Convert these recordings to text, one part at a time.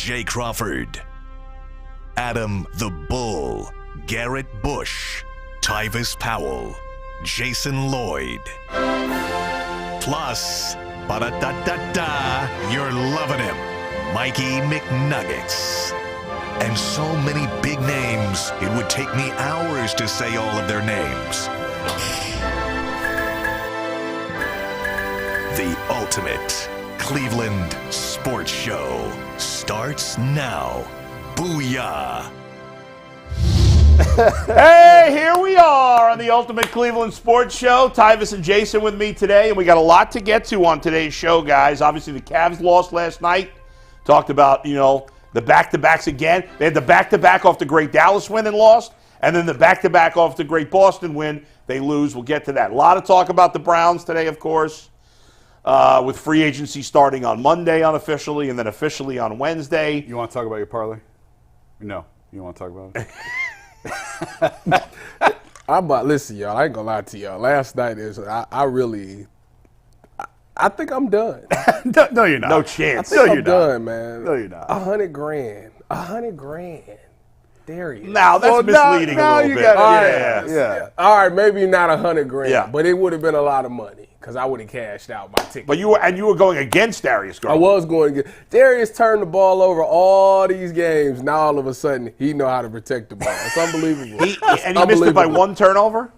Jay Crawford, Adam the Bull, Garrett Bush, Tyvis Powell, Jason Lloyd. Plus, ba-da-da-da-da, you're loving him, Mikey McNuggets. And so many big names, it would take me hours to say all of their names. The ultimate Cleveland sports show starts now. Booyah! Hey, here we are on the Ultimate Cleveland Sports Show. Tyvis and Jason with me today, and we got a lot to get to on today's show, guys. Obviously, the Cavs lost last night. Talked about, the back-to-backs again. They had the back-to-back off the great Dallas win and lost, and then the back-to-back off the great Boston win. They lose. We'll get to that. A lot of talk about the Browns today, of course, with free agency starting on Monday unofficially and then officially on Wednesday. You want to talk about your parlay? No. You want to talk about it? Listen, y'all, I ain't gonna lie to y'all. Last night I think I'm done. No, you're not. No chance. I think I'm done, man. No, you're not. $100,000. There you go. Now, that's misleading a little bit. Yeah. All right, maybe not $100,000, Yeah. but it would have been a lot of money because I would have cashed out my ticket. But you were going against Darius Garland. I was going to get Darius turned the ball over all these games. Now all of a sudden he know how to protect the ball. It's unbelievable. He missed it by one turnover?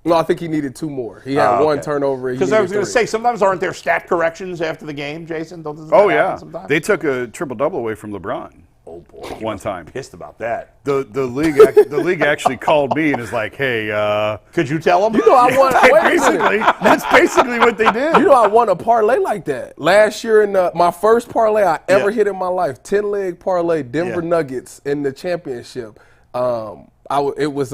No, I think he needed two more. He had one turnover. Because I was going to say, sometimes aren't there stat corrections after the game, Jason? Doesn't that happen sometimes? They took a triple-double away from LeBron. Oh, boy. One time. Pissed about that. The league actually called me and is like, hey. Could you tell them? I won. That's basically what they did. I won a parlay like that. Last year in my first parlay I ever hit in my life, 10-leg parlay, Denver Nuggets in the championship. It was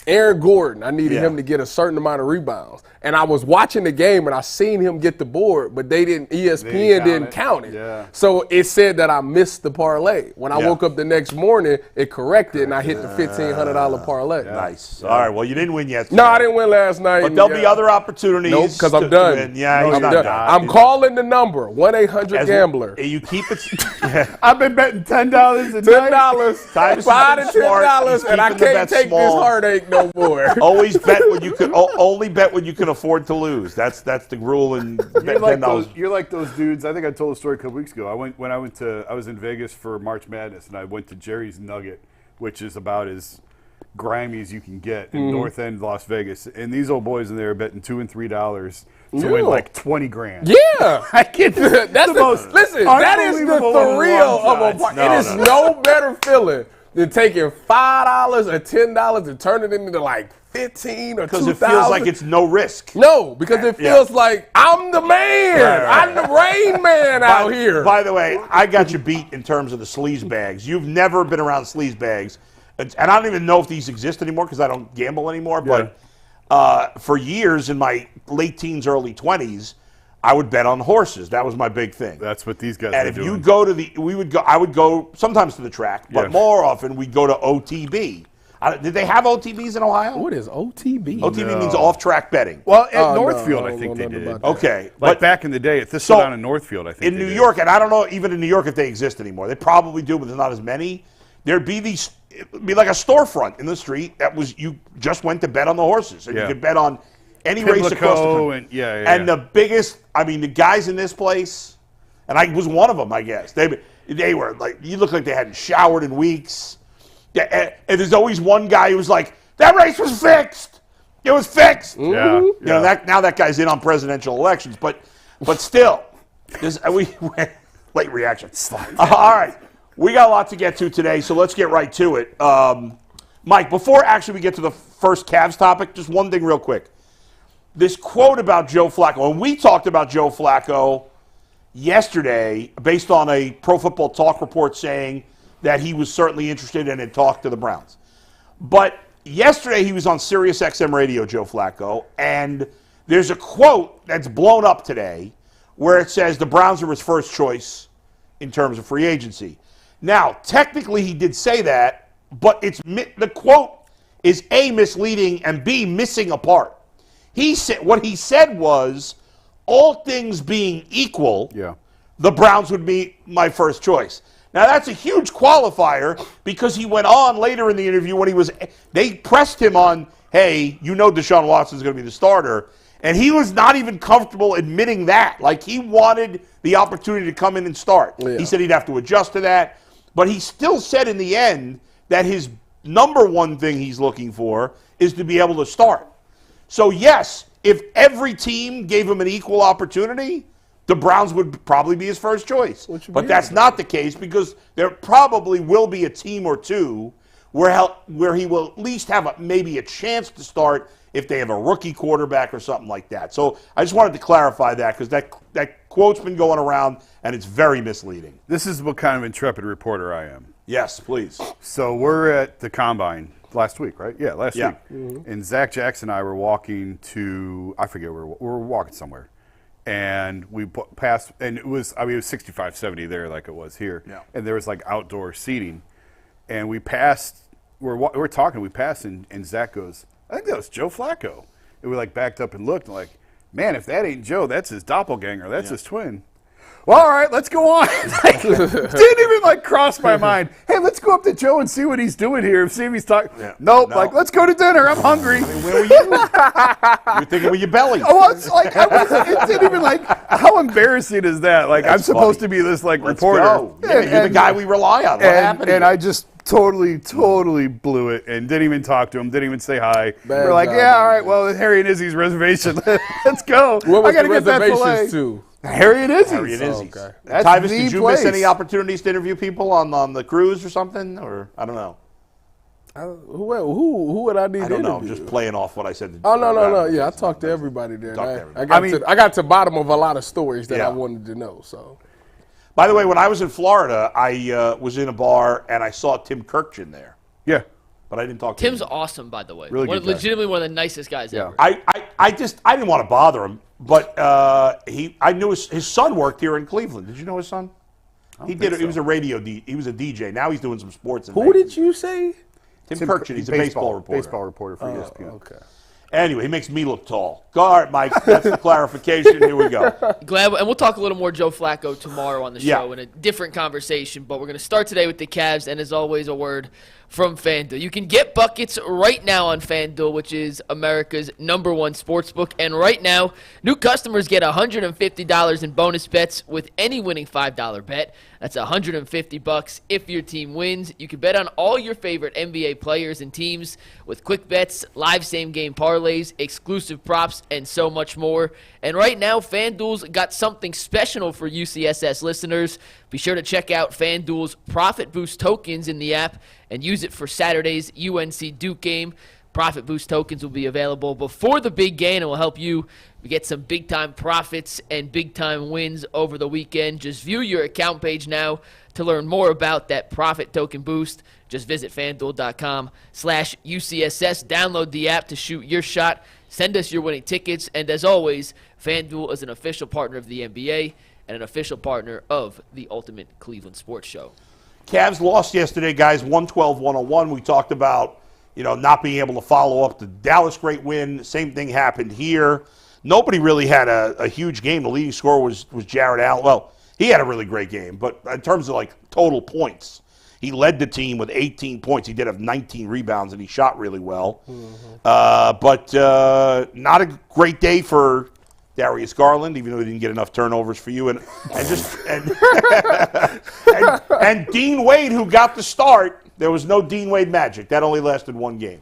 Aaron Gordon. I needed him to get a certain amount of rebounds. And I was watching the game and I seen him get the board, but ESPN didn't count it. Yeah. So it said that I missed the parlay. When I woke up the next morning, it corrected and I hit the $1,500 parlay. Yeah. Nice. All right, well, you didn't win yet. No, I didn't win last night. But there'll be other opportunities. Nope, because I'm done. Win. Yeah, he's not done. done. I'm calling the number, 1-800-GAMBLER. You keep it. I've been betting $10 a night. $10, Tyvis $5 to $10, and I can't take this heartache no more. Always bet when you can. Only bet when you can afford to lose. That's the rule. And You're like those dudes. I think I told a story a couple weeks ago. I was in Vegas for March Madness, and I went to Jerry's Nugget, which is about as grimy as you can get in North End Las Vegas. And these old boys in there are betting $2 and $3 to win like $20,000. Yeah, I get that's the most. Listen, that is the thrill of a party. It is no better feeling than taking $5 or $10 and turning it into like 15 or 2,000. Because it feels like it's no risk. No, because it feels like I'm the man. Right. I'm the rain man out here. By the way, I got you beat in terms of the sleaze bags. You've never been around sleaze bags. And I don't even know if these exist anymore because I don't gamble anymore. But for years in my late teens, early 20s, I would bet on horses. That was my big thing. That's what these guys and are if doing. you go to I would go sometimes to the track, but more often we'd go to OTB. Did they have OTBs in Ohio? What is OTB? OTB means off-track betting. Well, at Northfield, I think they did. Okay. But back in the day, at this one down in Northfield, I think in New York, and I don't know even in New York if they exist anymore. They probably do, but there's not as many. There'd be it'd be like a storefront in the street that was, you just went to bet on the horses. And you could bet on any race across the country. And the biggest, the guys in this place, and I was one of them, I guess. They were like, you look like they hadn't showered in weeks. Yeah, and there's always one guy who's like, that race was fixed. It was fixed. Yeah. Now that guy's in on presidential elections, but still, late reaction. All right, we got a lot to get to today, so let's get right to it. Mike, before actually we get to the first Cavs topic, just one thing real quick. This quote about Joe Flacco, and we talked about Joe Flacco yesterday based on a Pro Football Talk report saying that he was certainly interested and had talked to the Browns. But yesterday he was on Sirius XM radio, Joe Flacco, and there's a quote that's blown up today where it says the Browns are his first choice in terms of free agency. Now, technically he did say that, but the quote is A, misleading, and B, missing a part. What he said was, all things being equal, the Browns would be my first choice. Now, that's a huge qualifier because he went on later in the interview when they pressed him on, hey, you know Deshaun Watson is going to be the starter, and he was not even comfortable admitting that. Like, he wanted the opportunity to come in and start. Yeah. He said he'd have to adjust to that, but he still said in the end that his number one thing he's looking for is to be able to start. So, yes, if every team gave him an equal opportunity, the Browns would probably be his first choice. But that's not the case because there probably will be a team or two where he will at least have maybe a chance to start if they have a rookie quarterback or something like that. So I just wanted to clarify that because that quote's been going around and it's very misleading. This is what kind of intrepid reporter I am. Yes, please. So we're at the Combine last week, right? Yeah, last week. Mm-hmm. And Zach Jackson and I were walking to, I forget where we were walking somewhere. And we passed, and it was 65, 70 there like it was here. Yeah. And there was like outdoor seating. And we passed, we're talking, we passed, and Zach goes, I think that was Joe Flacco. And we like backed up and looked, and like, man, if that ain't Joe, that's his doppelganger, that's his twin. Well, all right, let's go on. Didn't even cross my mind. Hey, let's go up to Joe and see what he's doing here. See if he's talking. Yeah. Nope. No. Let's go to dinner. I'm hungry. I mean, where were you? You're thinking with your belly. Oh, it's it didn't even how embarrassing is that? I'm supposed to be this reporter. Go. Yeah, you're the guy we rely on. What happened? And I just totally blew it and didn't even talk to him. Didn't even say hi. We're like, yeah, all right. Well, Harry and Izzy's reservation. Let's go. What was I gotta the get that reservations filet. to? Harry and Izzy's. Harry and Izzy's. Okay. Tyvus, did you miss any opportunities to interview people on the cruise or something? Or I don't know. Who would I need to interview? I don't know. Just playing off what I said. No. Yeah, I talked to everybody there. I got to the bottom of a lot of stories that I wanted to know. So, by the way, when I was in Florida, I was in a bar and I saw Tim Kirkchin there. Yeah. But I didn't talk to him. Tim's awesome, by the way. Really good guy. Legitimately one of the nicest guys ever. I didn't want to bother him, but I knew his son worked here in Cleveland. Did you know his son? He was a he was a DJ. Now he's doing some sports. Who did you say? Tim Kirkchin. He's a baseball reporter. Baseball reporter for ESPN. Okay. Anyway, he makes me look tall. All right, Mike, that's the clarification. Here we go. And we'll talk a little more Joe Flacco tomorrow on the show in a different conversation, but we're going to start today with the Cavs, and as always, a word from FanDuel. You can get buckets right now on FanDuel, which is America's #1 sportsbook, and right now, new customers get $150 in bonus bets with any winning $5 bet. That's $150 if your team wins. You can bet on all your favorite NBA players and teams with quick bets, live same-game parlays, exclusive props, and so much more. And right now, FanDuel's got something special for UCSS listeners. Be sure to check out FanDuel's Profit Boost tokens in the app and use it for Saturday's UNC Duke game. Profit Boost tokens will be available before the big game and will help you get some big-time profits and big-time wins over the weekend. Just view your account page now to learn more about that Profit Token Boost. Just visit FanDuel.com/UCSS. Download the app to shoot your shot. Send us your winning tickets. And as always, FanDuel is an official partner of the NBA and an official partner of the Ultimate Cleveland Sports Show. Cavs lost yesterday, guys, 112-101. We talked about, not being able to follow up the Dallas great win. Same thing happened here. Nobody really had a huge game. The leading scorer was Jared Allen. Well, he had a really great game, but in terms of total points, he led the team with 18 points. He did have 19 rebounds, and he shot really well. Mm-hmm. But not a great day for Darius Garland, even though he didn't get enough turnovers for you, and Dean Wade, who got the start. There was no Dean Wade magic. That only lasted one game.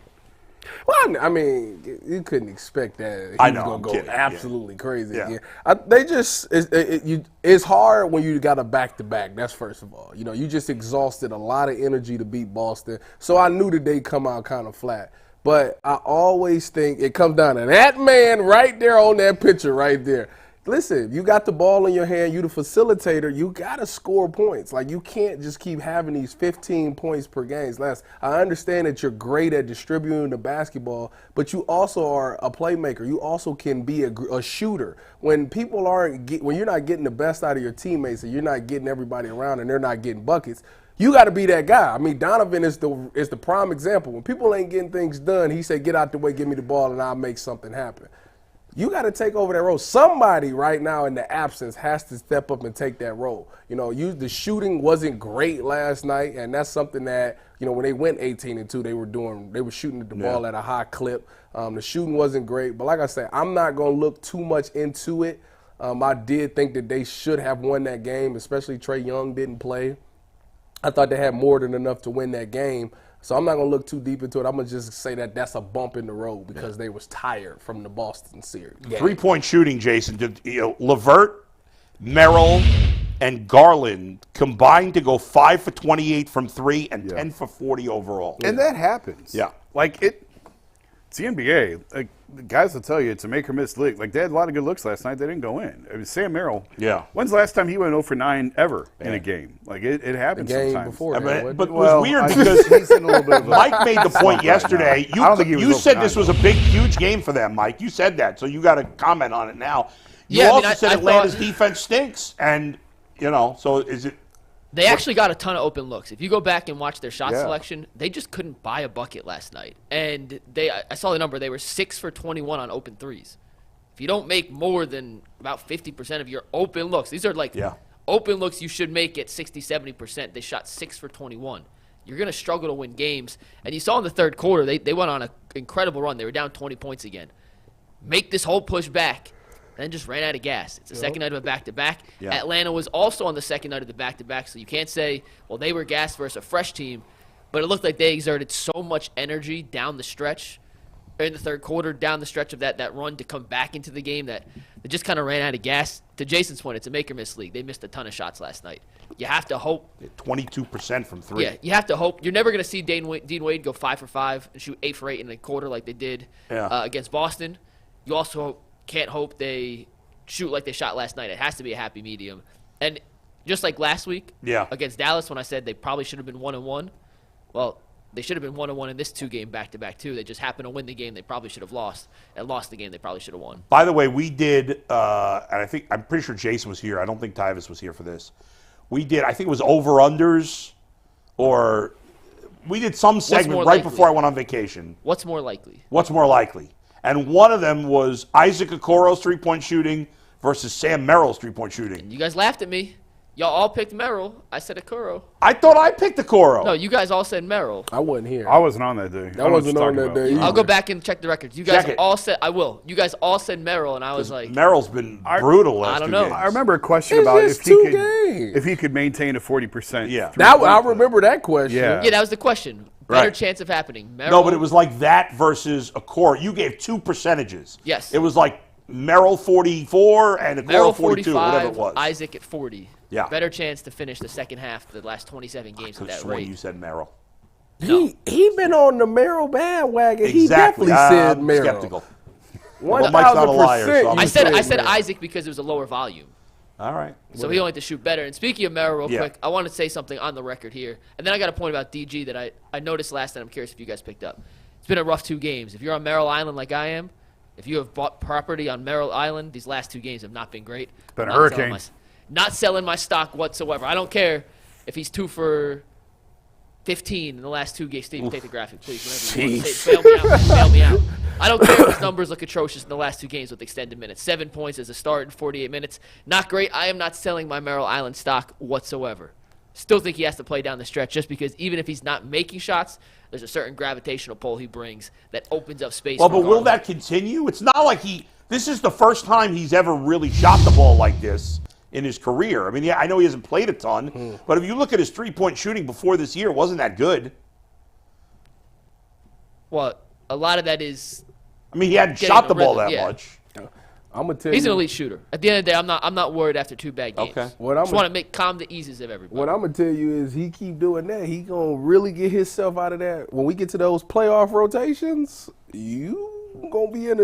Well, I mean, you couldn't expect that. I know. He was going to go absolutely crazy Yeah. again. It's hard when you got a back-to-back. That's first of all. You just exhausted a lot of energy to beat Boston. So I knew that they'd come out kind of flat. But I always think it comes down to that man right there on that picture right there. Listen, you got the ball in your hand, you the facilitator, you got to score points. You can't just keep having these 15 points per game. I understand that you're great at distributing the basketball, but you also are a playmaker. You also can be a shooter. When you're not getting the best out of your teammates and you're not getting everybody around and they're not getting buckets, you got to be that guy. I mean, Donovan is the prime example. When people ain't getting things done, he said, get out the way, give me the ball, and I'll make something happen. you got to take over that role. Somebody right now in the absence has to step up and take that role. The shooting wasn't great last night, and that's something that, when they went 18-2, they were shooting the ball at a high clip. The shooting wasn't great, but like I said, I'm not going to look too much into it. I did think that they should have won that game, especially Trae Young didn't play. I thought they had more than enough to win that game. So I'm not going to look too deep into it. I'm going to just say that that's a bump in the road because they was tired from the Boston series. 3-point shooting, Jason. Levert, Merrill, and Garland combined to go 5 for 28 from 3 and 10 for 40 overall. And that happens. Yeah. It's the NBA. Like, the guys will tell you it's a make or miss league. Like, they had a lot of good looks last night. They didn't go in. I mean, Sam Merrill. Yeah. When's the last time he went 0 for 9 ever in a game? Like, it happens The game sometimes. before But it was weird because he's in a little bit of a Mike made the point yesterday. I don't think he was You 0 for said 9, this was a big, huge game for them, Mike. You said that, so you got to comment on it now. You Yeah, I mean, also said I Atlanta's thought- defense stinks, and so is it? They actually got a ton of open looks. If you go back and watch their shot Yeah. selection, they just couldn't buy a bucket last night. And I saw the number. They were 6 for 21 on open threes. If you don't make more than about 50% of your open looks, these are open looks you should make at 60, 70%. They shot 6 for 21. You're going to struggle to win games. And you saw in the third quarter, they went on an incredible run. They were down 20 points again. Make this whole push back. And then just ran out of gas. It's the second night of a back-to-back. Yeah. Atlanta was also on the second night of the back-to-back, so you can't say, well, they were gassed versus a fresh team. But it looked like they exerted so much energy down the stretch, in the third quarter, down the stretch of that run to come back into the game that they just kind of ran out of gas. To Jason's point, it's a make-or-miss league. They missed a ton of shots last night. You have to hope. 22% from 3. Yeah, you have to hope. You're never going to see Dean Wade go 5 for 5 and shoot 8 for 8 in a quarter like they did against Boston. You also can't hope they shoot like they shot last night. It has to be a happy medium. And just like last week against Dallas when I said they probably should have been 1-1, well, they should have been 1-1 in this 2-game back-to-back too. They just happened to win the game they probably should have lost, and lost the game they probably should have won. By the way, we did, and I'm pretty sure Jason was here. I don't think Tyvis was here for this. We did, I think it was over-unders, or we did some segment right before I went on vacation. What's more likely? And one of them was Isaac Okoro's 3-point shooting versus Sam Merrill's 3-point shooting. You guys laughed at me. Y'all all picked Merrill. I said Okoro. I thought I picked Okoro. No, you guys all said Merrill. I wasn't here. I wasn't on that day. I wasn't on that day. I'll go back and check the records. You guys Check it. all said, I will. You guys all said Merrill, and I was like, Merrill's been brutal last I don't 2 know. games. I remember a question It's about just if he 2 could games. if he could maintain a 40%. Yeah. I remember that question. Yeah. yeah, that was the question. Better Right. chance of happening. Merrill, No, but it was like that versus Okoro. You gave 2 percentages. Yes. It was like Merrill 44 and Merrill Okoro 42, 45, whatever it was. Isaac at 40. Yeah. Better chance to finish the second half of the last 27 games at Could have that sworn rate. you said Merrill. He been on the Merrill bandwagon. He Exactly. definitely said I'm Merrill. skeptical. 1,000%. Mike's not a liar, so I'm- I said Merrill. Isaac because it was a lower volume. All right. So he only had to shoot better. And speaking of Merrill, real Yeah. quick, I want to say something on the record here. And then I got a point about DG that I noticed last night. I'm curious if you guys picked up. It's been a rough 2 games. If you're on Merrill Island like I am, if you have bought property on Merrill Island, these last 2 games have not been great. Been a Not selling hurricane. Not selling my stock whatsoever. I don't care if he's 2 for 15 in the last 2 games. Steve, take the graphic, please. Whenever you want to bail me out. I don't care if his numbers look atrocious in the last 2 games with extended minutes. 7 points as a start in 48 minutes. Not great. I am not selling my Merrill Island stock whatsoever. Still think he has to play down the stretch just because even if he's not making shots, there's a certain gravitational pull he brings that opens up space. Well, but will regardless. that continue? It's not like this is the first time he's ever really shot the ball like this in his career. I mean, yeah, I know he hasn't played a ton, but if you look at his 3-point shooting before this year, it wasn't that good. Well, a lot of that is I mean, he hadn't Getting shot the a ball rhythm, that yeah. much. I'm gonna tell he's you. an elite shooter. At the end of the day, I'm not worried after 2 bad games. Okay. What I'm Just want to calm the eases of everybody. What I'm gonna tell you is he keep doing that. He gonna really get himself out of that. When we get to those playoff rotations, you gonna be in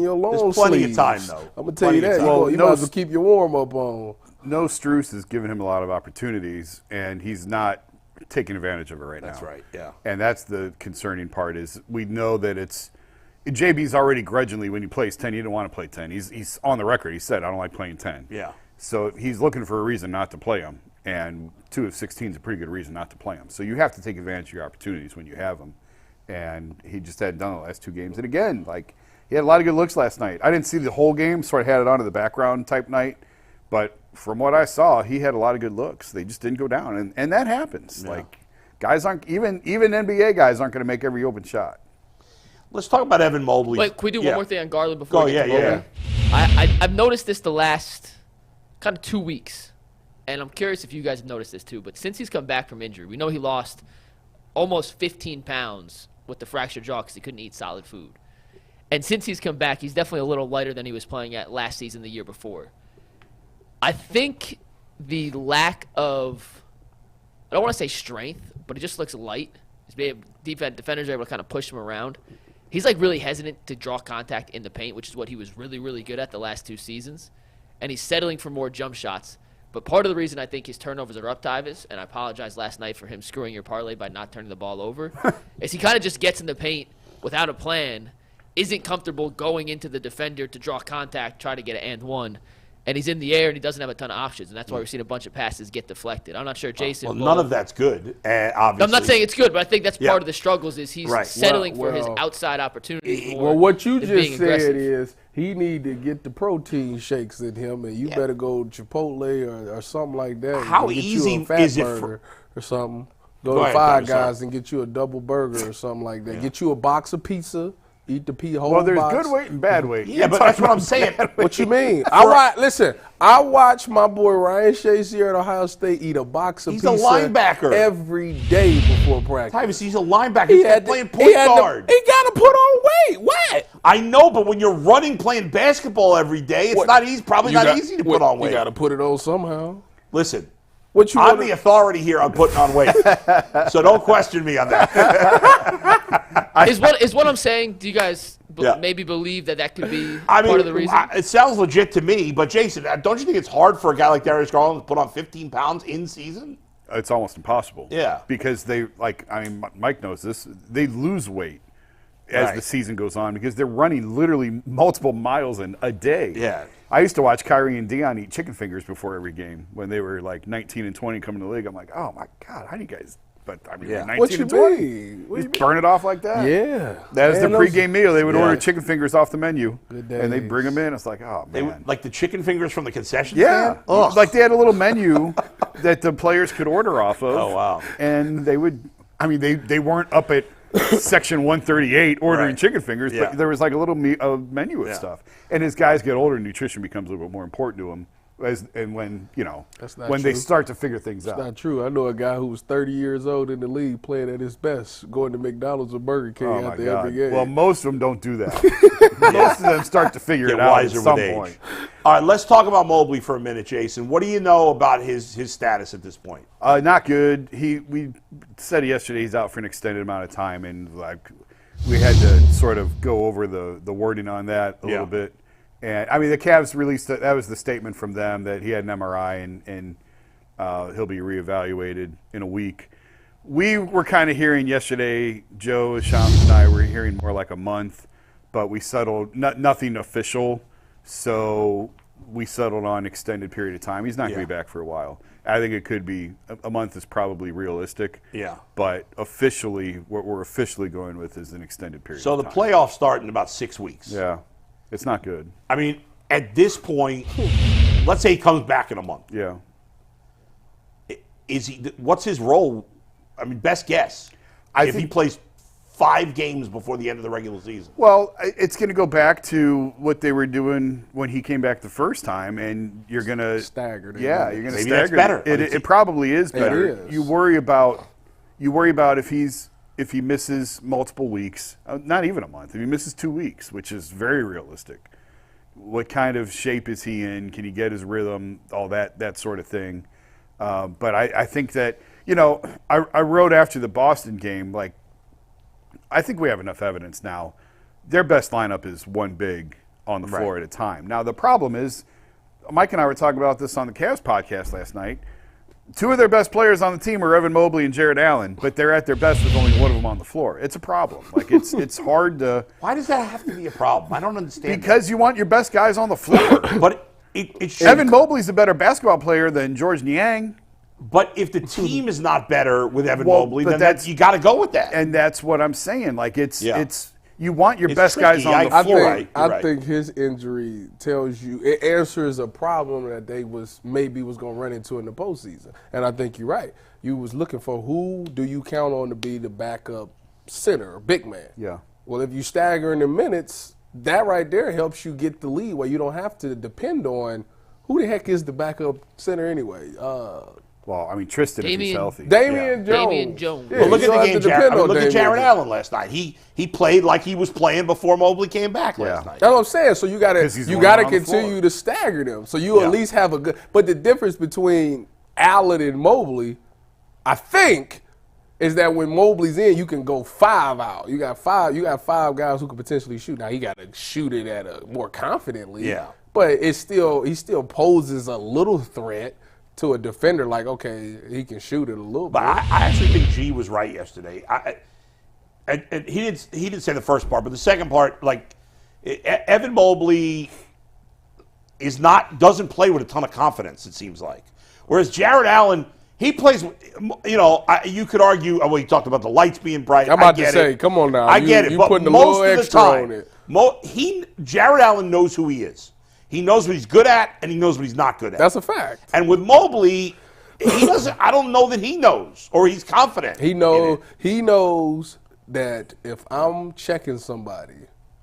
your long There's plenty of sleeves. time, though. I'm gonna tell you Plenty of that. time. You might as well keep your warm up on. No, Strus is giving him a lot of opportunities, and he's not taking advantage of it right now. That's right, yeah. And that's the concerning part is we know that it's JB's already grudgingly when he plays 10, he didn't want to play 10. He's on the record. He said, I don't like playing 10. Yeah. So he's looking for a reason not to play him, and 2 of 16 is a pretty good reason not to play him. So you have to take advantage of your opportunities when you have them, and he just hadn't done it the last 2 games. And again, like He had a lot of good looks last night. I didn't see the whole game, sort of had it on to the background type night. But from what I saw, he had a lot of good looks. They just didn't go down. And that happens. Like, guys aren't, even NBA guys aren't going to make every open shot. Let's talk about Evan Mobley. Wait, can we do one more thing on Garland before we get to Mobley? Yeah. I've noticed this the last kind of 2 weeks, and I'm curious if you guys have noticed this too, but since he's come back from injury, we know he lost almost 15 pounds with the fractured jaw because he couldn't eat solid food. And since he's come back, he's definitely a little lighter than he was playing at last season, the year before. I think the lack of, I don't want to say strength, but he just looks light. Defenders are able to kind of push him around. He's like really hesitant to draw contact in the paint, which is what he was really, really good at the last 2 seasons. And he's settling for more jump shots. But part of the reason I think his turnovers are up, Tyvis, and I apologize last night for him screwing your parlay by not turning the ball over, is he kind of just gets in the paint without a plan, isn't comfortable going into the defender to draw contact, try to get an and one. And he's in the air, and he doesn't have a ton of options, and that's why we're seeing a bunch of passes get deflected. I'm not sure, Jason. Well, none of that's good, obviously. I'm not saying it's good, but I think that's part of the struggles is he's settling for his outside opportunities more. Well, what you than just being said aggressive. is he need to get the protein shakes in him, and you better go Chipotle or something like that. How Get easy you a fat is it burger or something? Go Go to ahead, Five Tyler, Guys and get you a double burger or something like that. Get you a box of pizza. Eat the whole Well, there's box. good weight and bad weight. Yeah, but that's what I'm saying. What you mean? I watch my boy Ryan Shazier at Ohio State eat a box of He's a pizza linebacker. every day before practice. Tyvis, he's a linebacker. He's playing point guard. He got to put on weight. What? I know, but when you're running, playing basketball every day, it's not easy. Probably not easy to put on weight. You got to put it on somehow. Listen, What you I'm wanna- the authority here on putting on weight, so don't question me on that. Is what I'm saying, do you guys maybe believe that could be part of the reason? It sounds legit to me, but Jason, don't you think it's hard for a guy like Darius Garland to put on 15 pounds in season? It's almost impossible. Yeah. Because Mike knows this, they lose weight as the season goes on because they're running literally multiple miles a day. Yeah. I used to watch Kyrie and Dion eat chicken fingers before every game when they were like 19 and 20 coming to the league. I'm like, oh my God, how do you guys? But I mean, 19 What you and 20. mean? What you Just burn it off like that. Yeah. That was the Man, pregame meal. They would order chicken fingers off the menu, Good and they days. bring them in. It's like, oh man. Like the chicken fingers from the concession Yeah, stand? Ugh. like they had a little menu that the players could order off of. Oh, wow. And they would, I mean, they weren't up at section 138 ordering chicken fingers, but there was like a little menu of stuff. And as guys get older, nutrition becomes a little bit more important to them. And when That's not when they true. start to figure things out. Not true. I know a guy who was 30 years old in the league playing at his best, going to McDonald's or Burger King Oh my after God. every game. Well, most of them don't do that. Most of them start to figure Get it out at wiser some with age. point. All right, let's talk about Mobley for a minute, Jason. What do you know about his status at this point? Not good. We said yesterday he's out for an extended amount of time, and like we had to sort of go over the wording on that a little bit. And I mean, the Cavs released that was the statement from them that he had an MRI and he'll be reevaluated in a week. We were kind of hearing yesterday, Joe, Shams, and I were hearing more like a month, but we settled nothing official. So we settled on extended period of time. He's not going to be back for a while. I think it could be a month is probably realistic. Yeah. But officially, what we're officially going with is an extended period. So of the time. playoffs start in about 6 weeks. Yeah, it's not good. I mean, at this point, let's say he comes back in a month. Yeah. What's his role? I mean, best guess. If he plays 5 games before the end of the regular season. Well, it's going to go back to what they were doing when he came back the first time, and you're going to Staggered. Yeah, you're going to Maybe stagger. that's better. It probably is better. is. You worry about if he misses multiple weeks, not even a month. If he misses 2 weeks, which is very realistic. What kind of shape is he in? Can he get his rhythm? All that sort of thing. But I think that I wrote after the Boston game, like, I think we have enough evidence now. Their best lineup is one big on the floor at a time. Now, the problem is, Mike and I were talking about this on the Cavs podcast last night. 2 of their best players on the team are Evan Mobley and Jared Allen, but they're at their best with only one of them on the floor. It's a problem. Like, it's hard to – Why does that have to be a problem? I don't understand. Because you want your best guys on the floor. But it should. Evan Mobley's a better basketball player than George Niang. But if the team is not better with Evan Well, Mobley, but then that's- you got to go with that. And that's what I'm saying. Like, it's you want your It's best tricky. guys on the I floor. think- You're I right. think his injury tells you it answers a problem that they was going to run into in the postseason. And I think you're right. You was looking for who do you count on to be the backup center or big man. Yeah. Well, if you stagger in the minutes, that right there helps you get the lead where you don't have to depend on who the heck is the backup center anyway. Well, I mean, Tristan, if he's Damian- healthy. Damian Jones. Damian Jones. Yeah, Well, look you at don't the have game, to Jared. depend on Look at Damian Jared Jones. Allen last night. He played like he was playing before Mobley came back last night. That's what I'm saying. So you 'Cause he's you the got to one on the continue floor. to stagger them. So you Yeah. at least have a good. But the difference between Allen and Mobley, I think, is that when Mobley's in, you can go 5 out. You got five guys who could potentially shoot. Now he got to shoot it at a more confidently. Yeah. But he still poses a little threat to a defender. Like, okay, he can shoot it a little But bit. I actually think G was right yesterday. And he didn't say the first part, but the second part, like Evan Mobley doesn't play with a ton of confidence. It seems like, whereas Jared Allen, he plays. You could argue. Well, he talked about the lights being bright. I'm about to get say, it. come on now. I You- get it. you But putting a most little of the extra time, on it. Jared Allen knows who he is. He knows what he's good at, and he knows what he's not good at. That's a fact. And with Mobley, he doesn't. I don't know that he knows or he's confident. He in knows. it. He knows that if I'm checking somebody,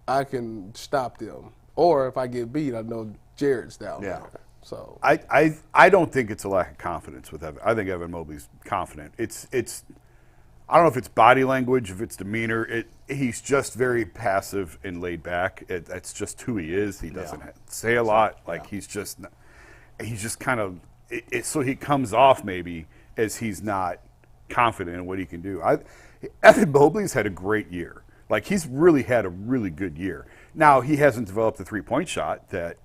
I can stop them. Or if I get beat, I know Jared's down Yeah. there. So I don't think it's a lack of confidence with Evan. I think Evan Mobley's confident. It's I don't know if it's body language, if it's demeanor. He's just very passive and laid back. That's just who he is. He doesn't say a lot. Like he's just kind of. So he comes off maybe as he's not confident in what he can do. Evan Mobley's had a great year. Like he's really had a really good year. Now he hasn't developed the 3-point shot that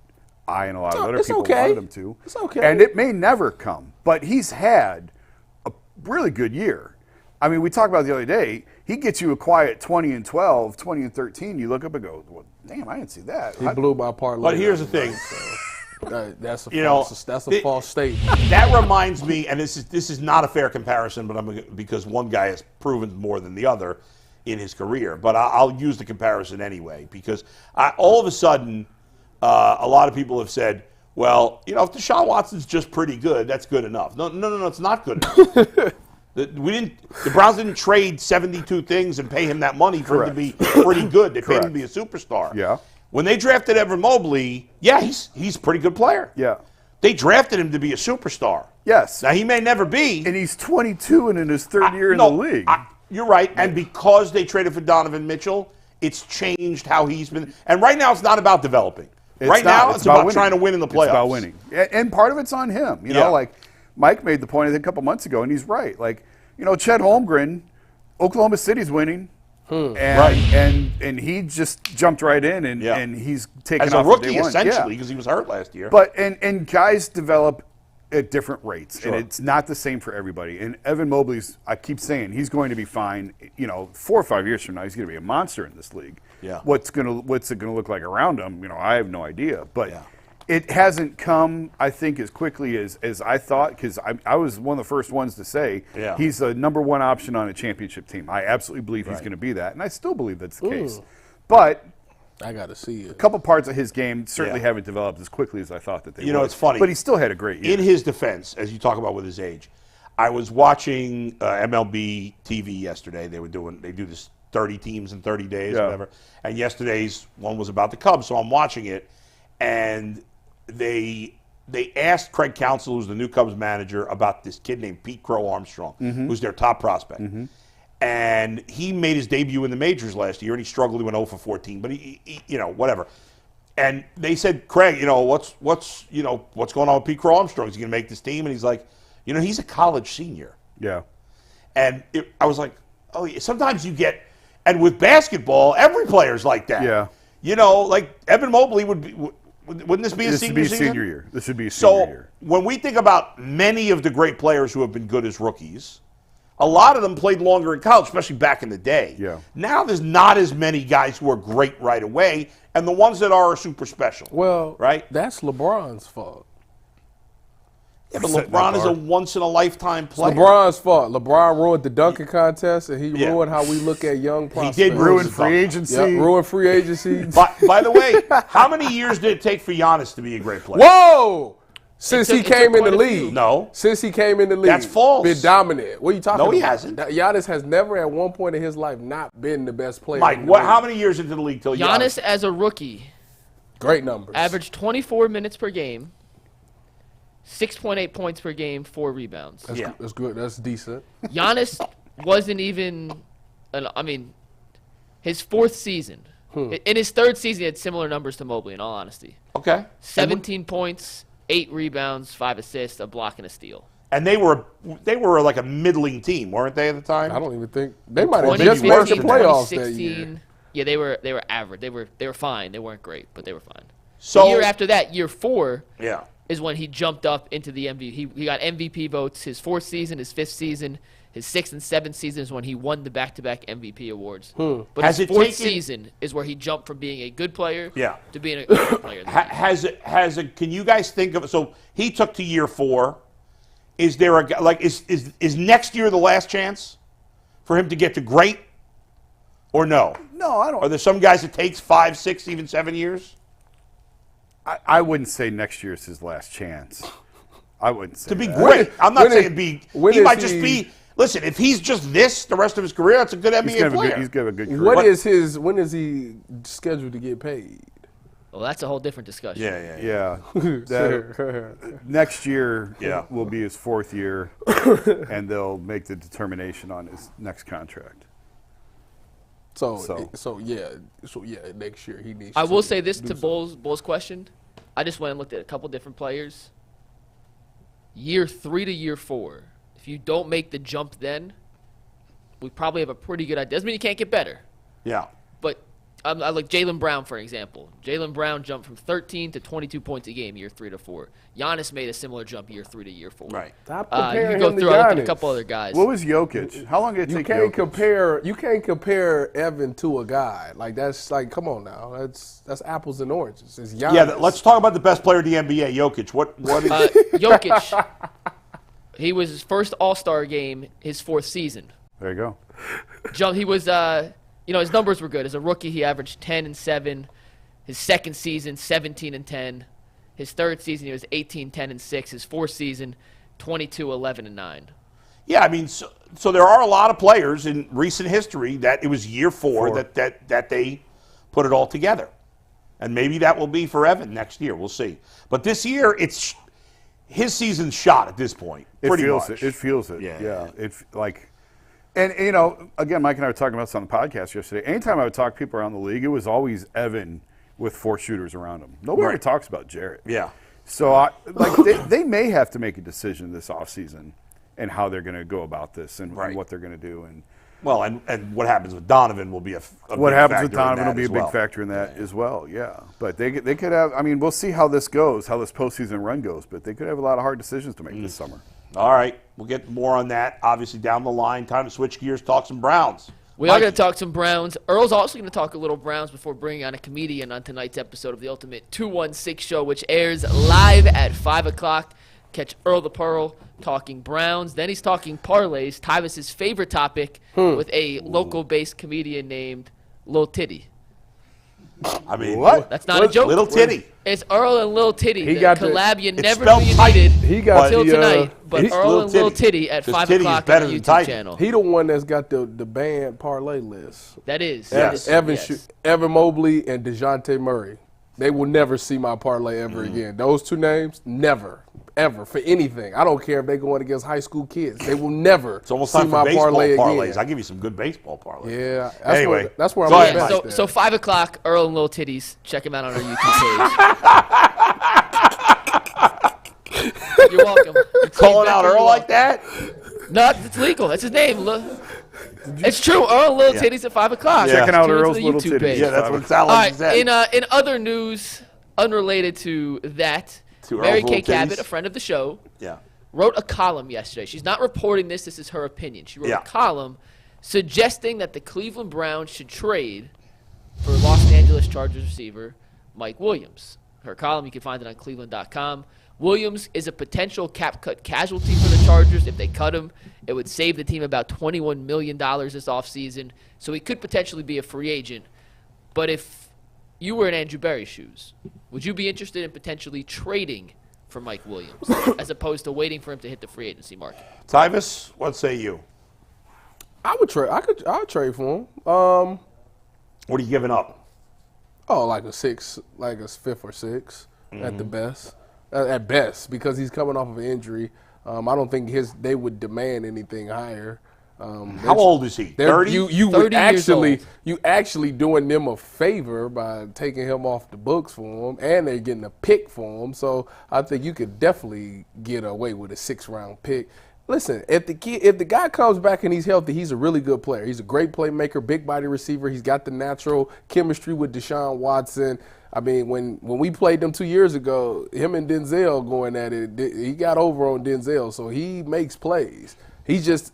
I and a lot of other it's people okay. wanted him to. It's okay. And it may never come, but he's had a really good year. I mean, we talked about it the other day. He gets you a quiet 20 and 12, 20 and 13. You look up and go, well, damn, I didn't see that. he blew my parlay. But here's the thing. That's a You know, false. That's a false statement. That reminds me, and this is not a fair comparison, but because one guy has proven more than the other in his career. But I'll use the comparison anyway because all of a sudden, a lot of people have said, well, if Deshaun Watson's just pretty good, that's good enough. No, it's not good enough. The Browns didn't trade 72 things and pay him that money for him to be pretty good. They paid him to be a superstar. Yeah. When they drafted Evan Mobley, he's a pretty good player. Yeah. They drafted him to be a superstar. Yes. Now, he may never be. And he's 22 and in his third year in the league. You're right. And because they traded for Donovan Mitchell, it's changed how he's been. And right now, it's not about developing. Right now, it's about winning. trying to win in the playoffs. It's about winning. And part of it's on him. Like Mike made the point, I think, a couple months ago, and he's right. Like, Chet Holmgren, Oklahoma City's winning. And he just jumped right in, and he's taken As off a rookie, from day one. essentially, because he was hurt last year. But and guys develop at different rates, Sure. and it's not the same for everybody. And Evan Mobley's, I keep saying, he's going to be fine. 4 or 5 years from now, he's going to be a monster in this league. Yeah. What's it going to look like around him? I have no idea. But Yeah. it hasn't come, I think, as quickly as I thought, because I was one of the first ones to say he's the number one option on a championship team. I absolutely believe he's going to be that, and I still believe that's the case. But I got to see it. a couple parts of his game certainly haven't developed as quickly as I thought that they would. It's funny. But he still had a great year. In his defense, as you talk about with his age, I was watching MLB TV yesterday. They do this 30 teams in 30 days, whatever. And yesterday's one was about the Cubs, so I'm watching it, and they asked Craig Counsell, who's the new Cubs manager, about this kid named Pete Crow Armstrong, who's their top prospect. And he made his debut in the majors last year, and he struggled. He went 0 for 14, but he whatever. And they said, Craig, what's going on with Pete Crow Armstrong? Is he going to make this team? And he's like, he's a college senior. Yeah. And I was like, oh, yeah. Sometimes you get, and with basketball, every player's like that. Yeah. Like Evan Mobley wouldn't this be a senior season? Year. This should be a senior year. So when we think about many of the great players who have been good as rookies, a lot of them played longer in college, especially back in the day. Yeah. Now there's not as many guys who are great right away, and the ones that are super special. Well, right? That's LeBron's fault. Yeah, but LeBron is a once-in-a-lifetime player. LeBron's fault. LeBron ruined the dunking contest, and he ruined how we look at young prospects. He did ruin free agency. Yep, ruined free agency. By the way, how many years did it take for Giannis to be a great player? Whoa! Since he It came took in the quite a league. few. No. Since he came in the league. That's false. Been dominant. What are you talking about? No, he hasn't. Giannis has never at one point in his life not been the best player. Mike, in the league. how many years into the league till Giannis as a rookie Great numbers. averaged 24 minutes per game, 6.8 points per game, 4 rebounds. That's good. That's decent. Giannis wasn't even, his fourth season. In his third season, he had similar numbers to Mobley, in all honesty. Okay. 17 points, 8 rebounds, 5 assists, a block, and a steal. And they were like a middling team, weren't they at the time? I don't even think they might have 2015, just made the playoffs that 2016, year. yeah, they were average. They were fine. They weren't great, but they were fine. So The year after that, year 4, yeah. is when he jumped up into the MVP. He got MVP votes his 4th season, his 5th season, his 6th and 7th season is when he won the back-to-back MVP awards. But Has his it 4th taken- season is where he jumped from being a good player to being a great player. Can you guys think of so he took to year 4? Is there a like is next year the last chance for him to get to great or no? No, I don't. Are there some guys it takes 5, 6, even 7 years? I wouldn't say next year is his last chance. I wouldn't say To be that. great. I'm not when saying is- be when he is might just he- be listen, if he's just this the rest of his career, that's a good NBA He's gonna player. have a good career. When is he scheduled to get paid? Well, that's a whole different discussion. Yeah. Next year will be his 4th year, and they'll make the determination on his next contract. So yeah, next year he needs. I to will say this do to something. Bull's question. I just went and looked at a couple different players. Year 3 to year 4, if you don't make the jump then, we probably have a pretty good idea. Doesn't mean you can't get better. Yeah. But I like Jaylen Brown, for example. Jaylen Brown jumped from 13 to 22 points a game year 3 to 4. Giannis made a similar jump year 3 to year 4. Right. Stop You comparing can go him through. to I looked at a Giannis. couple other guys. What was Jokic? How long did it You take can't Jokic? compare Evan to a guy. Like that's like come on now. That's apples and oranges. It's Giannis. Yeah, let's talk about the best player in the NBA, Jokic. What is Jokic, he was his first All-Star game, his 4th season. There you go. He was, his numbers were good. As a rookie, he averaged 10 and 7. His 2nd season, 17 and 10. His 3rd season, he was 18, 10 and 6. His 4th season, 22, 11 and 9. Yeah, I mean, so there are a lot of players in recent history that it was year 4 that they put it all together. And maybe that will be for Evan next year. We'll see. But this year, it's his season's shot at this point. Pretty much. It feels it. Yeah. It's like, and again, Mike and I were talking about this on the podcast yesterday. Anytime I would talk to people around the league, it was always Evan with 4 shooters around him. Nobody ever talks about Jarrett. Yeah. So they may have to make a decision this offseason and how they're going to go about this and what they're going to do. And Well, and what happens with Donovan will be a what big happens factor with Donovan will in that be a as big well. factor in that as well. Yeah, but they could have. I mean, we'll see how this goes, how this postseason run goes. But they could have a lot of hard decisions to make this summer. All right, we'll get more on that obviously down the line. Time to switch gears, talk some Browns. We are going to talk some Browns. Earl's also going to talk a little Browns before bringing on a comedian on tonight's episode of the Ultimate 216 Show, which airs live at 5 o'clock. Catch Earl the Pearl talking Browns. Then he's talking parlays, Tyvis's favorite topic, with a local-based comedian named Lil Titty. I mean, What? That's not a joke. Little Titty. It's Earl and Lil Titty, the got the- collab you It's never spelled knew you tight. needed He got until the, tonight. But it's Earl Lil and Lil Titty. Titty at 'Cause 5 Titty is o'clock on better the than YouTube tight. channel. He the one that's got the band parlay list. That is. Yes. Evan Mobley and DeJounte Murray. They will never see my parlay ever again. Those two names, never, ever, for anything. I don't care if they're going against high school kids. They will never It's almost see time for my baseball parlay parlays. again. I give you some good baseball parlays. Yeah. That's Anyway, where, that's where go I'm ahead, at. Mike. So 5 o'clock, Earl and Lil Titties. Check him out on our YouTube page. You're welcome. Calling out Earl like that? No, it's legal. That's his name. It's true. Earl and Lil Titties at 5 o'clock. Yeah. Checking out Tune into Earl's the little YouTube titties. page. Yeah, that's what it sounded All like right. you said. In other news, unrelated to that, To Mary Earl's Kay little titties? Cabot, a friend of the show, Yeah. wrote a column yesterday. She's not reporting this. This is her opinion. She wrote Yeah. a column suggesting that the Cleveland Browns should trade for Los Angeles Chargers receiver Mike Williams. her column. You can find it on Cleveland.com. Williams is a potential cap cut casualty for the Chargers. If they cut him, it would save the team about $21 million this offseason. So he could potentially be a free agent. But if you were in Andrew Berry's shoes, would you be interested in potentially trading for Mike Williams as opposed to waiting for him to hit the free agency market? Tyvus, what say you? I would trade. I'd trade for him. What are you giving up? Oh, like a fifth or sixth at the best. At best, because he's coming off of an injury. I don't think they would demand anything higher. How old is he? 30? You 30 would years old. you actually doing them a favor by taking him off the books for him, and they're getting a pick for him. So I think you could definitely get away with a 6th-round pick. Listen, if the guy comes back and he's healthy, he's a really good player. He's a great playmaker, big body receiver. He's got the natural chemistry with Deshaun Watson. I mean, when we played them 2 years ago, him and Denzel going at it, he got over on Denzel, so he makes plays. He just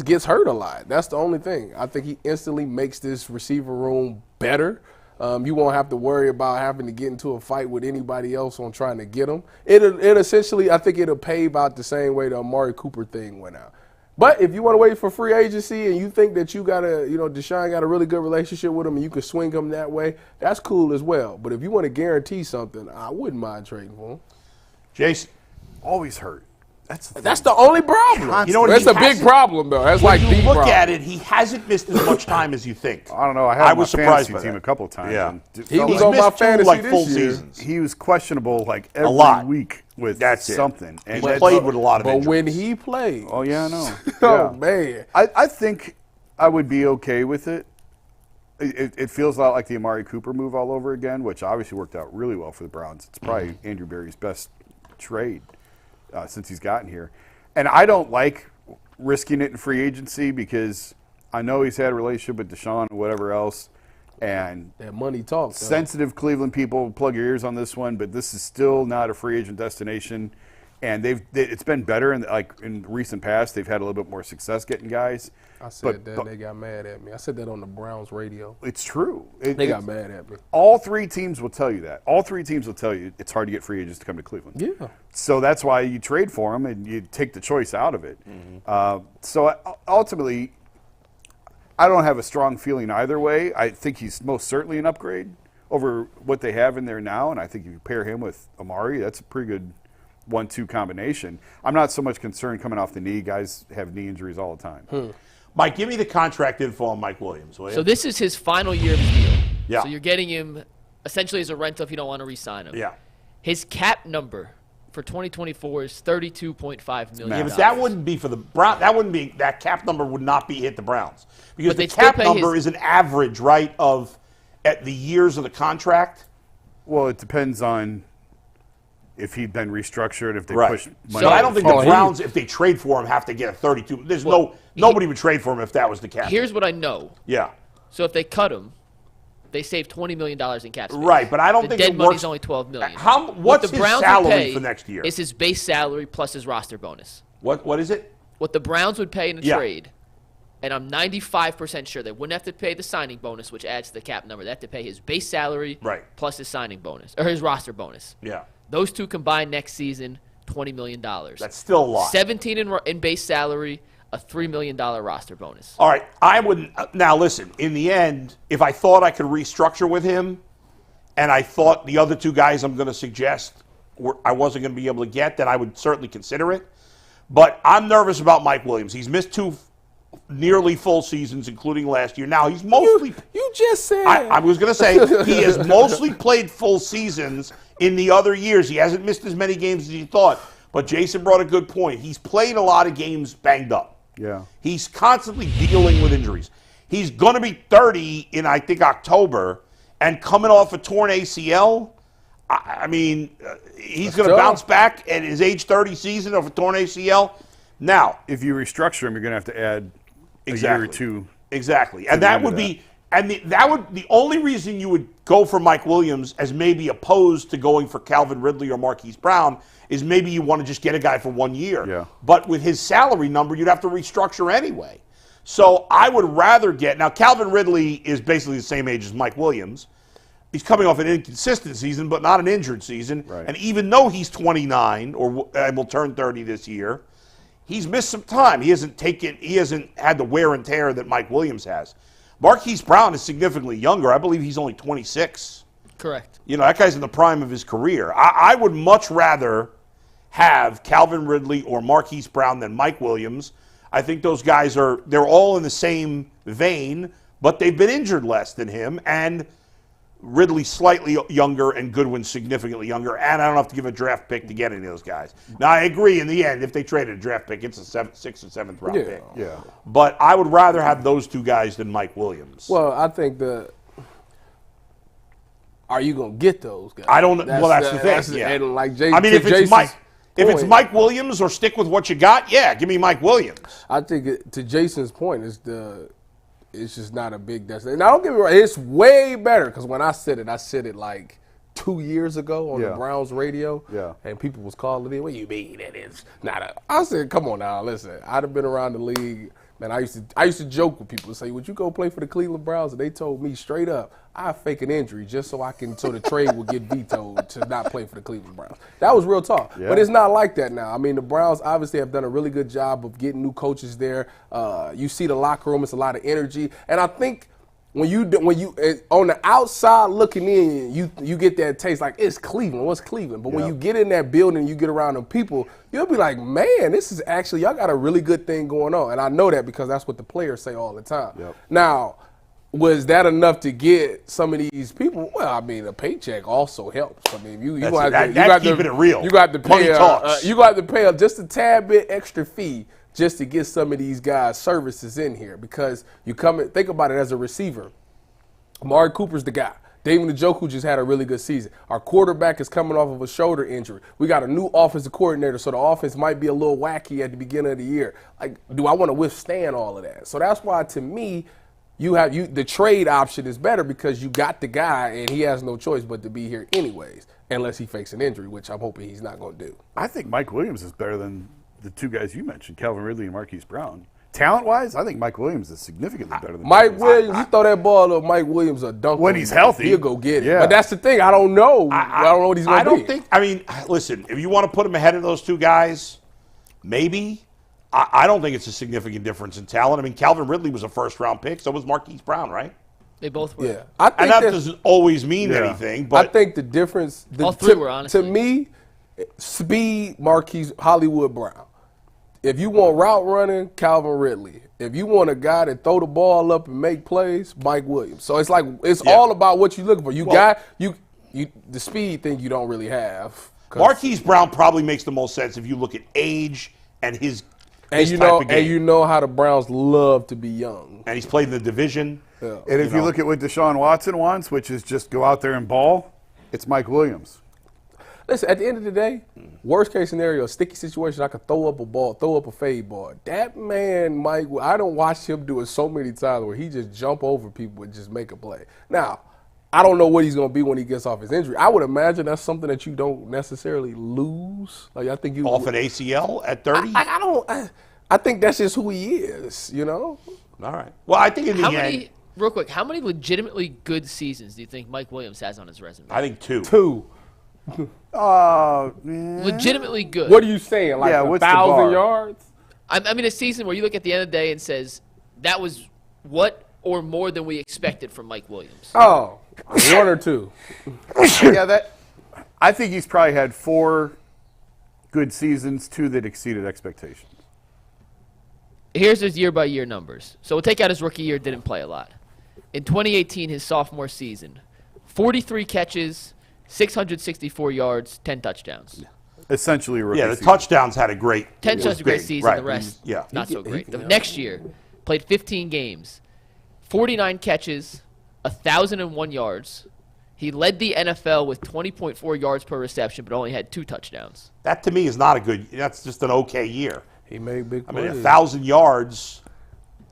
gets hurt a lot. That's the only thing. I think he instantly makes this receiver room better. You won't have to worry about having to get into a fight with anybody else on trying to get him. It essentially, I think it'll pay about the same way the Amari Cooper thing went out. But if you want to wait for free agency and you think that Deshaun got a really good relationship with him and you can swing him that way, that's cool as well. But if you want to guarantee something, I wouldn't mind trading for him. Jason? Always hurt. That's the only problem. You know what? That's a big problem, though. That's When like you the look problem. at it, he hasn't missed as much time as you think. I don't know. I had was my surprised fantasy by team that. a couple of times. Yeah. and it He felt was like on my missed two, fantasy like this full year. seasons. he was questionable like every lot. week with That's it. something. And He that's- played with a lot of But injuries. when he played, Oh, yeah, I know. oh, Yeah. man. I think I would be okay with it. It feels a lot like the Amari Cooper move all over again, which obviously worked out really well for the Browns. It's probably Andrew Berry's best trade since he's gotten here. And I don't like risking it in free agency because I know he's had a relationship with Deshaun and whatever else. And That money talks. sensitive Cleveland people, plug your ears on this one, but this is still not a free agent destination. And it's been better in recent past. They've had a little bit more success getting guys. I said but that. They got mad at me. I said that on the Browns radio. It's true. They got mad at me. All 3 teams will tell you that. All 3 teams will tell you it's hard to get free agents to come to Cleveland. Yeah. So that's why you trade for them and you take the choice out of it. So ultimately, I don't have a strong feeling either way. I think he's most certainly an upgrade over what they have in there now, and I think if you pair him with Amari, that's a pretty good 1-2 combination. I'm not so much concerned coming off the knee. Guys have knee injuries all the time. Mike, give me the contract info on Mike Williams, will you? So this is his final year of his deal. Yeah. So you're getting him essentially as a rental if you don't want to re-sign him. Yeah. His cap number for 2024 is $32.5 million. Yeah, but that wouldn't be for the Browns. That cap number would not be hit the Browns. Because But the they'd still cap pay number his- is an average, right, of at the years of the contract. Well, it depends on if he'd been restructured, if they Right. push money. So I don't think Oh, the Browns, if they trade for him, have to get a 32. There's nobody would trade for him if that was the cap. Here's what I know. Yeah. So if they cut him, they save $20 million in cap space. Right, but I don't the think dead it money's works. only $12 million. What's what the his Browns would salary pay for next year? is his base salary plus his roster bonus. What is it? What the Browns would pay in a Yeah. trade, and I'm 95% sure they wouldn't have to pay the signing bonus, which adds to the cap number. They have to pay his base salary Right. plus his signing bonus, or his roster bonus. Yeah. Those two combined next season, $20 million. That's still a lot. 17 in base salary, a $3 million roster bonus. All right, I would now listen. In the end, if I thought I could restructure with him, and I thought the other 2 guys I'm going to suggest I wasn't going to be able to get, then I would certainly consider it. But I'm nervous about Mike Williams. He's missed 2 nearly full seasons, including last year. Now he's mostly. You just said. I was going to say he has mostly played full seasons in the other years. He hasn't missed as many games as you thought. But Jason brought a good point. He's played a lot of games banged up. Yeah. He's constantly dealing with injuries. He's going to be 30 in, I think, October, and coming off a torn ACL. I mean, he's going to bounce back at his age 30 season of a torn ACL. Now, If you restructure him, you're going to have to add a year or 2. Exactly. And the that end would of be the only reason you would go for Mike Williams as maybe opposed to going for Calvin Ridley or Marquise Brown is maybe you want to just get a guy for 1 year. Yeah. But with his salary number, you'd have to restructure anyway. So I would rather get now Calvin Ridley is basically the same age as Mike Williams. he's coming off an inconsistent season, but not an injured season. Right. And even though he's 29 and will turn 30 this year, he's missed some time. He hasn't had the wear and tear that Mike Williams has. Marquise Brown is significantly younger. I believe he's only 26. Correct. That guy's in the prime of his career. I would much rather have Calvin Ridley or Marquise Brown than Mike Williams. I think those guys they're all in the same vein, but they've been injured less than him, and Ridley slightly younger and Goodwin significantly younger, and I don't have to give a draft pick to get any of those guys. Now, I agree in the end, if they traded a draft pick, it's a 6th or 7th round pick. Yeah. But I would rather have those two guys than Mike Williams. Well, I think are you going to get those guys? I don't. That's the thing. And like if it's Mike Williams or stick with what you got, yeah, give me Mike Williams. I think to Jason's point it's just not a big destination. Now, don't get me wrong, it's way better because when I said it like 2 years ago on the Browns radio, and people was calling in. What do you mean that is not a? I said, come on now, listen. I'd have been around the league. Man, I used to joke with people and say, would you go play for the Cleveland Browns? And they told me straight up, I fake an injury just so the trade would get vetoed to not play for the Cleveland Browns. That was real talk. Yeah. But it's not like that now. I mean, the Browns obviously have done a really good job of getting new coaches there. You see the locker room, it's a lot of energy. And I think when you on the outside looking in, you get that taste like it's Cleveland. What's Cleveland? But when you get in that building, you get around them people, you'll be like, man, this is actually y'all got a really good thing going on. And I know that because that's what the players say all the time. Yep. Now, was that enough to get some of these people? Well, I mean, a paycheck also helps. I mean, you got keeping it real. You got to pay just a tad bit extra fee just to get some of these guys' services in here because you think about it as a receiver. Amari Cooper's the guy. David Njoku just had a really good season. Our quarterback is coming off of a shoulder injury. We got a new offensive coordinator, so the offense might be a little wacky at the beginning of the year. Like, do I want to withstand all of that? So that's why, to me, the trade option is better because you got the guy and he has no choice but to be here anyways, unless he fakes an injury, which I'm hoping he's not going to do. I think Mike Williams is better than the two guys you mentioned, Calvin Ridley and Marquise Brown. Talent-wise, I think Mike Williams is significantly better than Mike Williams. You throw that ball up, Mike Williams a dunk. When he's healthy, he'll go get it. Yeah. But that's the thing. I don't know. I don't know what he's going to be. I mean, listen, if you want to put him ahead of those two guys, maybe. I don't think it's a significant difference in talent. I mean, Calvin Ridley was a first-round pick. So was Marquise Brown, right? They both were. Yeah. And that doesn't always mean anything. But I think the difference. All three were, honestly. To me, speed, Marquise, Hollywood Brown. If you want route running, Calvin Ridley. If you want a guy that throw the ball up and make plays, Mike Williams. So it's like all about what you're looking for. The speed thing you don't really have. Marquise Brown probably makes the most sense if you look at age and his type of game. And you know how the Browns love to be young. And he's played in the division. Yeah. And if you look at what Deshaun Watson wants, which is just go out there and ball, it's Mike Williams. Listen, at the end of the day, worst case scenario, sticky situation, I could throw up a ball, throw up a fade ball. That man, Mike, I don't watch him do it so many times where he just jump over people and just make a play. Now, I don't know what he's going to be when he gets off his injury. I would imagine that's something that you don't necessarily lose. Like I think you off an ACL at 30. I think that's just who he is. You know. All right. Well, I think in the end, real quick, how many legitimately good seasons do you think Mike Williams has on his resume? I think two. Legitimately good. What are you saying? Like 1,000 yards? I mean, a season where you look at the end of the day and says that was what or more than we expected from Mike Williams. Oh, 1 or 2. I think he's probably had 4 good seasons, 2 that exceeded expectations. Here's his year-by-year numbers. So we'll take out his rookie year, didn't play a lot. In 2018, his sophomore season, 43 catches, 664 yards, 10 touchdowns. Essentially a rookie season. season. Touchdowns had a great 10 touchdowns, great season. Right. The rest, not so great. The next year, played 15 games, 49 catches, 1,001 yards. He led the NFL with 20.4 yards per reception, but only had 2 touchdowns. That, to me, is not a good – that's just an okay year. He made big plays. 1,000 yards.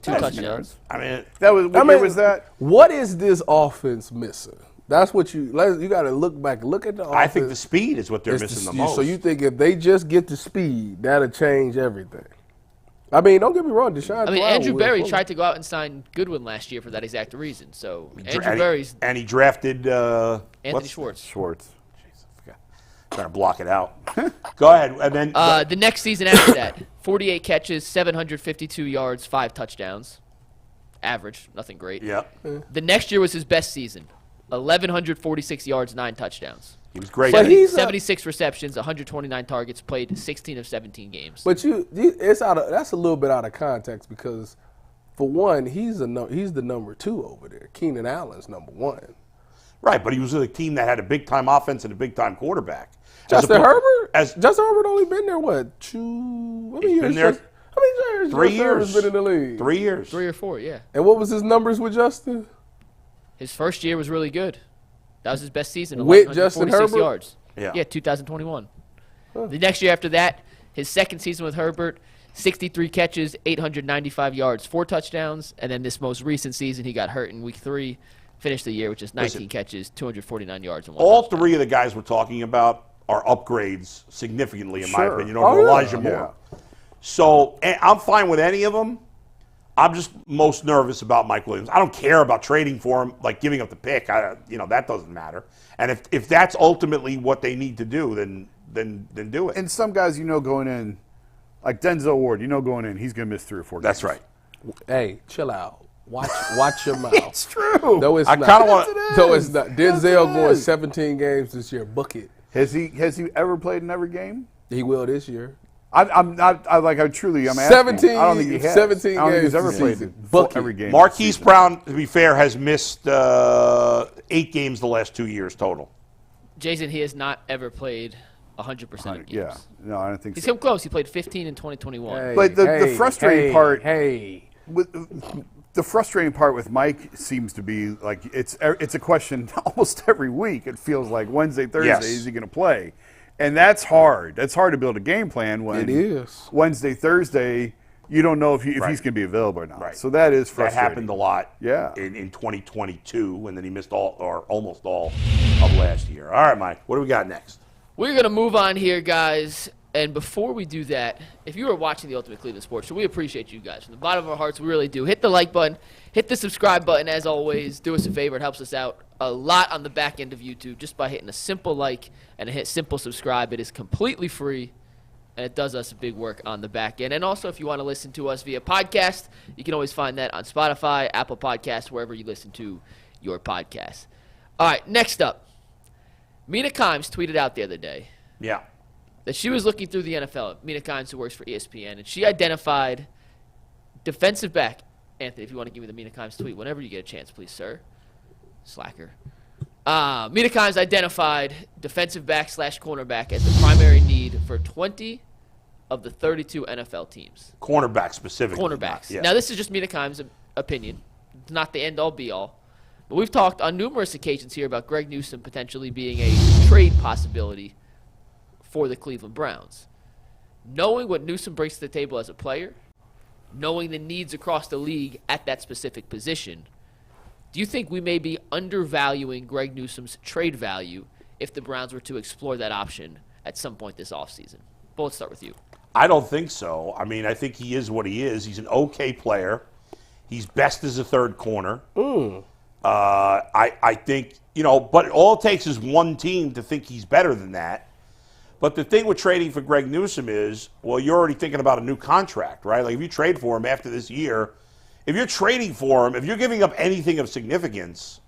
2 touchdowns. I mean, what year was that? What is this offense missing? That's what you got to look back. Look at the offense. I think the speed is what they're missing the most. So you think if they just get the speed, that'll change everything? I mean, don't get me wrong, Deshaun. I mean, Andrew Berry tried to go out and sign Goodwin last year for that exact reason. So Andrew Berry's and he drafted Anthony Schwartz. Trying to block it out. Go ahead, and then the next season after that, 48 catches, 752 yards, 5 touchdowns, average, nothing great. Yeah. The next year was his best season, 1,146 yards, 9 touchdowns. He was great. But he's 76 receptions, 129 targets, played 16 of 17 games. But that's a little bit out of context because, for one, he's the number 2 over there. Keenan Allen's number 1. Right, but he was with a team that had a big-time offense and a big-time quarterback. Justin Herbert? Justin Herbert only been there, what, 2? How many years? Been there how many years? 3 years. Herbert been in the league? 3 years. 3 or 4, yeah. And what was his numbers with Justin? His first year was really good. That was his best season. With Justin 146 Herbert? yards. Yeah. 2021. The next year after that, his second season with Herbert, 63 catches, 895 yards, 4 touchdowns. And then this most recent season, he got hurt in week 3. Finished the year with just 19 catches, 249 yards, and 1 All touchdown. 3 of the guys we're talking about are upgrades significantly, in my opinion, over Elijah Moore. So I'm fine with any of them. I'm just most nervous about Mike Williams. I don't care about trading for him, like giving up the pick. That doesn't matter. And if that's ultimately what they need to do, then do it. And some guys, going in, like Denzel Ward, going in, he's going to miss 3 or 4 games. That's right. Hey, chill out. Watch your mouth. It's true. No, it's I not. kind of want. No, it's not. Denzel going 17 games this year. Book it. Has he ever played in every game? He will this year. I'm asking. 17. I don't think he has. 17 I don't think games he's ever this played season. every game. Marquise this Brown, to be fair, has missed 8 games the last 2 years total. Jason, he has not ever played 100% of games. Yeah. No, I don't think He's so. come close. He played 15 in 2021. Hey, But the frustrating part. Hey. The frustrating part with Mike seems to be like it's a question almost every week. It feels like Wednesday, Thursday, Yes. is he going to play? And that's hard. That's hard to build a game plan when It is. Wednesday, Thursday, you don't know if he's Right. going to be available or not. Right. So that is That frustrating. happened a lot Yeah. in 2022, and then he missed all or almost all of last year. All right, Mike, what do we got next? We're going to move on here, guys. And before we do that, if you are watching the Ultimate Cleveland Sports Show, we appreciate you guys. From the bottom of our hearts, we really do. Hit the like button. Hit the subscribe button, as always. Do us a favor. It helps us out a lot on the back end of YouTube just by hitting a simple like and a simple subscribe. It is completely free, and it does us a big work on the back end. And also, if you want to listen to us via podcast, you can always find that on Spotify, Apple Podcasts, wherever you listen to your podcasts. All right, next up. Mina Kimes tweeted out the other day Yeah. that she was looking through the NFL, Mina Kimes, who works for ESPN, and she identified defensive back. Anthony, if you want to give me the Mina Kimes tweet, whenever you get a chance, please, sir. Slacker. Mina Kimes identified defensive back / cornerback as the primary need for 20 of the 32 NFL teams. Cornerback specifically. Cornerbacks. Yeah. Now, this is just Mina Kimes' opinion. It's not the end-all, be-all. But we've talked on numerous occasions here about Greg Newsome potentially being a trade possibility for the Cleveland Browns. Knowing what Newsome brings to the table as a player, knowing the needs across the league at that specific position, do you think we may be undervaluing Greg Newsome's trade value if the Browns were to explore that option at some point this offseason? But let's start with you. I don't think so. I mean, I think he is what he is. He's an okay player. He's best as a third corner. I think, but all it takes is one team to think he's better than that. But the thing with trading for Greg Newsome is, well, you're already thinking about a new contract, right? Like if you trade for him after this year, if you're trading for him, if you're giving up anything of significance,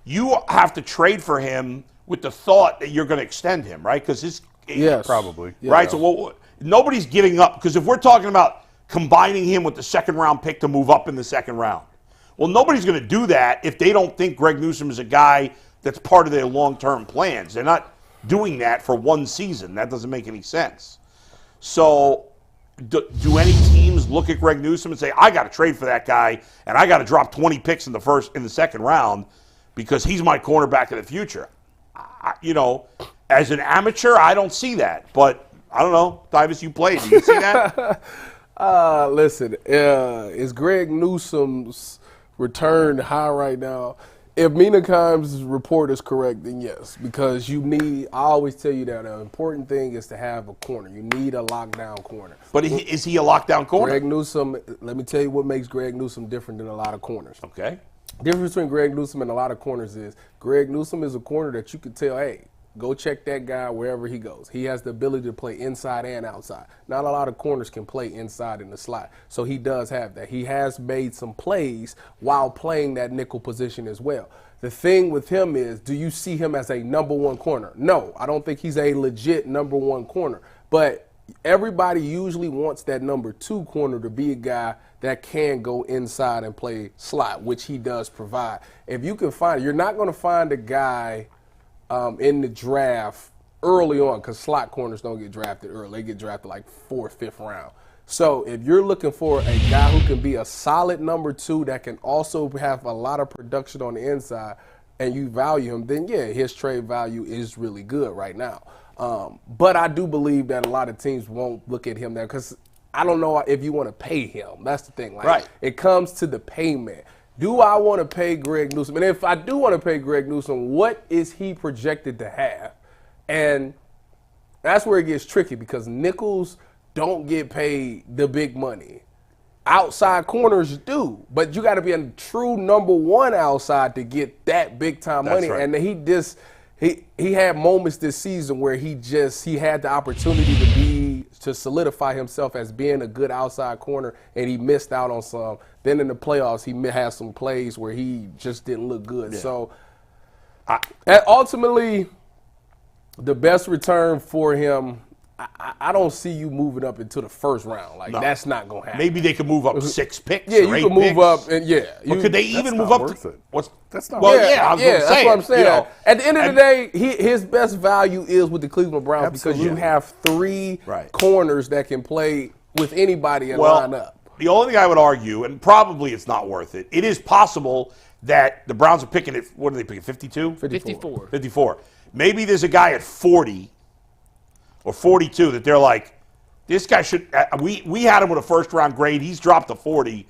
you have to trade for him with the thought that you're going to extend him, right? Because Yes. Probably. right? Yeah. So nobody's giving up. Because if we're talking about combining him with the second-round pick to move up in the second round, well, nobody's going to do that if they don't think Greg Newsome is a guy that's part of their long-term plans. They're not doing that for one season. That doesn't make any sense. So do any teams look at Greg Newsome and say, I got to trade for that guy, and I got to drop 20 picks in the second round because he's my cornerback of the future? As an amateur, I don't see that. But I don't know. Davis, you played. Do you see that? Listen, is Greg Newsome's return high right now? If Mina Kimes' report is correct, then yes, because I always tell you that an important thing is to have a corner. You need a lockdown corner. But is he a lockdown corner? Greg Newsome, let me tell you what makes Greg Newsome different than a lot of corners. Okay. Difference between Greg Newsome and a lot of corners is Greg Newsome is a corner that you could tell, hey, go check that guy wherever he goes. He has the ability to play inside and outside. Not a lot of corners can play inside in the slot. So he does have that. He has made some plays while playing that nickel position as well. The thing with him is, do you see him as a number one corner? No, I don't think he's a legit number one corner. But everybody usually wants that number two corner to be a guy that can go inside and play slot, which he does provide. If you can find it, you're not going to find a guy in the draft early on, because slot corners don't get drafted early. They get drafted like 4th, 5th round. So if you're looking for a guy who can be a solid number two that can also have a lot of production on the inside and you value him, then yeah, his trade value is really good right now. But I do believe that a lot of teams won't look at him there because I don't know if you want to pay him. That's the thing. Like, right. It comes to the payment. Do I want to pay Greg Newsome? And if I do want to pay Greg Newsome, what is he projected to have? And that's where it gets tricky because nickels don't get paid the big money. Outside corners do, but you got to be a true number one outside to get that big time money. Right. And he had moments this season where he had the opportunity to solidify himself as being a good outside corner, and he missed out on some. Then in the playoffs, he had some plays where he just didn't look good. Yeah. So ultimately, the best return for him, I don't see you moving up into the first round. Like, no. That's not going to happen. Maybe they could move up 6 picks. Yeah, or 8 you can move picks. up. And yeah. But could they even move up to it. That's not well, worth it. Yeah, that's what I'm saying. You know, at the end of the day, his best value is with the Cleveland Browns Absolutely. because you have 3 right. corners that can play with anybody and line up. The only thing I would argue, and probably it's not worth it, it is possible that the Browns are picking it, what are they picking, 52? 54. Maybe there's a guy at 40 or 42 that they're like, this guy should, we had him with a first-round grade. He's dropped to 40.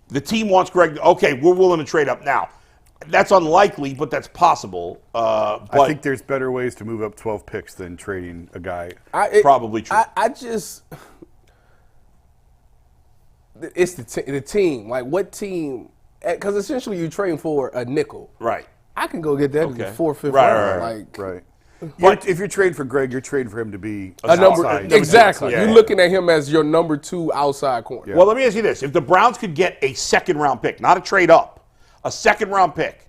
The team wants Greg. Okay, we're willing to trade up now. That's unlikely, but that's possible. I think there's better ways to move up 12 picks than trading a guy. Probably true. It's the team. Like, what team? Because essentially you're trading for a nickel. Right. I can go get that in the 4th, 5th round. Right. But if you're trading for Greg, you're trading for him to be a number. Outside. Exactly. Yeah. You're looking at him as your number 2 outside corner. Yeah. Well, let me ask you this. If the Browns could get a second-round pick, not a trade-up, a second-round pick.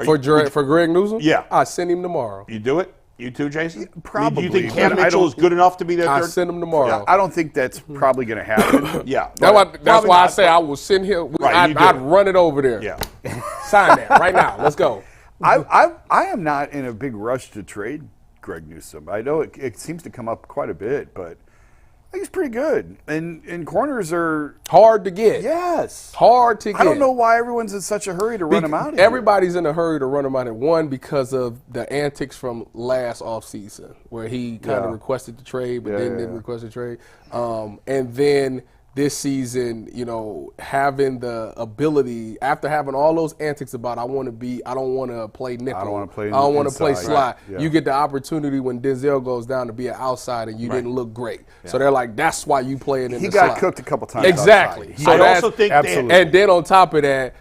For Greg Newsome? Yeah. I send him tomorrow. You do it? You too, Jason? Probably. Do you think Cam Mitchell is good enough to be there? I send him tomorrow. I don't think that's probably going to happen. Yeah. That's why I say I will send him. Right, I'd run it over there. Yeah. Sign that right now. Let's go. I am not in a big rush to trade Greg Newsome. I know it seems to come up quite a bit, but I think he's pretty good. And corners are hard to get. Yes. Hard to get. I don't know why everyone's in such a hurry to run him out of here. Everybody's in a hurry to run him out of one because of the antics from last offseason where he kind of requested the trade but then didn't request the trade. And then this season, having the ability, after having all those antics about I don't want to play nickel. I don't want to play I don't want to play slot. Right. Yeah. You get the opportunity when Denzel goes down to be an outside and you didn't look great. Yeah. So they're like, that's why you play it in the slot. He got cooked a couple times. Exactly. Outside. So I also think and then on top of that,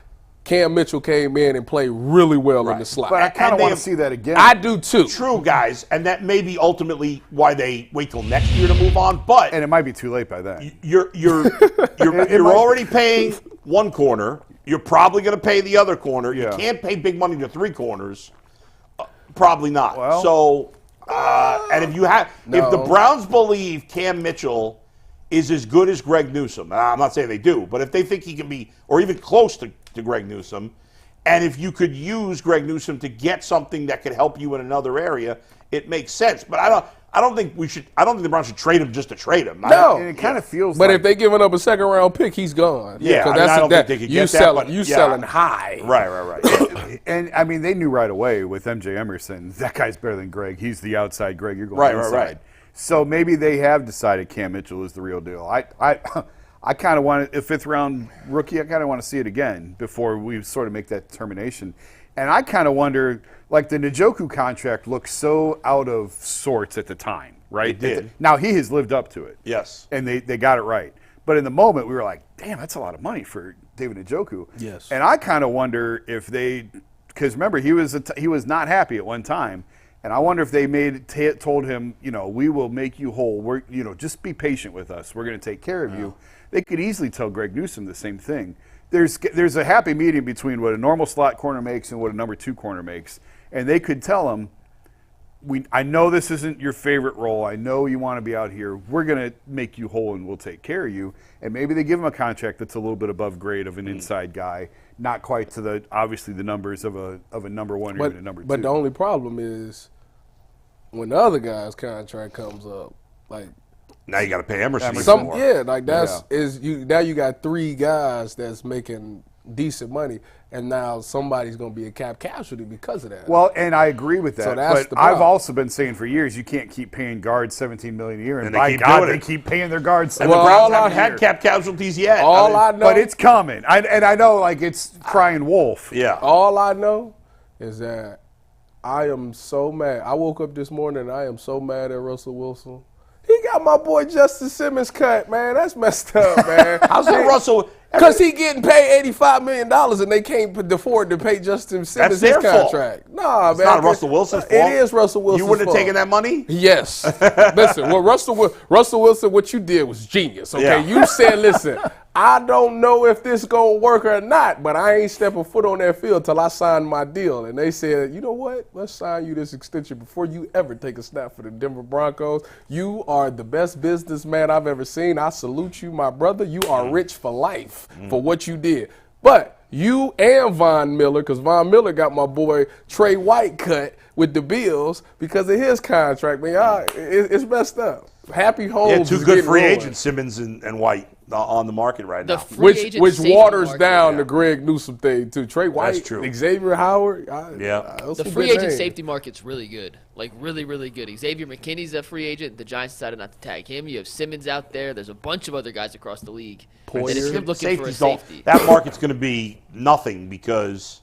Cam Mitchell came in and played really well in the slot. But I kind of want to see that again. I do too. True, guys, and that may be ultimately why they wait till next year to move on. But and it might be too late by then. You're already paying one corner. You're probably going to pay the other corner. You can't pay big money to 3 corners. Probably not. Well, so, and if the Browns believe Cam Mitchell is as good as Greg Newsome, I'm not saying they do, but if they think he can be, or even close to Greg Newsome, and if you could use Greg Newsome to get something that could help you in another area, it makes sense. But I don't think the Browns should trade him just to trade him. No, and it kind of feels. But like, if they giving up a 2nd round pick, he's gone. Yeah, I don't think they could get that. But selling high. Right. And I mean, they knew right away with MJ Emerson, that guy's better than Greg. He's the outside Greg. You're going inside. Right. So maybe they have decided Cam Mitchell is the real deal. I kind of want a 5th round rookie. I kind of want to see it again before we sort of make that determination. And I kind of wonder, like the Njoku contract looked so out of sorts at the time, right? It did. Now he has lived up to it. Yes. And they got it right. But in the moment, we were like, damn, that's a lot of money for David Njoku. Yes. And I kind of wonder if they, because remember, he was not happy at one time. And I wonder if they told him, we will make you whole. We're, just be patient with us. We're going to take care of you. They could easily tell Greg Newsome the same thing. There's a happy medium between what a normal slot corner makes and what a number 2 corner makes. And they could tell him, I know this isn't your favorite role. I know you want to be out here. We're going to make you whole and we'll take care of you. And maybe they give him a contract that's a little bit above grade of an inside guy, not quite to obviously the numbers of a number 1 or even a number 2. But the only problem is when the other guy's contract comes up, like Now you got to pay Emerson more. Yeah, like now you got 3 guys that's making decent money, and now somebody's going to be a cap casualty because of that. Well, and I agree with that. So that's but the I've problem. also been saying for years you can't keep paying guards $17 million a year, and they by keep God, doing they it. keep paying their guards. And $17 the Browns million haven't a had year. cap casualties yet. All I know, But it's coming. I know, like it's crying wolf. Yeah. all I know is that I am so mad. I woke up this morning and I am so mad at Russell Wilson. He got my boy Justin Simmons cut, man. That's messed up, man. How's that Russell? Because he getting paid $85 million and they can't afford to pay Justin Simmons their his fault. contract. Nah, It's man. not Russell Wilson's fault. It is Russell Wilson's You wouldn't have fault. taken that money? Yes. Listen, well, Russell Wilson, what you did was genius, okay? Yeah. You said, listen, I don't know if this going to work or not, but I ain't stepping foot on that field till I sign my deal. And they said, you know what? Let's sign you this extension before you ever take a snap for the Denver Broncos. You are the best businessman I've ever seen. I salute you, my brother. You are rich for life for what you did. But you and Von Miller, because Von Miller got my boy Trey White cut with the Bills because of his contract. Man, it's messed up. Happy Holmes Yeah, is two good getting free rolling. agents, Simmons and White, on the market right The now. free agent Which safety waters market. down the Greg Newsome thing too. Trey White, That's true. Xavier Howard. Yeah. The free agent safety market's really good. Like, really, really good. Xavier McKinney's a free agent. The Giants decided not to tag him. You have Simmons out there. There's a bunch of other guys across the league. Poyer. That if you're looking for a Safeties don't. safety. That market's going to be nothing because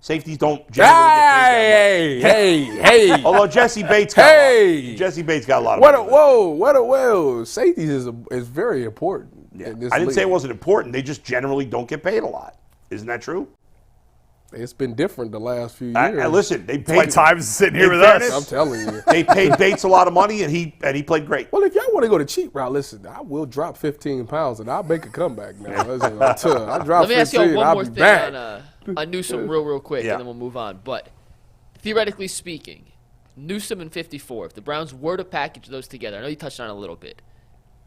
safeties don't generally get paid that much. Hey. Although Jesse Bates got a lot of money. Safeties is very important. Yeah. in this I didn't say it league. wasn't important. They just generally don't get paid a lot. Isn't that true? It's been different the last few years. Listen, they My paid. time's sitting here In with fairness, us. I'm telling you. They paid Bates a lot of money, and he played great. Well, if y'all want to go the cheap route, listen, I will drop 15 pounds and I'll make a comeback now. Listen, I drop Let me 15, ask you one I'll more be thing back. on Newsome real quick, Yeah. and then we'll move on. But theoretically speaking, Newsome and 54, if the Browns were to package those together, I know you touched on it a little bit.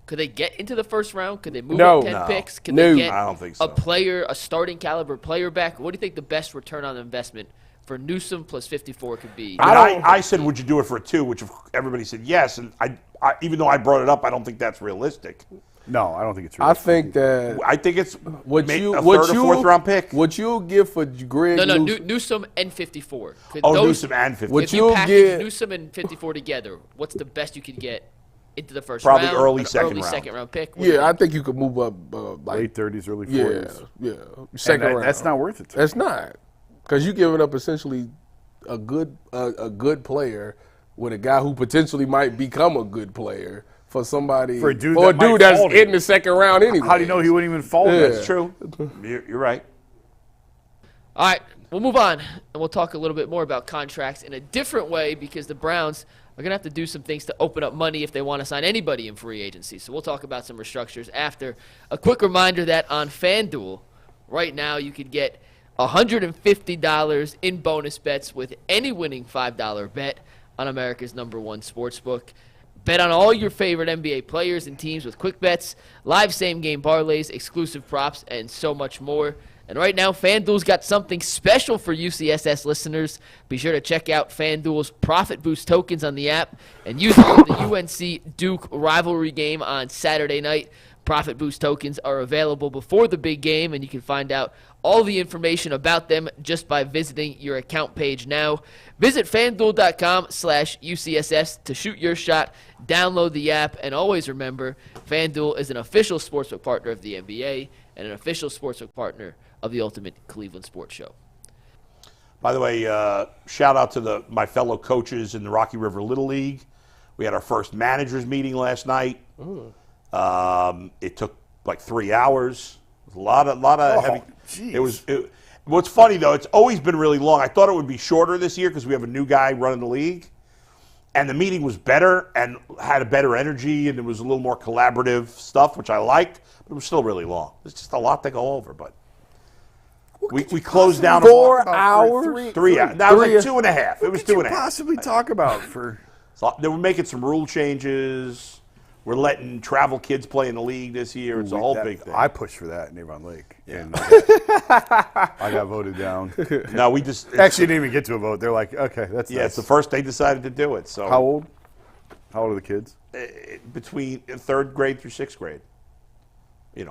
Could they get into the first round? Could they move No. up 10 No. picks? Could No. they get I don't think so. a player, a starting caliber player back? What do you think the best return on investment for Newsome plus 54 could be? I said, would you do it for a 2? Which everybody said yes. And I even though I brought it up, I don't think that's realistic. No, I don't think it's I think that I think it's what maybe you a what third you or fourth round pick. What you'll give for Greg? No, Newsome, Newsome and 54. Could Newsome and 54. What If you you'll package get- Newsome and 54 together, what's the best you could get into the first Probably round? early An second early round. second round pick? What do you Yeah, I think? think you could move up like late 30s, early yeah, 40s. yeah, And second round. that's not worth it to me. That's not because you're giving up essentially a good player with a guy who potentially might become a good player for somebody For a dude that might that's fall to in you. the second round anyway. How do you know he wouldn't even fall? Yeah. That's true. You're right. All right, we'll move on, and we'll talk a little bit more about contracts in a different way because the Browns are going to have to do some things to open up money if they want to sign anybody in free agency. So we'll talk about some restructures after. A quick reminder that on FanDuel, right now you could get $150 in bonus bets with any winning $5 bet on America's #1 sportsbook. Bet on all your favorite NBA players and teams with quick bets, live same-game parlays, exclusive props, and so much more. And right now, FanDuel's got something special for UCSS listeners. Be sure to check out FanDuel's Profit Boost tokens on the app and use them for the UNC-Duke rivalry game on Saturday night. Profit Boost tokens are available before the big game, and you can find out all the information about them just by visiting your account page now. Visit FanDuel.com/UCSS to shoot your shot. Download the app, and always remember, FanDuel is an official sportsbook partner of the NBA and an official sportsbook partner of the Ultimate Cleveland Sports Show. By the way, shout out to my fellow coaches in the Rocky River Little League. We had our first managers meeting last night. It took like 3 hours. It was a lot of heavy. Geez. What's funny though, it's always been really long. I thought it would be shorter this year because we have a new guy running the league, and the meeting was better and had a better energy, and it was a little more collaborative stuff, which I liked. But it was still really long. It's just a lot to go over, but. We closed down 4 hours? 3 hours. That was like 2.5. It was 2.5. What could you possibly talk about for? So they were making some rule changes. We're letting travel kids play in the league this year. It's a whole big thing. I pushed for that in Avon Lake, and I got voted down. No, we just Actually didn't even get to a vote. They're like, okay, that's nice. it's the first they decided to do it. So How old? How old are the kids? Between 3rd grade through 6th grade.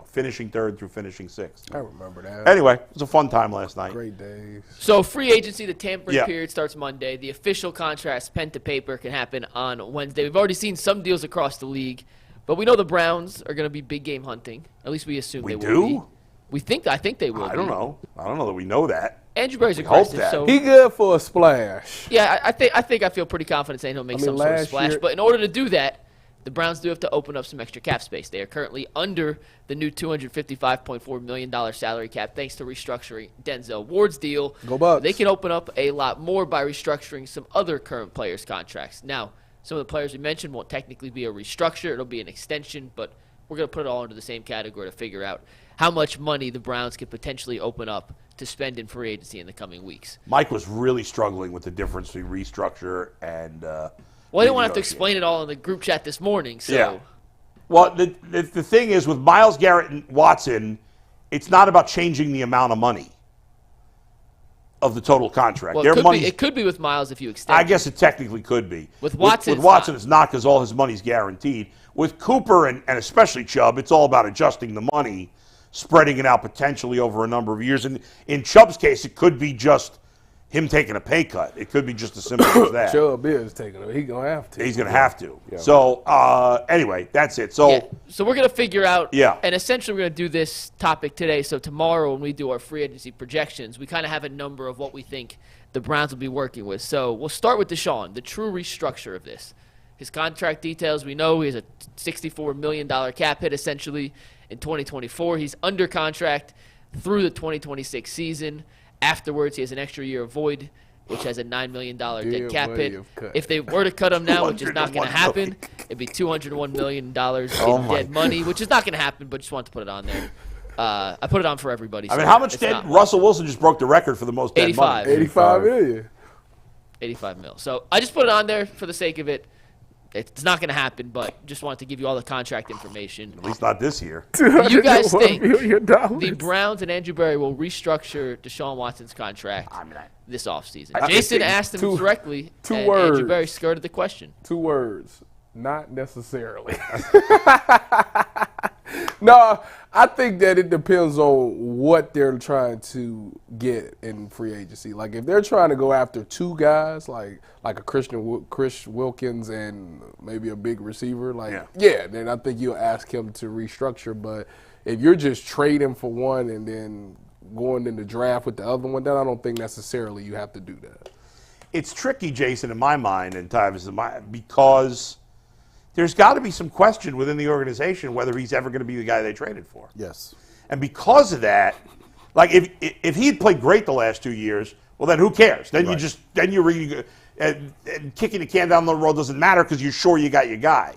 Finishing 3rd through finishing 6th. I remember that. Anyway, it was a fun time last night. Great days. So free agency, the tampering Yeah. period starts Monday. The official contracts, pen to paper, can happen on Wednesday. We've already seen some deals across the league, but we know the Browns are going to be big game hunting. At least we assume they will be. I think they will. I don't know. I don't know that we know that. Andrew Berry's hope aggressive, that. so He good for a splash. yeah, I feel pretty confident saying he'll make some sort of last splash. year- But in order to do that, the Browns do have to open up some extra cap space. They are currently under the new $255.4 million salary cap thanks to restructuring Denzel Ward's deal. Go Bucks. They can open up a lot more by restructuring some other current players' contracts. Now, some of the players we mentioned won't technically be a restructure. It'll be an extension, but we're going to put it all into the same category to figure out how much money the Browns could potentially open up to spend in free agency in the coming weeks. Mike was really struggling with the difference between restructure and Well, I didn't want to have to explain it all in the group chat this morning, so... Yeah. Well, the thing is, with Myles Garrett and Watson, it's not about changing the amount of money of the total contract. Well, Their money, it could be with Myles if you extend. I guess it technically could be. With Watson, with Watson, it's not because all his money's guaranteed. With Cooper and especially Chubb, it's all about adjusting the money, spreading it out potentially over a number of years. And in Chubb's case, it could be just him taking a pay cut. It could be just as simple as that. Chubb is taking it. He's going to have to. He's going to have to. Yeah. So, anyway, that's it. So, so we're going to figure out, Yeah. and essentially we're going to do this topic today. So tomorrow when we do our free agency projections, we kind of have a number of what we think the Browns will be working with. So we'll start with Deshaun, the true restructure of this. His contract details, we know he has a $64 million cap hit essentially in 2024. He's under contract through the 2026 season. Afterwards, he has an extra year of void, which has a $9 million dead cap hit. If they were to cut him now, which is not going to happen, it'd be $201 million in dead money, which is not going to happen, but just wanted to put it on there. I put it on for everybody. I mean, how much dead? Russell Wilson just broke the record for the most dead 85. money. 85 million. 85 mil. So I just put it on there for the sake of it. It's not going to happen, but just wanted to give you all the contract information. At least not this year. Do you guys think $201 the Browns and Andrew Berry will restructure Deshaun Watson's contract this offseason? Jason asked him directly, and words. Andrew Berry skirted the question. 2 words. Not necessarily. No, I think that it depends on what they're trying to get in free agency. Like if they're trying to go after 2 guys, like a Chris Wilkins and maybe a big receiver, then I think you'll ask him to restructure. But if you're just trading for one and then going in the draft with the other one, then I don't think necessarily you have to do that. It's tricky, Jason, in my mind, and Tyvus, because there's got to be some question within the organization whether he's ever going to be the guy they traded for. Yes. And because of that, like if he had played great the last 2 years, well, then who cares? Then you're really and kicking the can down the road doesn't matter because you're sure you got your guy.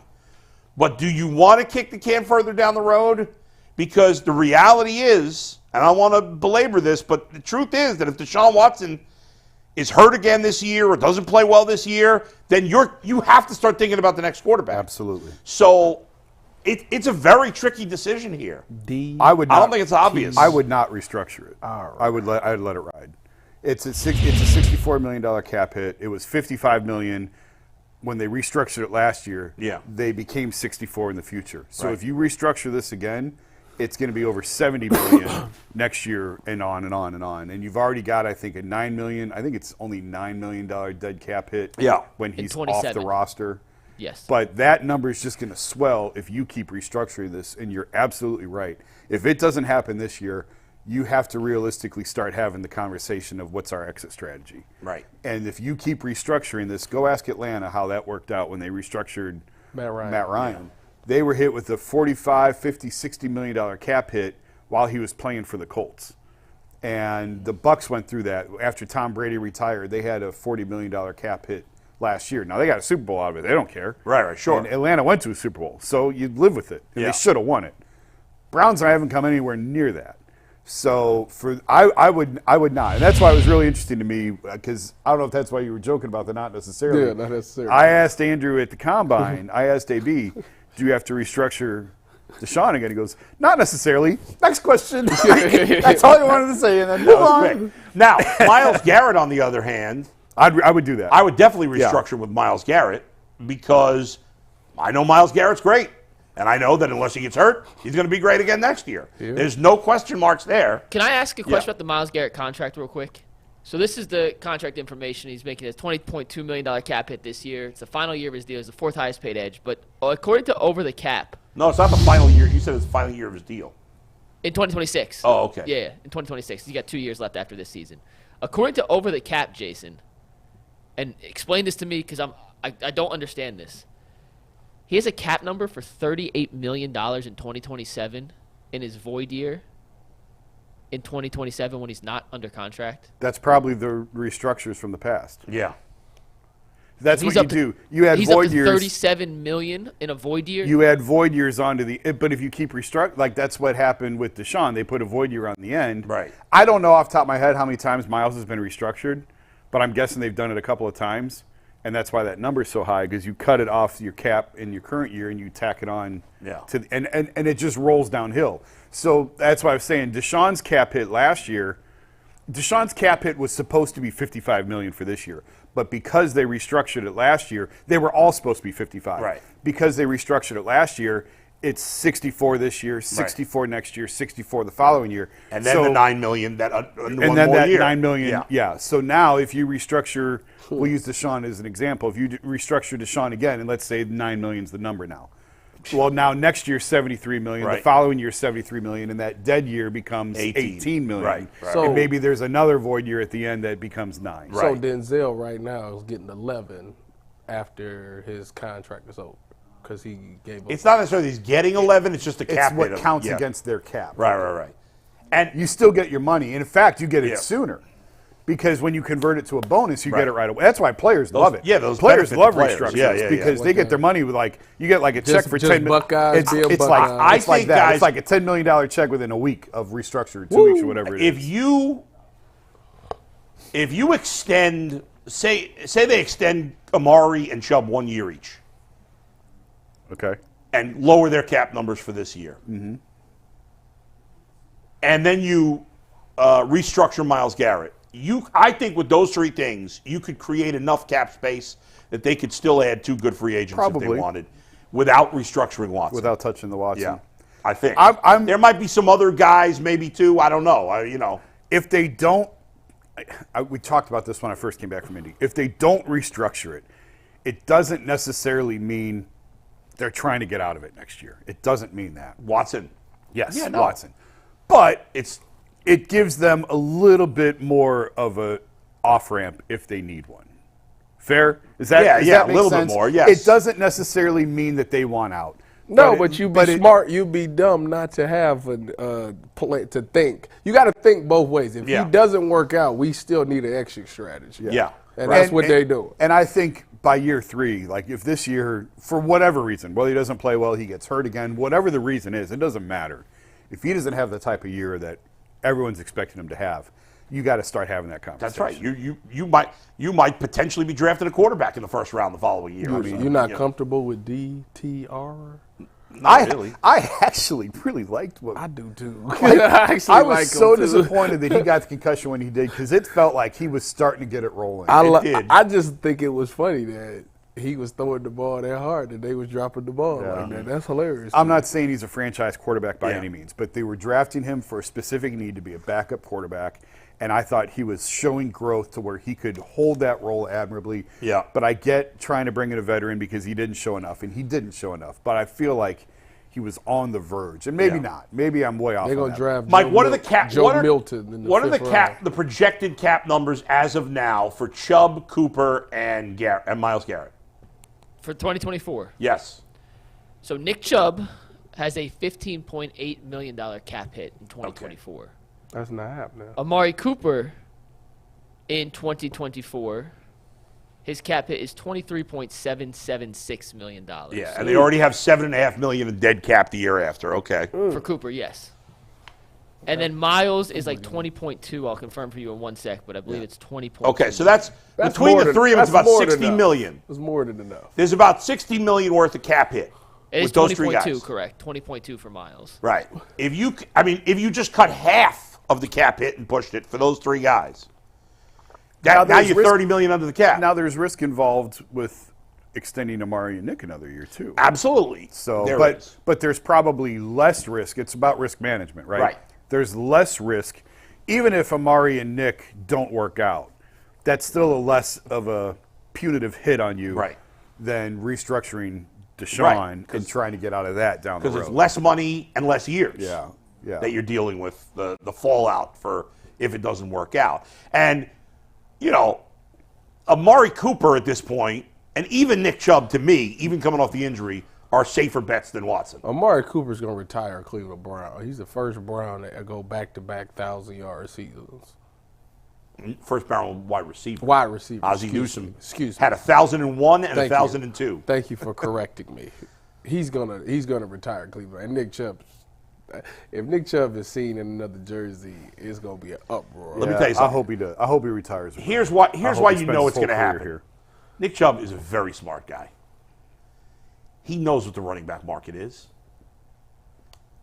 But do you want to kick the can further down the road? Because the reality is, and I don't want to belabor this, but the truth is that if Deshaun Watson is hurt again this year or doesn't play well this year, then you have to start thinking about the next quarterback. Absolutely. So it's a very tricky decision here. I don't think it's obvious. I would not restructure it. All right. I'd let it ride. It's a $64 million cap hit. It was $55 million when they restructured it last year. Yeah. They became 64 in the future. So Right. if you restructure this again, it's going to be over $70 million next year and on and on and on. And you've already got, I think, a $9 million. I think it's only $9 million dead cap hit. Yeah. When he's off 27. the roster. Yes. But that number is just going to swell if you keep restructuring this, and you're absolutely right. If it doesn't happen this year, you have to realistically start having the conversation of what's our exit strategy. Right. And if you keep restructuring this, go ask Atlanta how that worked out when they restructured Matt Ryan. Yeah. They were hit with a $45, $50, $60 million cap hit while he was playing for the Colts. And the Bucs went through that. After Tom Brady retired, they had a $40 million cap hit last year. Now, they got a Super Bowl out of it. They don't care. Right, sure. And Atlanta went to a Super Bowl, so you live with it. And they should have won it. Browns haven't come anywhere near that. So I would not. And that's why it was really interesting to me, because I don't know if that's why you were joking about the not necessarily. Yeah, not necessarily. I asked Andrew at the Combine, I asked AB, do you have to restructure Deshaun again? He goes, not necessarily. Next question. That's all he wanted to say, and then move on. Now, Myles Garrett, on the other hand, I would do that. I would definitely restructure with Myles Garrett, because I know Myles Garrett's great. And I know that unless he gets hurt, he's going to be great again next year. Yeah. There's no question marks there. Can I ask a question about the Myles Garrett contract real quick? So this is the contract information. He's making a $20.2 million cap hit this year. It's the final year of his deal. He's the fourth highest paid edge. But according to Over the Cap. No, it's not the final year. You said it's the final year of his deal. In 2026. Oh, okay. Yeah, in 2026. He's got 2 years left after this season. According to Over the Cap, Jason, and explain this to me because I don't understand this. He has a cap number for $38 million in 2027 in his void year in 2027 when he's not under contract. That's probably the restructures from the past. Yeah. That's what you do. You add he's void up to years. $37 million in a void year. You add void years onto the. But if you keep like that's what happened with Deshaun. They put a void year on the end. Right. I don't know off the top of my head how many times Myles has been restructured, but I'm guessing they've done it a couple of times. And that's why that number is so high, because you cut it off your cap in your current year and you tack it on. Yeah. And it just rolls downhill. So that's why I was saying Deshaun's cap hit last year. Deshaun's cap hit was supposed to be $55 million for this year, but because they restructured it last year, they were all supposed to be 55. Right. Because they restructured it last year, it's 64 this year, 64 next year, 64 the following year, and then the $9 million that and then that year. $9 million. Yeah. So now if you restructure, we'll use Deshaun as an example. If you restructure Deshaun again, and let's say $9 million is the number now. Well, now next year $73 million, the following year $73 million, and that dead year becomes $18 million. Right. So and maybe there's another void year at the end that becomes $9. Right. So Denzel right now is getting 11 after his contract is over. Because he gave up. It's not necessarily he's getting 11. It's just a cap. It's what counts against their cap. Right. And you still get your money. And in fact, you get it sooner. Because when you convert it to a bonus, you get it right away. That's why players love it. Yeah, those players love restructures. restructures because they get their money with you get like a check for $10 million. Buckeyes it's like that. Guys, it's like a $10 million check within a week of restructure, 2 weeks or whatever it is. If you extend, say they extend Amari and Chubb 1 year each. Okay. And lower their cap numbers for this year. Mm-hmm. And then you restructure Myles Garrett. I think with those three things, you could create enough cap space that they could still add 2 good free agents if they wanted without restructuring Watson. Without touching the Watson. Yeah, I think. There might be some other guys, maybe too. I don't know. If they don't, we talked about this when I first came back from Indy. If they don't restructure it, it doesn't necessarily mean they're trying to get out of it next year. It doesn't mean that. Watson. Yes, Watson. But it gives them a little bit more of a off-ramp if they need one. Fair? Does that a little sense? Bit more, yes. It doesn't necessarily mean that they want out. No, but you be smart. You be dumb not to have a play to think. You got to think both ways. If he doesn't work out, we still need an exit strategy. Yeah. And that's what they do. And I think by year 3, like if this year, for whatever reason, whether he doesn't play well, he gets hurt again, whatever the reason is, it doesn't matter. If he doesn't have the type of year that everyone's expecting him to have, you got to start having that conversation. That's right. You might potentially be drafting a quarterback in the first round the following year. You're not comfortable with DTR? Not really. I actually really liked what I do too. I was so disappointed that he got the concussion when he did, because it felt like he was starting to get it rolling. I just think it was funny that he was throwing the ball that hard and they was dropping the ball like that. That's hilarious. I'm not saying he's a franchise quarterback by any means, but they were drafting him for a specific need to be a backup quarterback, and I thought he was showing growth to where he could hold that role admirably. Yeah. But I get trying to bring in a veteran because he didn't show enough, and he didn't show enough. But I feel like he was on the verge, and maybe not. Maybe I'm way off. They're gonna draft Mike, Joe what are the cap? Joe What are, Milton in the what are the fifth cap? round. The projected cap numbers as of now for Chubb, Cooper, and Myles Garrett? For 2024. Yes. So Nick Chubb has a $15.8 million cap hit in 2024. That's not happening. Amari Cooper in 2024, his cap hit is $23.776 million. Yeah, and they already have $7.5 million in dead cap the year after. Okay. For Cooper, yes. And then Myles is like 20.2. I'll confirm for you in 1 sec, but I believe it's 20.2. Okay, so that's between the three of them, it's about $60 million. It's more than enough. There's about $60 million worth of cap hit. It is with those three 20.2, guys. correct. 20.2 for Myles. Right. If you just cut half of the cap hit and pushed it for those three guys, now there's you're risk- $30 million under the cap. Now there's risk involved with extending Amari and Nick another year too. Absolutely. So, There but is. but there's probably less risk. It's about risk management, right? Right. There's less risk, even if Amari and Nick don't work out. That's still a less of a punitive hit on you, Right. than restructuring Deshaun Right, and trying to get out of that down the Because road. it's less money and less years. Yeah, yeah. That you're dealing with the fallout for if it doesn't work out. And, you know, Amari Cooper at this point, and even Nick Chubb, to me, even coming off the injury, are safer bets than Watson. Amari Cooper's going to retire Cleveland Brown. He's the first Brown to go back-to-back 1,000-yard seasons. First barrel wide receiver. Wide receiver. Ozzie Newsome Excuse me. had 1,001 and Thank 1,002. Thank you for correcting me. He's gonna retire Cleveland. And Nick Chubb, if Nick Chubb is seen in another jersey, it's gonna be an uproar. Let me tell you something. I hope he does. I hope he retires. Here's why he you spends know his it's whole going to career happen. here. Nick Chubb is a very smart guy. He knows what the running back market is.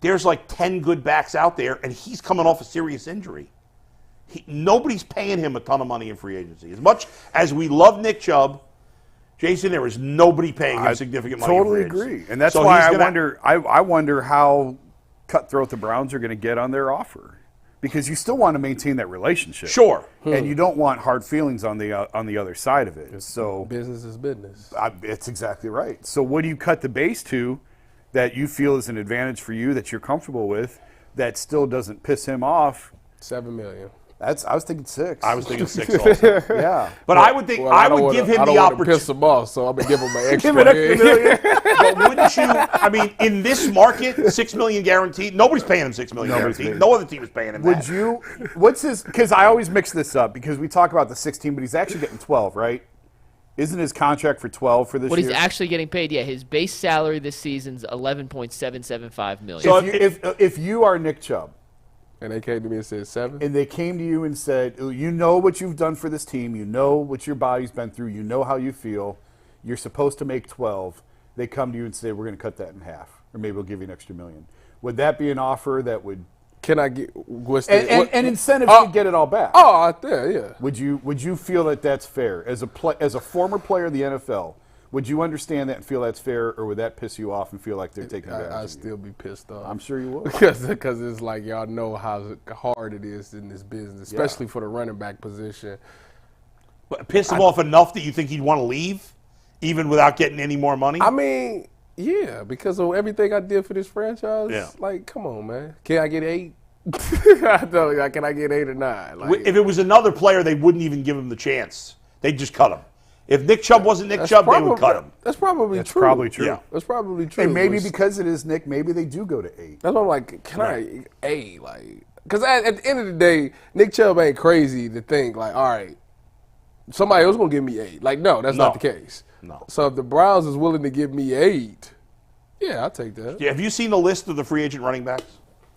There's like 10 good backs out there, and he's coming off a serious injury. Nobody's paying him a ton of money in free agency. As much as we love Nick Chubb, Jason, there is nobody paying him significant money. Totally in free agency. agree, and that's So why he's I gonna- wonder. I wonder how cutthroat the Browns are going to get on their offer, because you still want to maintain that relationship. Sure. And you don't want hard feelings on the other side of it. So Business is business. it's exactly right. So what do you cut the base to that you feel is an advantage for you, that you're comfortable with, that still doesn't piss him off? $7 million. I was thinking 6. I was thinking 6 also. yeah. But I would think Well, I don't would wanna- give him I don't the wanna opportunity. piss him off, so I'm gonna give him an extra. Give an extra million. But wouldn't you? I mean, in this market, $6 million guaranteed. Nobody's paying him $6 million Nobody's guaranteed. paying. No other team is paying him Would that. you? What's his? Because I always mix this up, because we talk about the 16, but he's actually getting 12, right? Isn't his contract for 12 for this What year? he's actually getting paid, his base salary this season's $11.775 million. So if you are Nick Chubb, And they came to me and said 7. and they came to you and said, you know what you've done for this team, you know what your body's been through, you know how you feel, you're supposed to make 12, they come to you and say, we're going to cut that in half, or maybe we'll give you an extra $1 million. Would that be an offer that would Can I get what's the and incentives to get it all back? Oh, out there, yeah. Would you feel that that's fair as a former player of the NFL? Would you understand that and feel that's fair, or would that piss you off and feel like they're taking advantage I'd of you? still be pissed off. I'm sure you would. Because it's like y'all know how hard it is in this business, especially for the running back position. Piss him off enough that you think he'd want to leave, even without getting any more money? I mean, yeah, because of everything I did for this franchise. Yeah. Like, come on, man. Can I get 8? I know, like, can I get 8 or 9? Like, If it was another player, they wouldn't even give him the chance. They'd just cut him. If Nick Chubb wasn't Nick Chubb, they would cut him. That's probably That's true. probably true. Yeah. That's probably true. And maybe But because it is Nick, maybe they do go to 8. that's what I'm like, can I, like, because at the end of the day, Nick Chubb ain't crazy to think, like, all right, somebody else going to give me 8. Like, no, that's not the case. No. So if the Browns is willing to give me 8, yeah, I'll take that. Yeah, have you seen the list of the free agent running backs?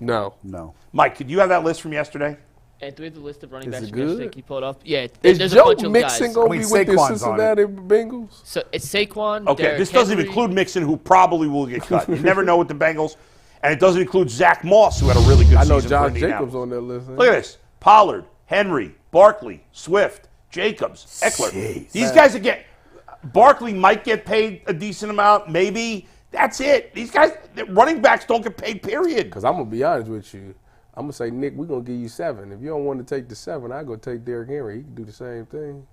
No. No. Mike, could you have that list from yesterday? And do we have the list of running Is backs it from yesterday? good? Can you pull it up? Yeah, Is there's a Joe bunch of Mixon guys. going to I be mean, with the Saquon's on Cincinnati Bengals? So it's Saquon. Okay, Derrick this doesn't Henry. include Mixon, who probably will get cut. You never know with the Bengals. And it doesn't include Zach Moss, who had a really good I season know for Josh Indianapolis. Jacobs on that list. Look at this. Pollard, Henry, Barkley, Swift, Jacobs, Eckler. Jeez. These guys are getting – Barkley might get paid a decent amount, maybe. That's it. These guys – running backs don't get paid, period. Because I'm going to be honest with you. I'm going to say, Nick, we're going to give you 7. If you don't want to take the 7, I'll go take Derrick Henry. He can do the same thing.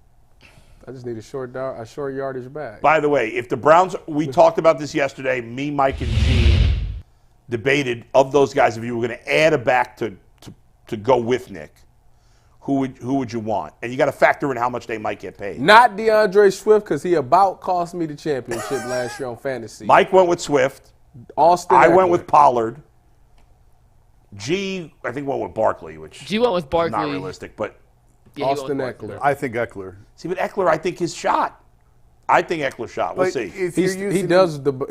I just need a short yardage back. By the way, if the Browns – we talked about this yesterday, me, Mike, and Gene. debated of those guys, if you were going to add a back to go with Nick, who would you want? And you got to factor in how much they might get paid. Not DeAndre Swift, because he about cost me the championship last year on fantasy. Mike went with Swift. Austin I Eckler. went with Pollard. G, I think, went with Barkley, which G went with Barkley. not realistic, but Yeah, he went Austin with Barkley. Eckler. I think Eckler. see, but Eckler, I think his shot. I think Eckler's shot. We'll But see. if you're He using-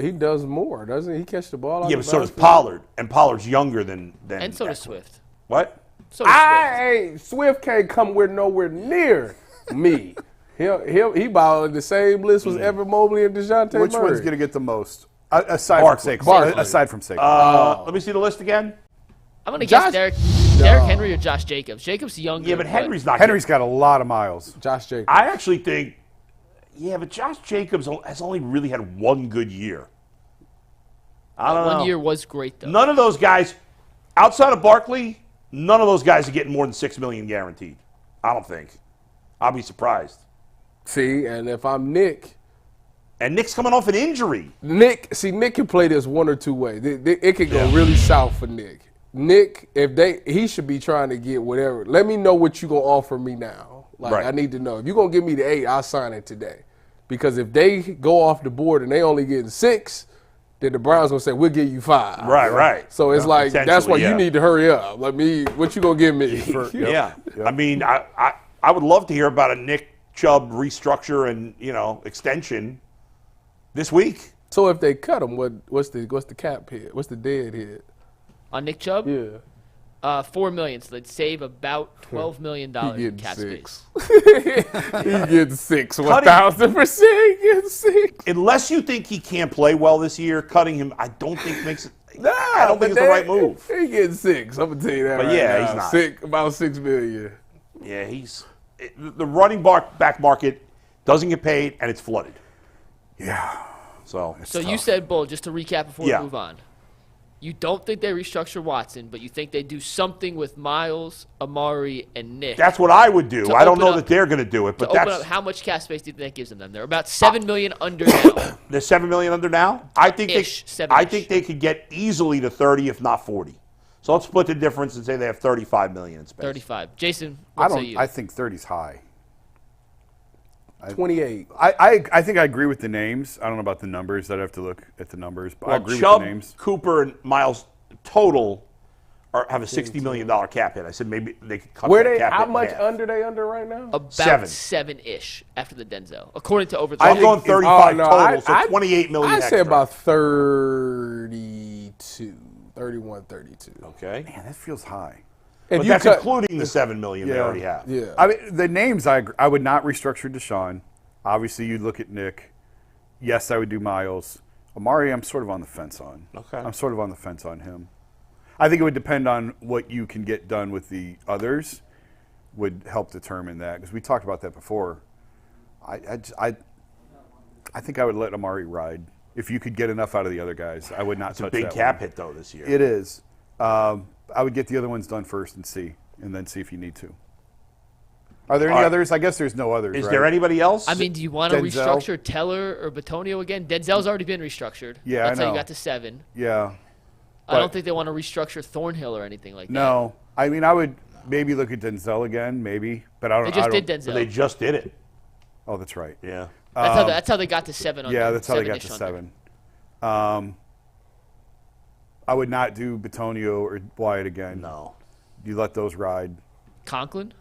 he does more, doesn't he? He catch the ball. Out Yeah, the but so does backfield. Pollard, and Pollard's younger than And so does Eckler. Swift. What? So does Swift. Hey, Swift can't come with nowhere near me. He about on the same list was Evan Mobley and DeJounte Which Murray. one's going to get the most? Aside Barkley. from Saquon. Barkley. Aside from Saquon. Let me see the list again. I'm going to Josh- guess Derrick Henry or Josh Jacobs. Jacobs younger. Yeah, but Henry's not. Henry's got a lot of miles. Josh Jacobs. I actually think. Yeah, but Josh Jacobs has only really had one good year. I don't know. 1 year was great, though. None of those guys, outside of Barkley, none of those guys are getting more than $6 million guaranteed. I don't think. I'll be surprised. See, and if I'm Nick, And Nick's coming off an injury. Nick can play this one or two ways. It could go really south for Nick. Nick, he should be trying to get whatever. Let me know what you gonna offer me now. Like Right. I need to know. If you're gonna give me the 8, I'll sign it today. Because if they go off the board and they only getting 6, then the Browns gonna say we'll give you 5. Right. So it's like that's why Potentially, yeah. you need to hurry up. Let me. What you gonna give me? Yeah. I mean, I would love to hear about a Nick Chubb restructure and, extension this week. So if they cut him, what's the cap hit? What's the dead hit? On Nick Chubb? Yeah. $4 million, so they'd save about $12 million He in getting cap 6. space. He getting 6. 1,000%. He getting 6. Unless you think he can't play well this year, cutting him, I don't think makes it. I don't think it's the right move. He getting 6. I'm gonna tell you that. But right yeah, now. he's not. About $6 million. Yeah, the running back market doesn't get paid, and it's flooded. Yeah. So You said, Bull, just to recap before Yeah. we move on. You don't think they restructure Watson, but you think they do something with Myles, Amari, and Nick. that's what I would do. To I don't open know up- that they're going to do it, to but open that's up, how much cap space do you think that gives them? They're about $7 million under now. they're $7 million under now. I think Seven-ish. they could get easily to 30, if not 40. So let's split the difference and say they have $35 million in space. 35. Jason, what say you? I think 30's high. 28. I think I agree with the names. I don't know about the numbers. I'd have to look at the numbers, but I Well, agree Chubb, with the names. Cooper, and Miles total have a $60 million cap hit. I said maybe they could cut Where that they? cap How hit in much half. under they under right now? About 7. 7-ish after the Denzel, according to over. I'm going 35 no, total, so $28 million I extra. say about 32, 31, 32. Okay. Man, that feels high. If But you that's cut- including the $7 million they already have. Yeah. I mean, the names, I would not restructure Deshaun. Obviously, you'd look at Nick. Yes, I would do Myles. Amari, I'm sort of on the fence on. Okay. I'm sort of on the fence on him. I think it would depend on what you can get done with the others would help determine that. Because we talked about that before. I think I would let Amari ride. If you could get enough out of the other guys, I would not It's a touch big that cap one. hit, though, this year. It is. I would get the other ones done first and then see if you need to. Are there any All right. others? I guess there's no others. Is right? there anybody else? I mean, do you want to Denzel? restructure Teller or Batonio again? Denzel's already been restructured. Yeah, That's I how you know. got to 7. Yeah. I don't But- think they want to restructure Thornhill or anything like that. No. I mean, I would maybe look at Denzel again, maybe. But I don't. They just I did don't, Denzel. But they just did it. Oh, that's right. Yeah. That's how they got to 7 under. Yeah, that's how they got 7-ish to under. 7. I would not do Batonio or Wyatt again. No. You let those ride. Conklin?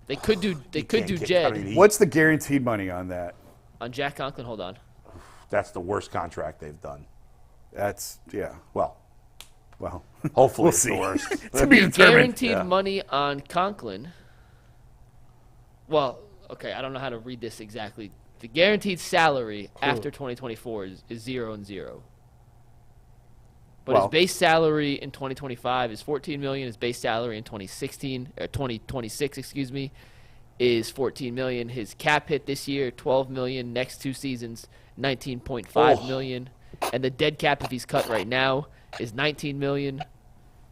They could do Can't get- Jed I mean, What's the guaranteed money on that? on Jack Conklin. Hold on. that's the worst contract they've done. That's Well, Well, hopefully we'll it's see. the worst. to be determined. Guaranteed Yeah. money on Conklin. Well, okay, I don't know how to read this exactly. The guaranteed salary after 2024 is 0 and 0. But Well- his base salary in 2025 is $14 million. His base salary in 2026, is $14 million. His cap hit this year, $12 million. Next 2 seasons, $19.5 million. And the dead cap, if he's cut right now, is $19 million.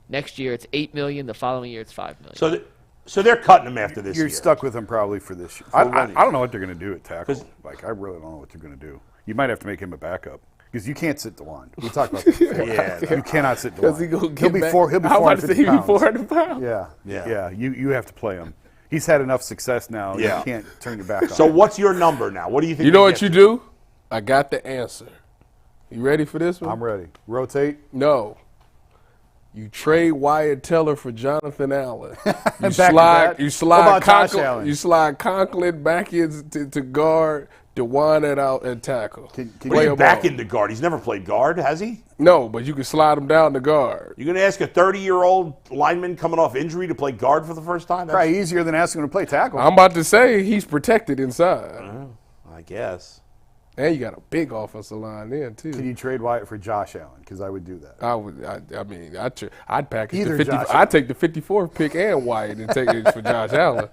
Next year, it's $8 million. The following year, it's $5 million. So they're cutting him after this You're year. stuck with them probably for this year. I one year. don't know what they're going to do at tackle. 'Cause- I really don't know what they're going to do. You might have to make him a backup. Because you can't sit DeWan. We talked about this before. Yeah. You cannot sit Because DeWan. he'll be 450 pounds. 400 pounds. Yeah. You have to play him. He's had enough success now. Yeah. You can't turn your back on So him. what's your number now? What do you think? You know what get you to? do? I got the answer. You ready for this one? I'm ready. Rotate. No. You trade Wyatt Teller for Jonathan Allen. You Back to slide. that. You What slide. about Josh Conklin, Allen? you slide Conklin back in to guard. DeWan out and tackle. Can Play you him back into guard. He's never played guard, has he? No, but you can slide him down to guard. You're going to ask a 30-year-old lineman coming off injury to play guard for the first time? That's, Probably easier than asking him to play tackle. I'm about to say he's protected inside. I guess. And you got a big offensive line there, too. Can you trade Wyatt for Josh Allen? Because I would do that. I would. I'd package Either the 50. Josh I'd take the 54th pick and Wyatt and take it for Josh Allen.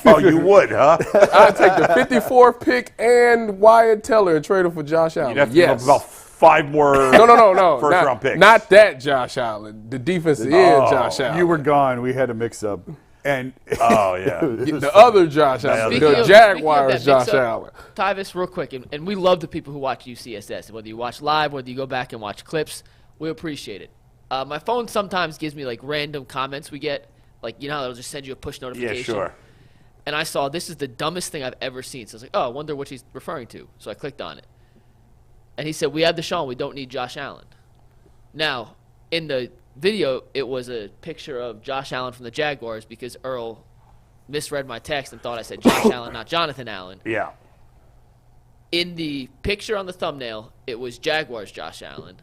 Oh, you would, huh? I'd take the 54th pick and Wyatt Teller and trade him for Josh Allen. You'd have to give up yes. about 5 more No. first-round picks. Not that Josh Allen. The defensive end Josh Allen. You were gone. We had a mix-up. And Oh, yeah. the other Josh Allen. Speaking The of- Jaguars speaking of that Josh mix-up, Allen. Tyvis, real quick, and we love the people who watch UCSS. Whether you watch live, whether you go back and watch clips, we appreciate it. My phone sometimes gives me like random comments we get, like you know, it'll just send you a push notification. Yeah, sure. And I saw this is the dumbest thing I've ever seen. So I was like, oh, I wonder what he's referring to. So I clicked on it, and he said, "We have Deshaun. We don't need Josh Allen." Now, in the video, it was a picture of Josh Allen from the Jaguars because Earl misread my text and thought I said Josh Allen, not Jonathan Allen. Yeah. In the picture on the thumbnail, it was Jaguars Josh Allen.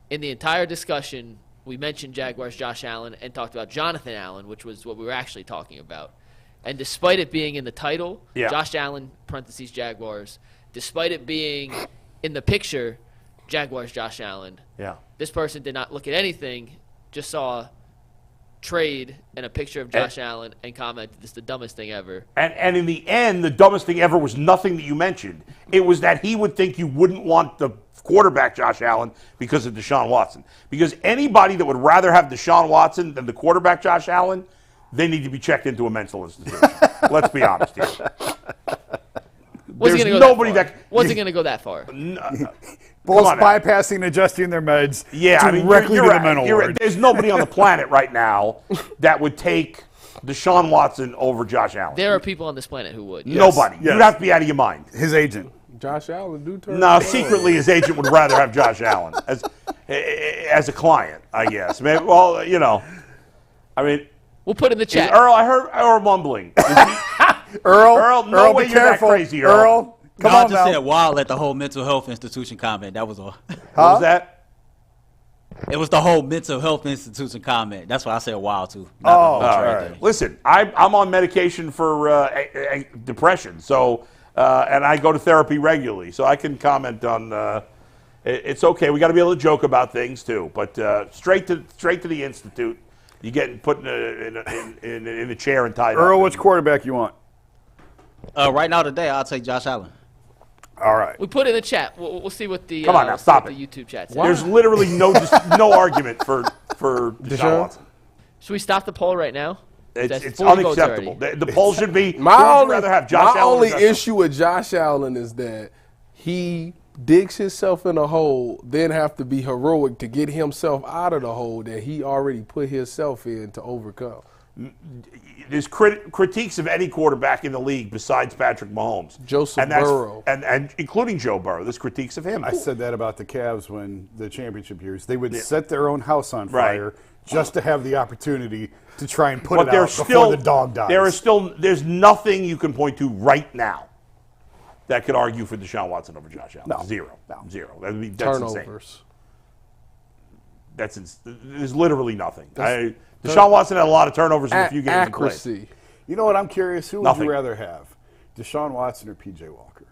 In the entire discussion, we mentioned Jaguars Josh Allen and talked about Jonathan Allen, which was what we were actually talking about. And despite it being in the title, Yeah. Josh Allen, parentheses Jaguars, despite it being in the picture, Jaguars Josh Allen, Yeah. this person did not look at anything, just saw trade and a picture of Josh Allen and commented, this is the dumbest thing ever. And in the end, the dumbest thing ever was nothing that you mentioned. It was that he would think you wouldn't want the quarterback Josh Allen because of Deshaun Watson. Because anybody that would rather have Deshaun Watson than the quarterback Josh Allen, they need to be checked into a mental institution. Let's be honest here. Wasn't There's going to go nobody that far. that Wasn't going to go that far. both on now. bypassing and adjusting their meds Yeah, I mean, directly you're to the right. mental You're right. ward. There's nobody on the planet right now that would take Deshaun Watson over Josh Allen. There are people on this planet who would. Nobody. Yes. You'd have to be out of your mind. His agent. Josh Allen do turn. No, the ball. secretly his agent would rather have Josh Allen as a client, I guess. Man, well, you know, I mean, We'll put in the is chat. Earl, I heard Earl mumbling. Is he- Earl, no way be you're that careful. crazy, Earl. Come No, I on just now. said wild at the whole mental health institution comment. That was all. What was that? It was the whole mental health institution comment. That's why I said wild too. Oh, All all right. right. Listen, I'm on medication for depression, so and I go to therapy regularly, so I can comment on. It's okay. We got to be able to joke about things too, but straight to the institute. You get put in a chair and tied Earl, up. which quarterback you want? Right now today, I'll take Josh Allen. All right. We put in the chat. We'll see what the Come on now, what stop the it. YouTube chat says. There's literally no argument for Deshaun Watson. Should we stop the poll right now? That's It's 40 votes unacceptable. already. The poll should be. My who would you only, rather have Josh my Allen or only Josh Allen? issue with Josh Allen is that he digs himself in a hole, then have to be heroic to get himself out of the hole that he already put himself in to overcome. There's critiques of any quarterback in the league besides Patrick Mahomes. Joseph and that's- Burrow. And including Joe Burrow. There's critiques of him. I said that about the Cavs when the championship years. They would set their own house on fire just to have the opportunity to try and put but it there's out still before the dog dies. there's nothing you can point to right now that could argue for Deshaun Watson over Josh Allen. No. Zero. That's insane. Turnovers. There's literally nothing. Deshaun Watson had a lot of turnovers in a few games he played. Accuracy. You know what? I'm curious. Who would Nothing. you rather have? Deshaun Watson or P.J. Walker?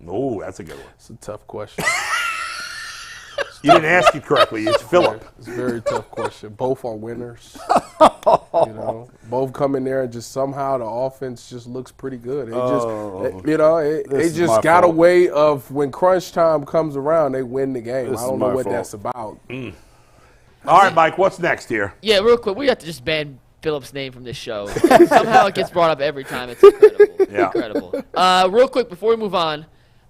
Oh, that's a good one. It's a tough question. You didn't ask it correctly. It's Philip. It's a very tough question. Both are winners. You know, both come in there and just somehow the offense just looks pretty good. They This is just my got a fault. way of when crunch time comes around, they win the game. This I is don't know my what fault. that's about. All right, Mike, what's next here? Yeah, real quick. We have to just ban Philip's name from this show. Somehow it gets brought up every time. It's incredible. Yeah. Incredible. Real quick, before we move on,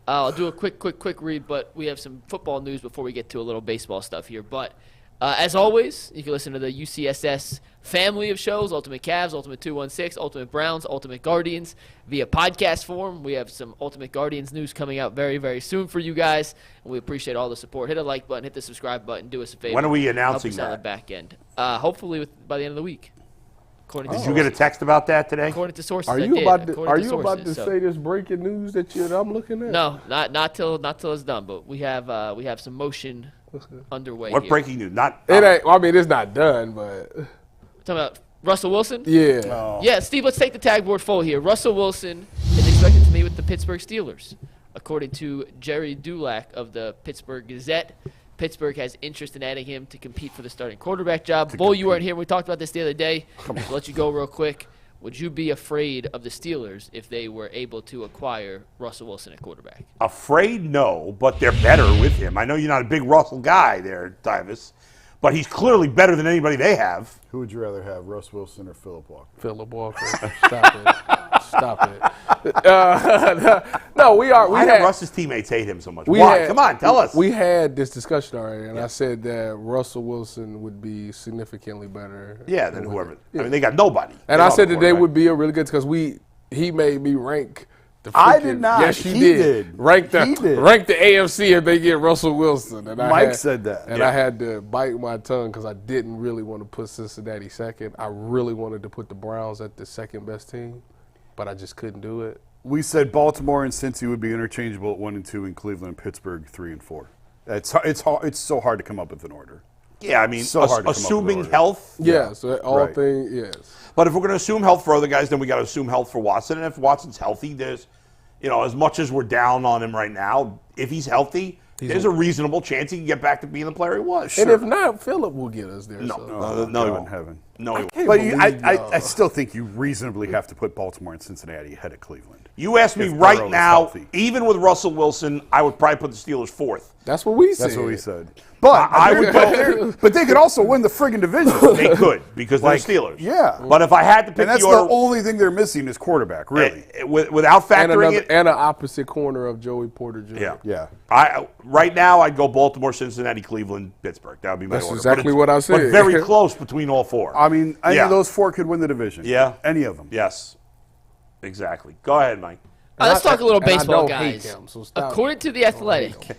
I'll do a quick read, but we have some football news before we get to a little baseball stuff here. But as always, you can listen to the UCSS family of shows, Ultimate Cavs, Ultimate 216, Ultimate Browns, Ultimate Guardians, via podcast form. We have some Ultimate Guardians news coming out very, very soon for you guys, and we appreciate all the support. Hit a like button, hit the subscribe button, do us a favor. When are we announcing Help us out that? on the back end. Hopefully by the end of the week. Did you get a text about that today? According to sources, Are I you did. about to According about to sources, say this breaking news that I'm looking at? No, not till it's done. But we have some motion underway. What here. breaking news? Not It ain't. I mean, it's not done, but Talking about Russell Wilson. yeah. Yeah, Steve. Let's take the tag board full here. Russell Wilson is expected to meet with the Pittsburgh Steelers, according to Jerry Dulac of the Pittsburgh Gazette. Pittsburgh has interest in adding him to compete for the starting quarterback job. Bull, you weren't here. We talked about this the other day. So let you go real quick. Would you be afraid of the Steelers if they were able to acquire Russell Wilson at quarterback? Afraid, no, but they're better with him. I know you're not a big Russell guy there, Davis, but he's clearly better than anybody they have. Who would you rather have, Russ Wilson or Philip Walker? Philip Walker. Stop it. Stop it. No, we are. Why do Russ's teammates hate him so much? Why? Come on, tell us. We had this discussion already, and I said that Russell Wilson would be significantly better. Yeah, than whoever. I mean, they got nobody. And I said that they would be a really good because he made me rank. I did not. Yes, you He did. did. Rank the He did. AFC if they get Russell Wilson. And Mike said that. And I had to bite my tongue because I didn't really want to put Cincinnati second. I really wanted to put the Browns at the second best team, but I just couldn't do it. We said Baltimore and Cincy would be interchangeable at 1 and 2, and Cleveland and Pittsburgh 3 and 4. It's so hard to come up with an order. Yeah, I mean, So hard to come up with assuming order. health. Yeah, so all Right. things, yes. But if we're going to assume health for other guys, then we got to assume health for Watson. And if Watson's healthy, there's, as much as we're down on him right now, if he's healthy, there's a reasonable chance he can get back to being the player he was. And if not, Philip will get us there. No, so. no, he God in won't. heaven. No, he won't. But I still think you reasonably have to put Baltimore and Cincinnati ahead of Cleveland. You ask me If right Burrow is now, healthy. even with Russell Wilson, I would probably put the Steelers fourth. That's what we said. That's what we said. But I would but they could also win the friggin' division. They could because they're Like, Steelers. yeah. But if I had to pick And that's the order, the only thing they're missing is quarterback, really. without factoring it, and an opposite corner of Joey Porter Jr. yeah. Yeah. Right now, I'd go Baltimore, Cincinnati, Cleveland, Pittsburgh. That would be my That's order. exactly But it's- what I said. But very close between all four. I mean, any Yeah. of those four could win the division. Yeah. Any of them. Yes, exactly. Go ahead, Mike. Let's talk a little and I baseball, don't hate guys. him, so stop. According to The Athletic,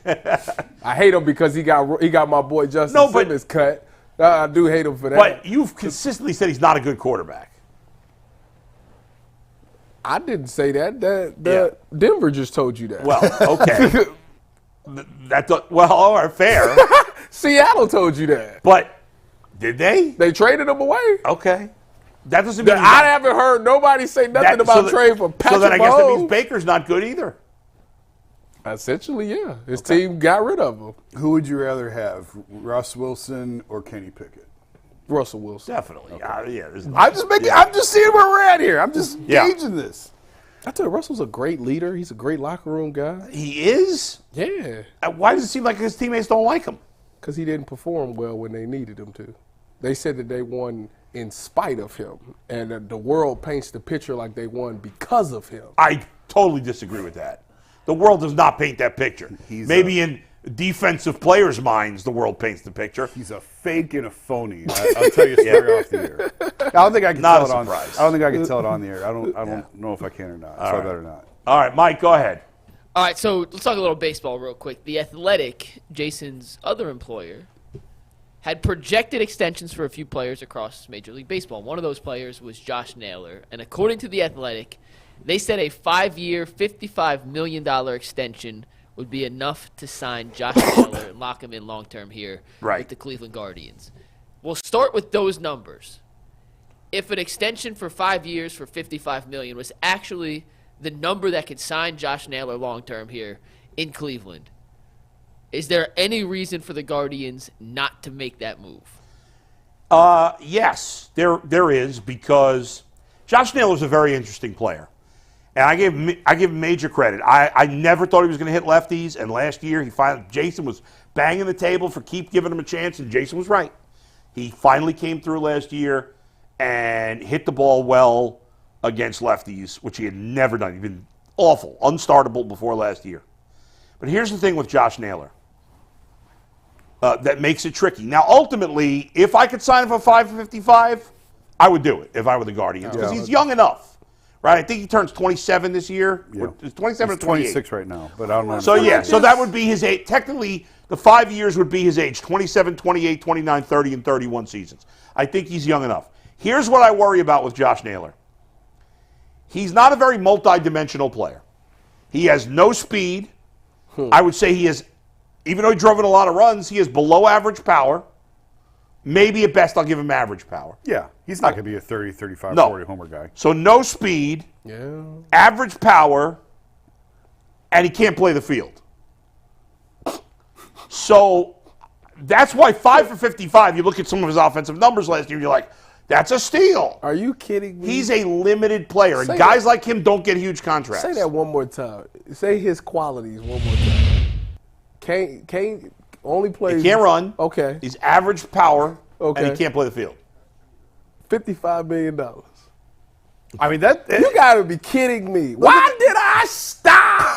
I hate him because he got my boy Justin No, but- Simmons cut. I do hate him for that. But you've consistently said he's not a good quarterback. I didn't say that. Denver just told you that. Well, okay. All right, fair. Seattle told you that. But did they? They traded him away. Okay. That doesn't mean I haven't heard nobody say nothing about trade for Patrick So then I guess that Mahomes. means Baker's not good either. Essentially, yeah. His team got rid of him. Who would you rather have, Russ Wilson or Kenny Pickett? Russell Wilson. Definitely. Yeah. I'm just seeing where we're at here. I'm just Yeah. gauging this. I tell you, Russell's a great leader. He's a great locker room guy. He is? Yeah. Why does it seem like his teammates don't like him? Because he didn't perform well when they needed him to. They said that they won in spite of him, and the world paints the picture like they won because of him. I totally disagree with that. The world does not paint that picture. Maybe in defensive players' minds, the world paints the picture. He's a fake and a phony. I'll tell you straight off the air. I don't think I can Not tell a it on. surprise. I don't think I can tell it on the air. I don't know if I can or not. So I better not. All right, Mike, go ahead. all right, so let's talk a little baseball real quick. The Athletic, Jason's other employer, had projected extensions for a few players across Major League Baseball. One of those players was Josh Naylor. And according to The Athletic, they said a 5-year, $55 million extension would be enough to sign Josh Naylor and lock him in long-term here with the Cleveland Guardians. We'll start with those numbers. If an extension for 5 years for $55 million was actually the number that could sign Josh Naylor long-term here in Cleveland, is there any reason for the Guardians not to make that move? Yes, there is, because Josh Naylor is a very interesting player. And I give him major credit. I never thought he was going to hit lefties, and last year Jason was banging the table for keep giving him a chance, and Jason was right. He finally came through last year and hit the ball well against lefties, which he had never done. He'd been awful, unstartable before last year. But here's the thing with Josh Naylor that makes it tricky. Now, ultimately, if I could sign him for 5 for 55, I would do it if I were the Guardians because he's young enough, right? I think he turns 27 this year. Yeah. It's 27 He's or 28. 26 right now, but I don't know. So that would be his age. Technically, the 5 years would be his age: 27, 28, 29, 30, and 31 seasons. I think he's young enough. Here's what I worry about with Josh Naylor. He's not a very multi-dimensional player. He has no speed. I would say he has, even though he drove in a lot of runs, he has below average power. Maybe at best I'll give him average power. Yeah, he's not going to be a 30, 35, No. 40 homer guy. So no speed, average power, and he can't play the field. So that's why 5 for 55, you look at some of his offensive numbers last year, you're like, that's a steal. Are you kidding me? He's a limited player, and Say guys like him don't get huge contracts. Say that one more time. Say his qualities one more time. Can't only play. He can't run. Okay. He's average power, and Okay. he can't play the field. $55 million. I mean, that You gotta be kidding me. Why did I stop?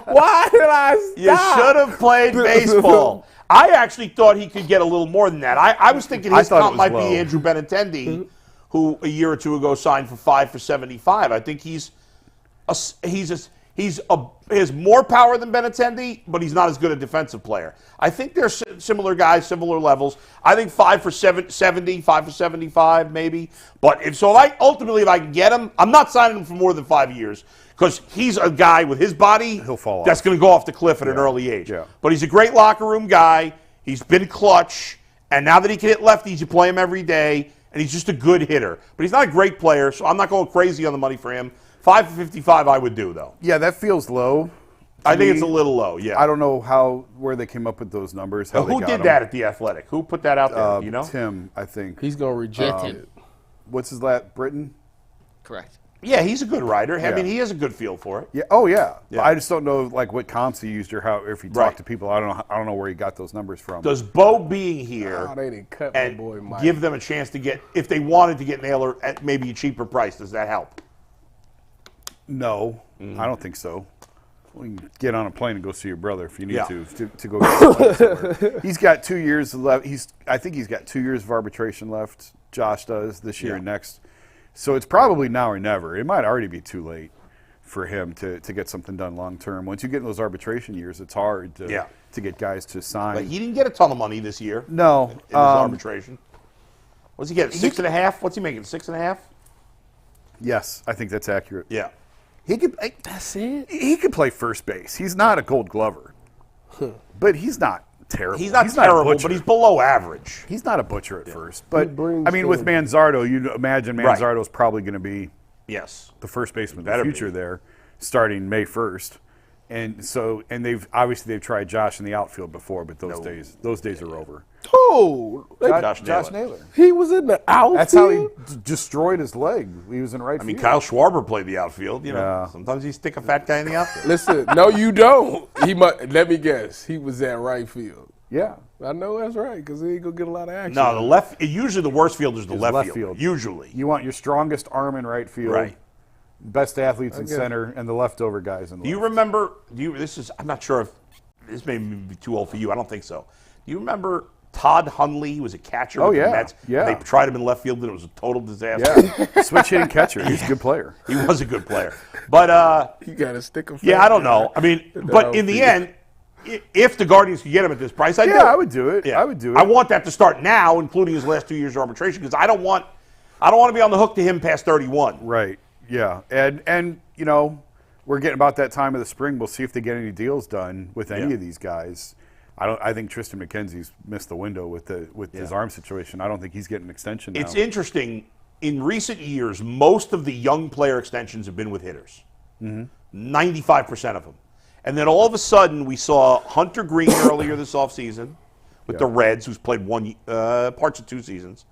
Why did I stop? You should have played baseball. I actually thought he could get a little more than that. I was thinking his thought it comp was might low. be Andrew Benintendi, who a year or two ago signed for 5 for 75. I think he has more power than Benintendi, but he's not as good a defensive player. I think they're similar guys, similar levels. I think 5 for 70, 5 for 75 maybe. But if I can get him, I'm not signing him for more than 5 years. Because he's a guy with his body He'll fall that's off. going to go off the cliff at an early age. Yeah. But he's a great locker room guy. He's been clutch. And now that he can hit lefties, you play him every day. And he's just a good hitter. But he's not a great player, so I'm not going crazy on the money for him. 5 for 55 I would do, though. yeah, that feels low. I think it's a little low, yeah. I don't know where they came up with those numbers. How Who they got did them. that at The Athletic? Who put that out there? You know? Tim, I think. He's gonna reject Yeah, it. Tim. What's his last? Britain? Correct. Yeah, he's a good writer. I Yeah. mean, he has a good feel for it. Yeah. Oh, yeah. Yeah. I just don't know what comps he used or how if he talked Right. to people. I don't know where he got those numbers from. Does Bo being here Oh, they didn't cut my and boy Mike. give them a chance to get, if they wanted to get Naylor at maybe a cheaper price, does that help? No, Mm-hmm. I don't think so. We can get on a plane and go see your brother if you need Yeah. to go get somewhere. He's got 2 years left. I think he's got 2 years of arbitration left. Josh does this year and next. So it's probably now or never. It might already be too late for him to get something done long term. Once you get in those arbitration years, it's hard to get guys to sign. But he didn't get a ton of money this year No. in his arbitration. What's he getting? 6.5? What's he making? 6.5? Yes, I think that's accurate. Yeah. He could. That's it. He could play first base. He's not a Gold Glover, but he's not terrible. He's not a terrible, butcher. but he's below average. He's not a butcher at first. But brings I mean, with the- Manzardo, you'd imagine Right. Manzardo's probably going to be Yes. the first baseman of Better the be. future there, starting May 1st. And they've tried Josh in the outfield before, but those days are over. Oh, Josh Naylor. he was in the outfield. That's how he destroyed his leg. He was in right I mean, field. Kyle Schwarber played the outfield. You know, Yeah. sometimes you stick a fat guy in the outfield. Listen, no, you don't. He must. Let me guess. He was at right field. Yeah. I know that's right because he ain't gonna get a lot of action. No, the left. Usually, the worst field is the Is left, left field. field. Usually. You want your strongest arm in right field, Right. best athletes in center, and the leftover guys in the Do you left. remember? I'm not sure if this may be too old for you. I don't think so. Do you remember Todd Hundley? He was a catcher. Oh, with yeah. the Mets. Yeah. They tried him in left field, and it was a total disaster. Yeah, switch hitting catcher. He's a good player. He was a good player, but You got to stick a. yeah, I don't know. I mean, but in the end, if the Guardians could get him at this price, I'd do it. I would do it. Yeah. I would do it. I want that to start now, including his last 2 years of arbitration, because I don't want to be on the hook to him past 31. Right. Yeah. And you know, we're getting about that time of the spring. We'll see if they get any deals done with any of these guys. I think Tristan McKenzie's missed the window with his arm situation. I don't think he's getting an extension now. It's interesting. In recent years, most of the young player extensions have been with hitters. 95% of them. And then all of a sudden, we saw Hunter Green earlier this offseason with the Reds, who's played parts of 2 seasons.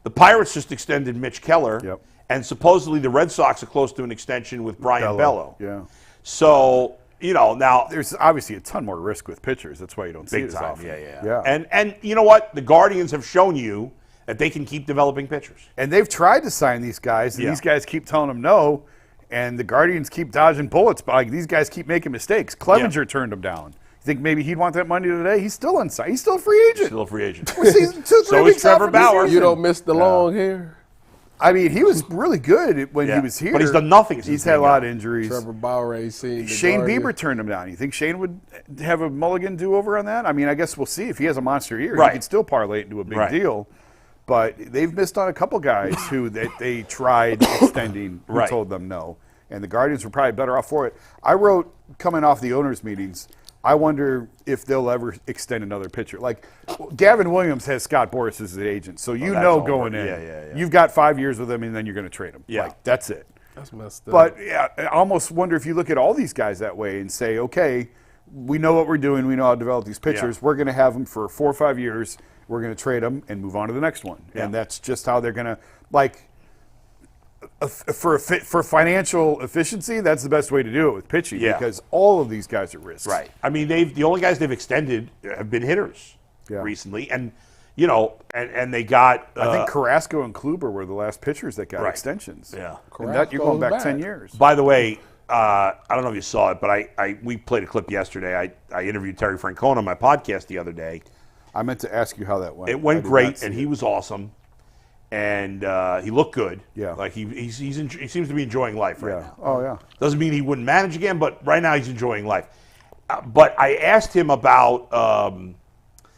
The Pirates just extended Mitch Keller. Yep. And supposedly the Red Sox are close to an extension with Brian Bello. Yeah. So, you know, now There's obviously a ton more risk with pitchers. That's why you don't see it big as time. often. Yeah. And you know what? The Guardians have shown you that they can keep developing pitchers. And they've tried to sign these guys, and Yeah. these guys keep telling them no. And the Guardians keep dodging bullets, but like these guys keep making mistakes. Clevenger turned him down. You think maybe he'd want that money today? He's still unsigned. He's still a free agent. Still a free agent. We're season 2, 3 So is weeks out Trevor from the Bauer. season. You don't miss the long hair. I mean, he was really good when he was here. But he's done nothing since He's had a lot of injuries. Trevor Bauer ain't seen the Shane Guardians. Bieber turned him down. You think Shane would have a mulligan do-over on that? I mean, I guess we'll see. If he has a monster year, Right. he could still parlay it into a big deal. But they've missed on a couple guys who they tried extending, who Right. told them no. And the Guardians were probably better off for it. I wrote, coming off the owners' meetings, I wonder if they'll ever extend another pitcher. Like, Gavin Williams has Scott Boras as his agent, so you that's know over. going in, Yeah. you've got 5 years with him, and then you're going to trade him. Yeah. Like, that's it. That's messed up. But yeah, I almost wonder if you look at all these guys that way and say, okay, we know what we're doing. We know how to develop these pitchers. Yeah. We're going to have them for 4 or 5 years. We're going to trade them and move on to the next one. Yeah. And that's just how they're going to, like, for financial efficiency, that's the best way to do it with pitching because all of these guys are risks. Right. I mean, the only guys they've extended have been hitters recently, and and they got. I think Carrasco and Kluber were the last pitchers that got Right. extensions. Yeah. And that you're going back Carrasco's 10 back. years. By the way, I don't know if you saw it, but we played a clip yesterday. I interviewed Terry Francona on my podcast the other day. I meant to ask you how that went. It I went did great, not see and it. he was awesome, and he looked good. Yeah. Like he seems to be enjoying life right now. Oh, yeah. Doesn't mean he wouldn't manage again, but right now he's enjoying life. But I asked him about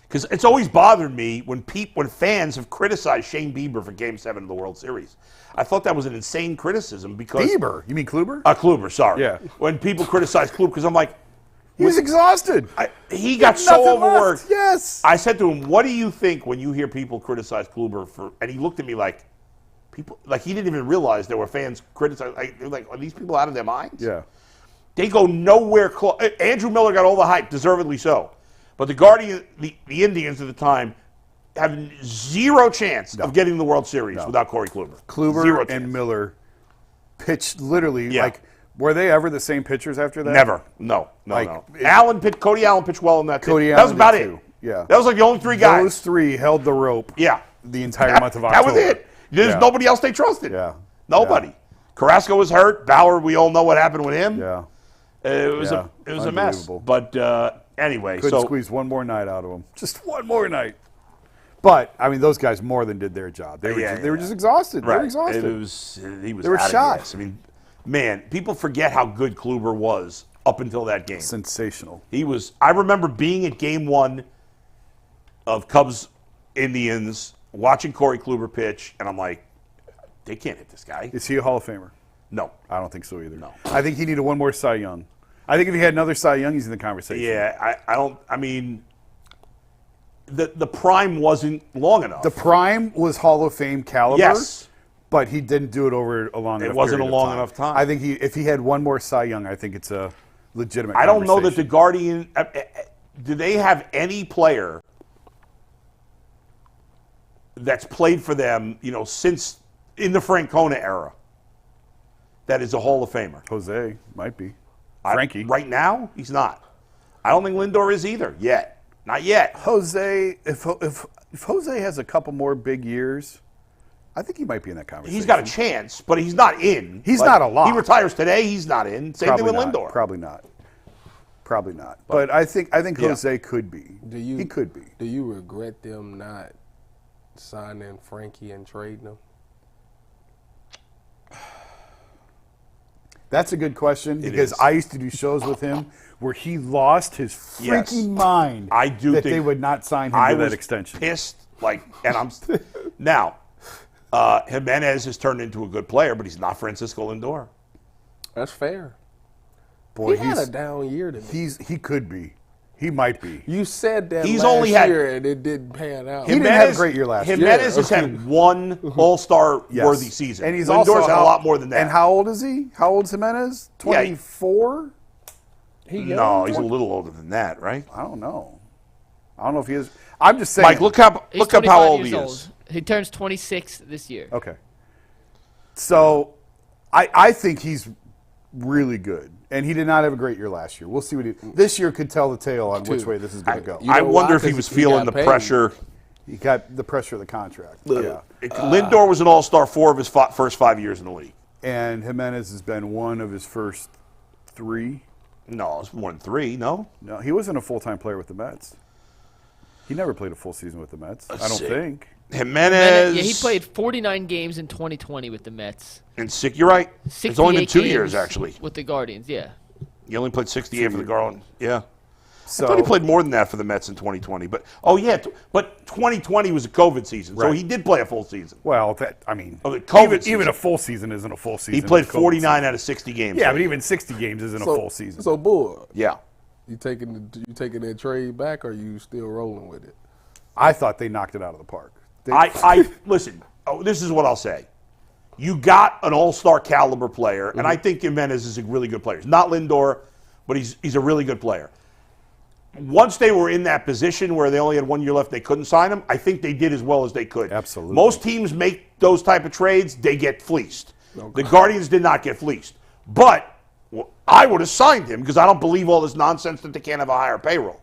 because it's always bothered me when fans have criticized Shane Bieber for Game 7 of the World Series. I thought that was an insane criticism because Bieber? You mean Kluber? Kluber, sorry. Yeah. When people criticize Kluber, because I'm like, He was exhausted. he got Nothing so left. overworked. Yes. I said to him, "What do you think when you hear people criticize Kluber for?" And he looked at me like, "People like he didn't even realize there were fans criticizing. They're like, are these people out of their minds?" Yeah. They go nowhere close. Andrew Miller got all the hype, deservedly so. But the Indians at the time have zero chance of getting the World Series without Corey Kluber. Kluber Zero and chance. Miller pitched literally Yeah. like. Were they ever the same pitchers after that? Never. No. Like, Cody Allen pitched well in that. Cody That was Allen about did it. too. Yeah. That was like the only three guys. Those three held the rope. Yeah. The entire month of That October. was it. There's Yeah. nobody else they trusted. Yeah. Nobody. Carrasco was hurt. Bauer, we all know what happened with him. Yeah. It was a mess. Unbelievable. But anyway, Couldn't so squeeze one more night out of them. Just one more night. But I mean, those guys more than did their job. They were just exhausted. They were exhausted. He was They were out of shot. gas. I mean, man, people forget how good Kluber was up until that game. Sensational. He was. I remember being at Game 1 of Cubs Indians, watching Corey Kluber pitch, and I'm like, they can't hit this guy. Is he a Hall of Famer? No. I don't think so either. No. I think he needed one more Cy Young. I think if he had another Cy Young, he's in the conversation. Yeah, I don't. I mean, the prime wasn't long enough. The prime was Hall of Fame caliber. Yes. But he didn't do it over a long enough wasn't period a of long enough time. I think if he had one more Cy Young, I think it's a legitimate I don't know that the conversation. Guardian. Do they have any player that's played for them, since in the Francona era, that is a Hall of Famer? Jose might be. Frankie. Right now, he's not. I don't think Lindor is either yet. Not yet. Jose, if Jose has a couple more big years, I think he might be in that conversation. He's got a chance, but he's not in. He's not a lot. He retires today. He's not in. Same thing with Lindor. Probably not. Probably not. But I think Jose could be. He could be. Do you regret them not signing Frankie and trading him? That's a good question because I used to do shows with him where he lost his freaking mind. I do that think they would not sign him I to that was extension. Pissed, and I'm now. Jimenez has turned into a good player, but he's not Francisco Lindor. That's fair. Boy, He had a down year to me. he could be. He might be. You said that He's last only had- year and it didn't pan out. He didn't have a great year last year. Jimenez has had one All-Star Yes. worthy season. And he's Lindor's also had a lot more than that. And how old is he? How old is Jimenez? 24? No, he's a little older than that, right? I don't know. I don't know if he is. I'm just saying. Mike, look up He's how 25 old years he old. is. He turns 26 this year. Okay. So I think he's really good. And he did not have a great year last year. We'll see what this year could tell the tale on which way this is going to go. You I know wonder why? if he 'Cause was he feeling got the paid. pressure. He got the pressure of the contract. Yeah. Lindor was an All-Star 4 of his first 5 years in the league. and Jimenez has been one of his first 3. No, it's more than 3. No. No, he wasn't a full-time player with the Mets. He never played a full season with the Mets. I don't think. Jimenez. Yeah, he played 49 games in 2020 with the Mets. And you're right. It's only been 2 years, actually. With the Guardians, yeah. He only played 68 for the Guardians. Yeah. So, I thought he played more than that for the Mets in 2020. But, but 2020 was a COVID season, so Right. he did play a full season. well, The even COVID season. a full season isn't a full season. He played It's COVID 49 out of 60 games. season. Yeah, but even 60 games isn't a full season. So, Bull, Yeah. you taking that trade back, or are you still rolling with it? I thought they knocked it out of the park. Listen, this is what I'll say. You got an all-star caliber player, and I think Jimenez is a really good player. He's not Lindor, but he's a really good player. Once they were in that position where they only had 1 year left, they couldn't sign him. I think they did as well as they could. Absolutely. Most teams make those type of trades, they get fleeced. The Guardians did not get fleeced. But I would have signed him because I don't believe all this nonsense that they can't have a higher payroll.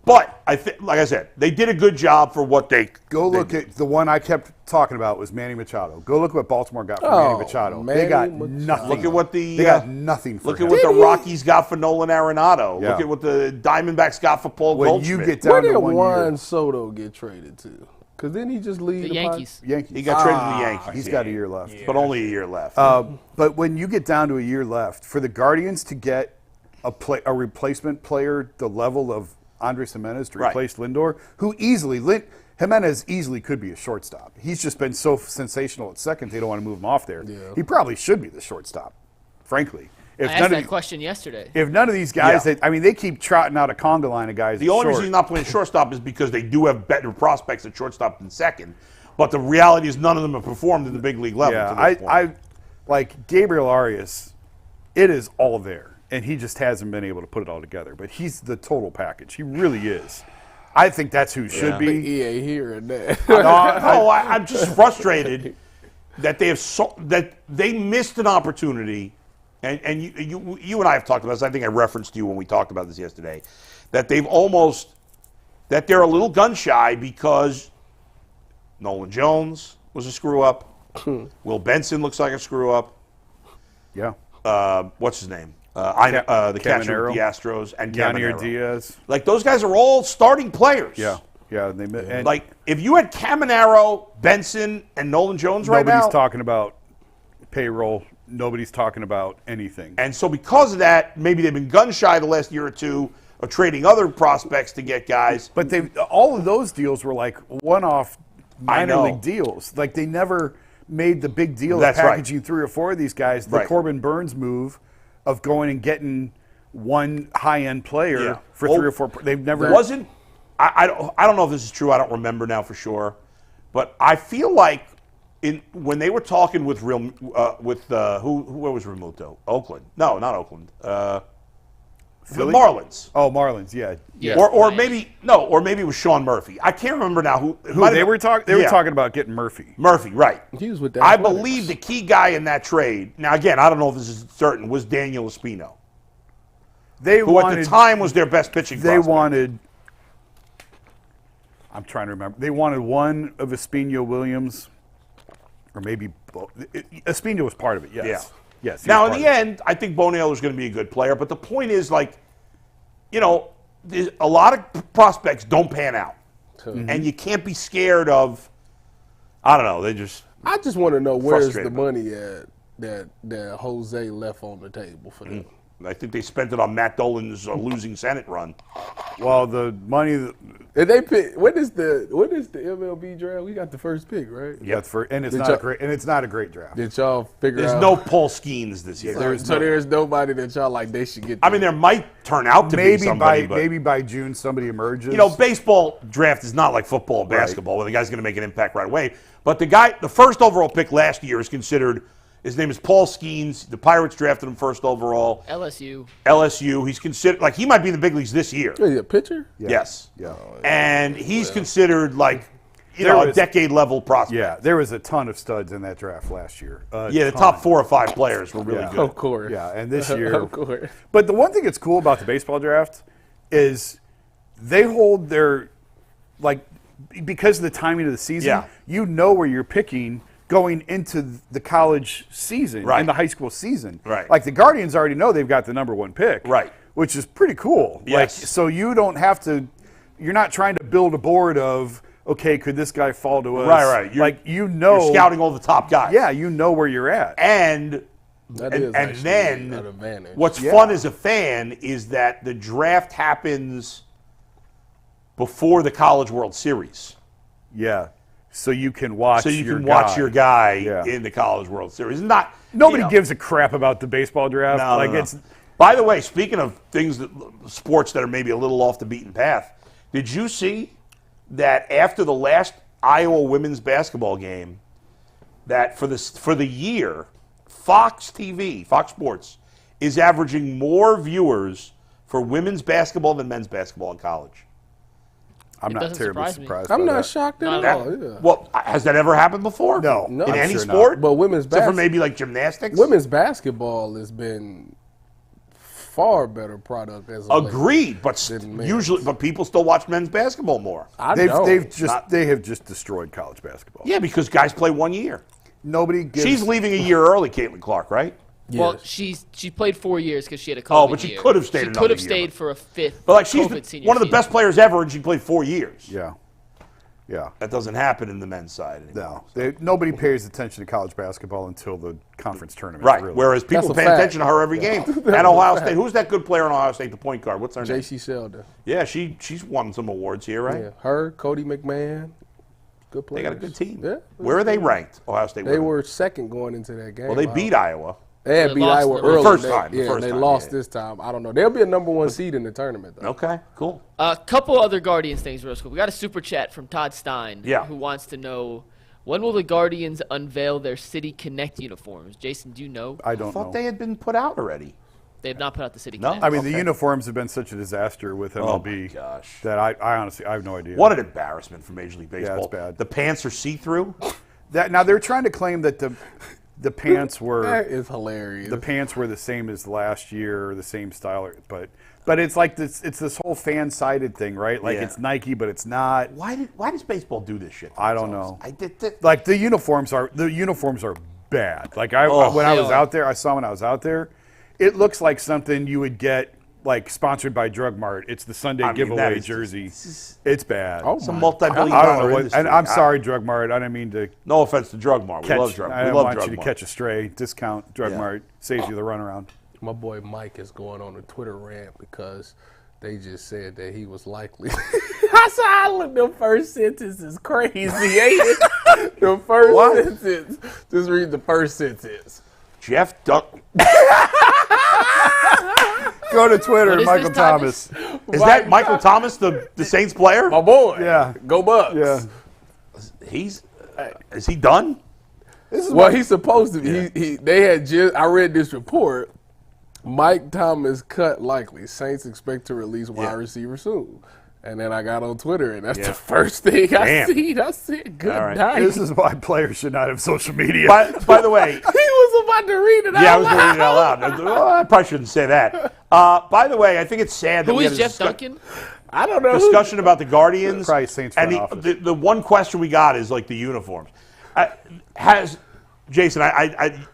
But I think, like I said, they did a good job for what they Look did. at the one I kept talking about was Manny Machado. Go look what Baltimore got for Manny Machado. They got nothing. Look at what they got nothing for Look him. at what the Rockies got for Nolan Arenado. Yeah. Look at what the Diamondbacks got for Paul when Goldschmidt. you get Where down did to 1 Juan year, Soto get traded to? Because didn't he just leave The Yankees. Yankees. He got traded to the Yankees. He's got a year left. but only a year left. But when you get down to a year left, for the Guardians to get a replacement player the level of Andres Jimenez to Right. replace Lindor, who Jimenez easily could be a shortstop. He's just been so sensational at second, they don't want to move him off there. Yeah. He probably should be the shortstop, frankly. If I asked that question yesterday. If none of these guys, Yeah. they keep trotting out a conga line of guys. The only reason he's not playing shortstop is because they do have better prospects at shortstop than second. But the reality is none of them have performed at the big league level. Yeah, to this point. I like Gabriel Arias. It is all there, and he just hasn't been able to put it all together. But he's the total package. He really is. I think that's who should But be. he ain't here and that. I'm just frustrated that that they missed an opportunity. And you and I have talked about this. I think I referenced you when we talked about this yesterday. That they're a little gun shy because Nolan Jones was a screw up. Will Benson looks like a screw up. Yeah, What's his name? The catcher with the Astros and Yanier Caminero. Diaz. Like those guys are all starting players. Yeah. And Like if you had Caminero, Benson, and Nolan Jones right now, nobody's talking about payroll. Nobody's talking about anything. and so because of that, maybe they've been gun shy the last year or two of trading other prospects to get guys. But all of those deals were like one-off minor know. league deals. Like they never made the big deal of That's right. packaging 3 or 4 of these guys. The Right. Corbin Burns move of going and getting one high-end player Yeah. for Well, 3 or 4. They've never. Wasn't I don't know if this is true. I don't remember now for sure, but I feel like when they were talking with where was Remuto? Oakland? No, not Oakland. The Marlins. Oh, Marlins. Yeah. Yeah. Or maybe it was Sean Murphy. I can't remember now who They were talking. They were talking about getting Murphy. Murphy, right? He was with that. I believe the key guy in that trade. Now again, I don't know if this is certain. Was Daniel Espino, They who wanted. at the time was their best pitching. They prospect. wanted. I'm trying to remember. They wanted one of Espino Williams, or maybe Espino was part of it. Yes. Yeah. Yes. he Now, was in part the of it. end, I think Bo Naylor's going to be a good player, but the point is, like, there's a lot of prospects don't pan out, and you can't be scared of. I don't know. I just want to know where's the Frustrated. money at that Jose left on the table for them. I think they spent it on Matt Dolan's losing Senate run. Well, the money. And they pick. When is the MLB draft? We got the first pick, right? Yeah, and it's Did not y'all- a great. And it's not a great draft. Did y'all figure There's out? no Paul Skeens this year. There's nobody that y'all like. They should get. I mean, there might turn out to be somebody, but maybe by June somebody emerges. baseball draft is not like football and basketball where the guy's going to make an impact right away. But the first overall pick last year is considered. His name is Paul Skeens. The Pirates drafted him first overall. LSU. He's considered he might be in the big leagues this year. Is he a pitcher? Yes. Yeah. And he's considered a was- decade level prospect. Yeah, there was a ton of studs in that draft last year. Yeah, the top 4 or 5 players were really Yeah. good. Of course. Yeah, and this year. Of course. But the one thing that's cool about the baseball draft is they hold their, because of the timing of the season, Yeah. you know where you're picking going into the college season Right. and the high school season. Right. Like the Guardians already know they've got the number 1 pick. Right. Which is pretty cool. Yes. Like, so you don't have to, you're not trying to build a board of, okay, could this guy fall to us? Right. You're scouting all the top guys. Yeah, you know where you're at. And That is and actually then an advantage. what's fun as a fan is that the draft happens before the College World Series. Yeah. So you can watch your guy Yeah. in the College World Series. Not Nobody gives a crap about the baseball draft. No. By the way, speaking of sports that are maybe a little off the beaten path, did you see that after the last Iowa women's basketball game, that for the year, Fox TV, Fox Sports, is averaging more viewers for women's basketball than men's basketball in college? I'm not doesn't terribly surprise me. surprised. I'm by not that. shocked at Not all. at Yeah. Well, has that ever happened before? No. No. In I'm any sure not. sport? But women's Except for basketball, maybe like gymnastics? women's basketball has been far better product as of late. Agreed, but Than men's. usually, but people still watch men's basketball more. I know. They have just destroyed college basketball. Yeah, because guys play 1 year. Nobody gives. She's leaving a year early, Caitlin Clark, right? Well, she played 4 years because she had a COVID Oh, but she year. could have stayed She another could have year, stayed but- for a fifth. But like she's COVID senior one of the season. best players ever, and she played 4 years. Yeah. Yeah. That doesn't happen in the men's side anymore. No. Nobody pays attention to college basketball until the conference tournament. Right. Really. Whereas people That's a pay fact. attention to her every game. And Ohio State. Who's that good player in Ohio State, the point guard? What's her name? J.C. Sheldon. Yeah, she's won some awards here, right? Yeah. Her, Cody McMahon. Good They players. got a good team. Yeah. Where are they ranked, Ohio State? They women? were second going into that game. Well, they beat Iowa. They had They beat lost Iowa the early. first They- time, the Yeah, first they time, lost yeah. this time. I don't know. They'll be a number 1 seed in the tournament, though. Okay, cool. A couple other Guardians things real quick. We got a super chat from Todd Stein, Yeah. who wants to know, when will the Guardians unveil their City Connect uniforms? Jason, do you know? I I don't thought know. they had been put out already. They have not put out the City No? Connect. I mean, the Okay. uniforms have been such a disaster with MLB. my gosh. That I honestly, I have no idea. What an embarrassment for Major League Baseball. it's bad. The pants are see-through. Now they're trying to claim that the pants That were is hilarious. the same as last year, the same style, but it's like this. It's this whole fan-sided thing, right? Like Yeah. it's Nike, but it's not. Why does baseball do this shit? to I don't themselves? know. I did. Like the uniforms are bad. Like when I They was are. out there, I saw when I was out there, it looks like something you would get like sponsored by Drug Mart. It's the Sunday I mean, that giveaway is just- jersey. It's bad. Oh, It's a my multi-billion I don't dollar know what, industry. and I'm sorry, Drug Mart. I didn't mean to No offense to Drug Mart. We catch. love Drug. I We didn't love want Drug you to Mart. catch a stray. Discount Drug Yeah. Mart saves you the runaround. My boy Mike is going on a Twitter rant because they just said that he was likely. I said, look, the first sentence is crazy, ain't it? The first sentence. Just read the first sentence. Jeff Duck. Go to Twitter, What is Michael this, Thomas? Thomas. Is that Michael Thomas, the Saints player? My boy. Yeah. Go Bucks. Yeah. Is he done? Well, he's supposed to be. They had just. I read this report. Mike Thomas cut likely. Saints expect to release wide receiver soon. And then I got on Twitter, and that's the first thing I Damn. seen. I said, "Good All right. night." This is why players should not have social media. By the way, He was about to read it out yeah, I was going to read it loud. out loud. Well, I probably shouldn't say that. By the way, I think it's sad that Who we is had a Jeff Duncan? I don't know. discussion about the Guardians. Probably Saints and front office. the one question we got is like the uniforms. Jason,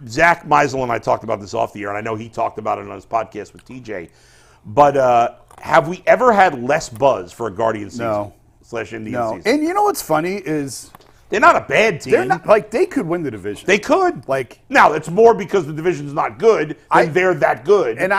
Zach Meisel and I talked about this off the air, and I know he talked about it on his podcast with TJ. But have we ever had less buzz for a Guardian season? No. /Indian No. season? And you know what's funny is They're not a bad team. they're not like they could win the division. They could. Like- now, it's more because the division's not good than they're that good. And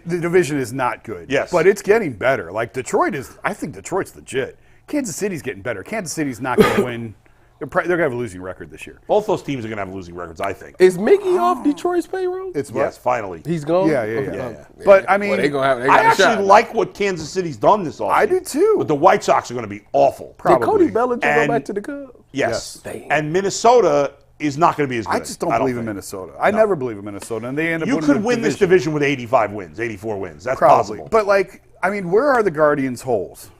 the division is not good. Yes. But it's getting better. Like Detroit is, I think Detroit's legit. Kansas City's getting better. Kansas City's not going to win. They're going to have a losing record this year. both those teams are going to have losing records, I think. Is Mickey off Detroit's payroll? It's Yes, finally. He's gone. Yeah. Okay. But, I mean, well, they gonna have. They I got a actually shot. like what Kansas City's done this offseason. I do too. But the White Sox are going to be awful. Did Cody Bellinger And- go back to the Cubs? Yes. Yes. And Minnesota is not going to be as good. I just don't believe in think. Minnesota. I never believe in Minnesota. And they end up You winning could the win this division with 85 wins, 84 wins. That's Probably. possible. But, like, I mean, where are the Guardians' holes?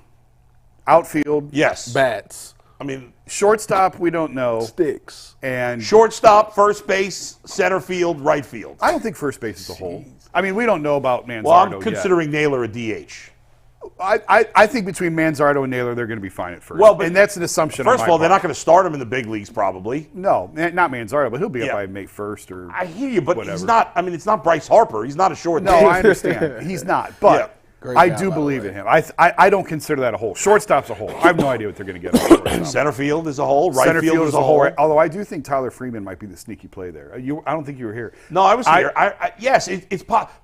Outfield. Yes. Bats, I mean, Shortstop, we don't know. sticks. And shortstop, first base, center field, right field. I don't think first base is a hole. I mean, we don't know about Manzardo Well, I'm yet. considering Naylor a DH. I think between Manzardo and Naylor, they're going to be fine at first. Well, but and that's an assumption. First on of all, my they're part. not going to start him in the big leagues, probably. No, not Manzardo, but he'll be up Yeah. by May 1st or. I hear you, but whatever. he's not. I mean, it's not Bryce Harper. He's not a short. No, I understand. He's not, but Great I guy, do by the believe way. in him. I don't consider that a hole. Shortstop's a hole. I have no idea what they're going to get on shortstop. Center field is a hole. Right Center field is a hole. right? Although I do think Tyler Freeman might be the sneaky play there. I don't think you were here. No, I was here. Yes,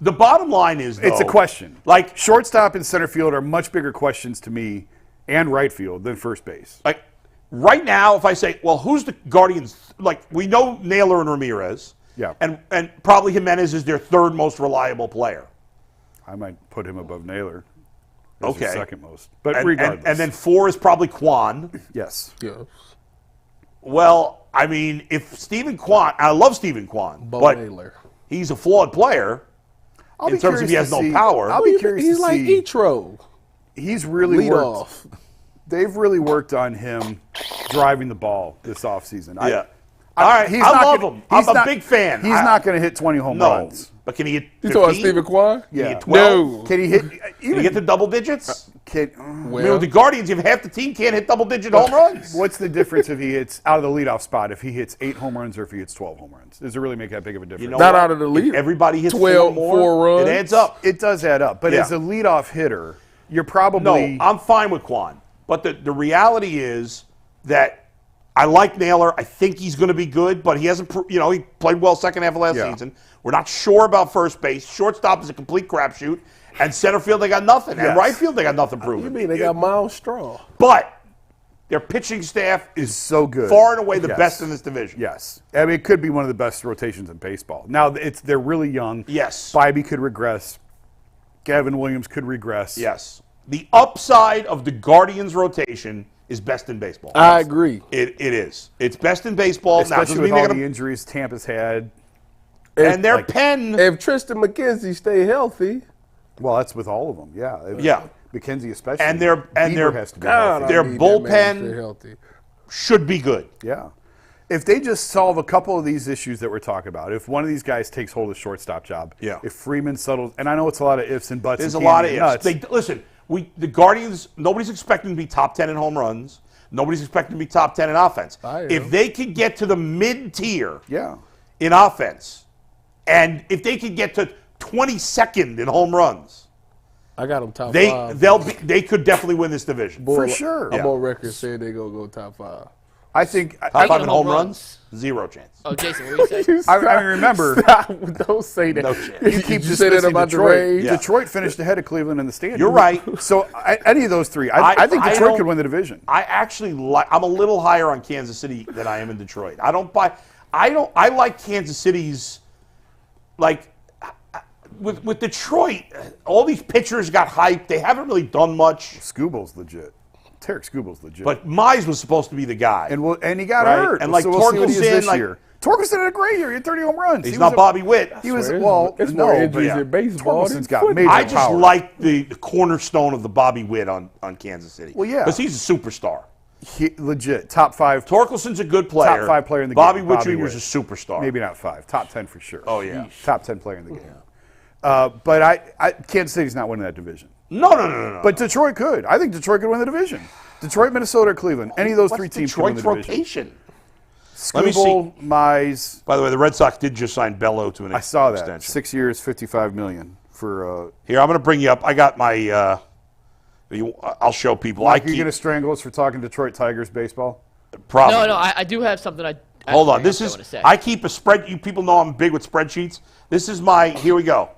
the bottom line is, though, It's a question. Like Shortstop and center field are much bigger questions to me, and right field than first base. Like right now, if I say, well, who's the Guardians? Like we know Naylor and Ramirez. Yeah. And probably Jimenez is their third most reliable player. I might put him above Naylor. As Okay. his second most, but And, regardless. and then 4 is probably Quan. yes, Yeah. Well, I mean, if Stephen Quan, I love Stephen Quan, Bo but Naylor. he's a flawed player I'll in be terms of curious he has to no see- power. I'll be curious He's to like see. Etro. He's really Lead worked. off. They've really worked on him driving the ball this offseason. Yeah. All right, I love him. I'm a big fan. He's not going to hit 20 home No, runs. but can he hit 15? You talking about Stephen Kwan? Yeah. Can he hit 12? No. Can he hit? Can Even he get to double digits? can, I mean, Well, with the Guardians, if half the team can't hit double-digit home runs. what's the difference if he hits out of the leadoff spot? If he hits 8 home runs or if he hits 12 home runs? Does it really make that big of a difference? You know Not what? out of the lead. If everybody hits 12, 4 4 runs. it adds up. It does add up. But Yeah. as a leadoff hitter, you're No, probably I'm fine with Quan. But the reality is that I like Naylor. I think he's going to be good, but he hasn't, he played well second half of last Yeah. season. We're not sure about first base. Shortstop is a complete crapshoot. And center field, they got nothing. And Yes. right field, they got nothing you proven. mean they got Miles Straw? But their pitching staff is so good. far and away the Yes. best in this division. Yes. I mean, it could be one of the best rotations in baseball. Now, they're really young. Yes. Bybee could regress. Gavin Williams could regress. Yes. The upside of the Guardians rotation is best in baseball. I agree. It is. It's best in baseball. Now, Especially doesn't with mean all they're the gonna, injuries Tampa's had. and their like- pen. If Tristan McKenzie stay healthy, Well, that's with all of them. Yeah. Yeah. McKenzie especially. And their- Bieber has to be God, healthy. Their I need that man to bullpen- stay healthy. should be good. Yeah. If they just solve a couple of these issues that we're talking about, if one of these guys takes hold of the shortstop job, Yeah. if Freeman settles, and I know it's a lot of ifs and buts. There's a and lot of candy and ifs. nuts. Listen, the Guardians, nobody's expecting to be top 10 in home runs. Nobody's expecting to be top 10 in offense. I am. If they could get to the mid-tier Yeah. in offense, and if they could get to 22nd in home runs, I got them top 5. they could definitely win this division. For sure. I'm Yeah. on record saying they gonna go top 5. I think. Top 5 in Taking home home runs? Zero chance. Oh, Jason, what were you saying? I remember. Stop. Don't say that. No chance. You keep you say that dismissing about Detroit. the Rays. Yeah. Detroit finished ahead of Cleveland in the standings. You're right. So any of those three, I think I Detroit don't- could win the division. I actually like. I'm a little higher on Kansas City than I am in Detroit. I like Kansas City's, like, with Detroit. All these pitchers got hyped. They haven't really done much. Scooble's legit. Tarek Scooble's legit. But Mize was supposed to be the guy. and he got Right? hurt. And, like, so we'll see what he is Torkelson, this like- year. Torkelson had a great year. He had 30 home runs. He's He not was Bobby Witt. He was It's well. it's no, more but injuries yeah. in baseball. than Torkelson's got football. major I just power. like the cornerstone of the Bobby Witt on Kansas City. Well, yeah. Because he's a superstar. Legit top 5. Torkelson's a good player. Top 5 player in the Bobby game. Witt Bobby Jr. is a Witt. superstar. Maybe not 5. Top 10 for sure. Oh, yeah. Top 10 player in the game. But Kansas City's not winning that division. No. But Detroit could. I think Detroit could win the division. Detroit, Minnesota, or Cleveland. Any of those What's three teams could win the Detroit's division. rotation? Let me see. Scooble, Mize. By the way, the Red Sox did just sign Bello to an I saw that. extension. 6 years, $55 million for. Here, I'm going to bring you up. I got my. I'll show people. Are you going to strangle us for talking Detroit Tigers baseball? probably. No, I do have something I Hold on. actually This wanna is. say. I keep a spread. You people know I'm big with spreadsheets. This is my. Here we go.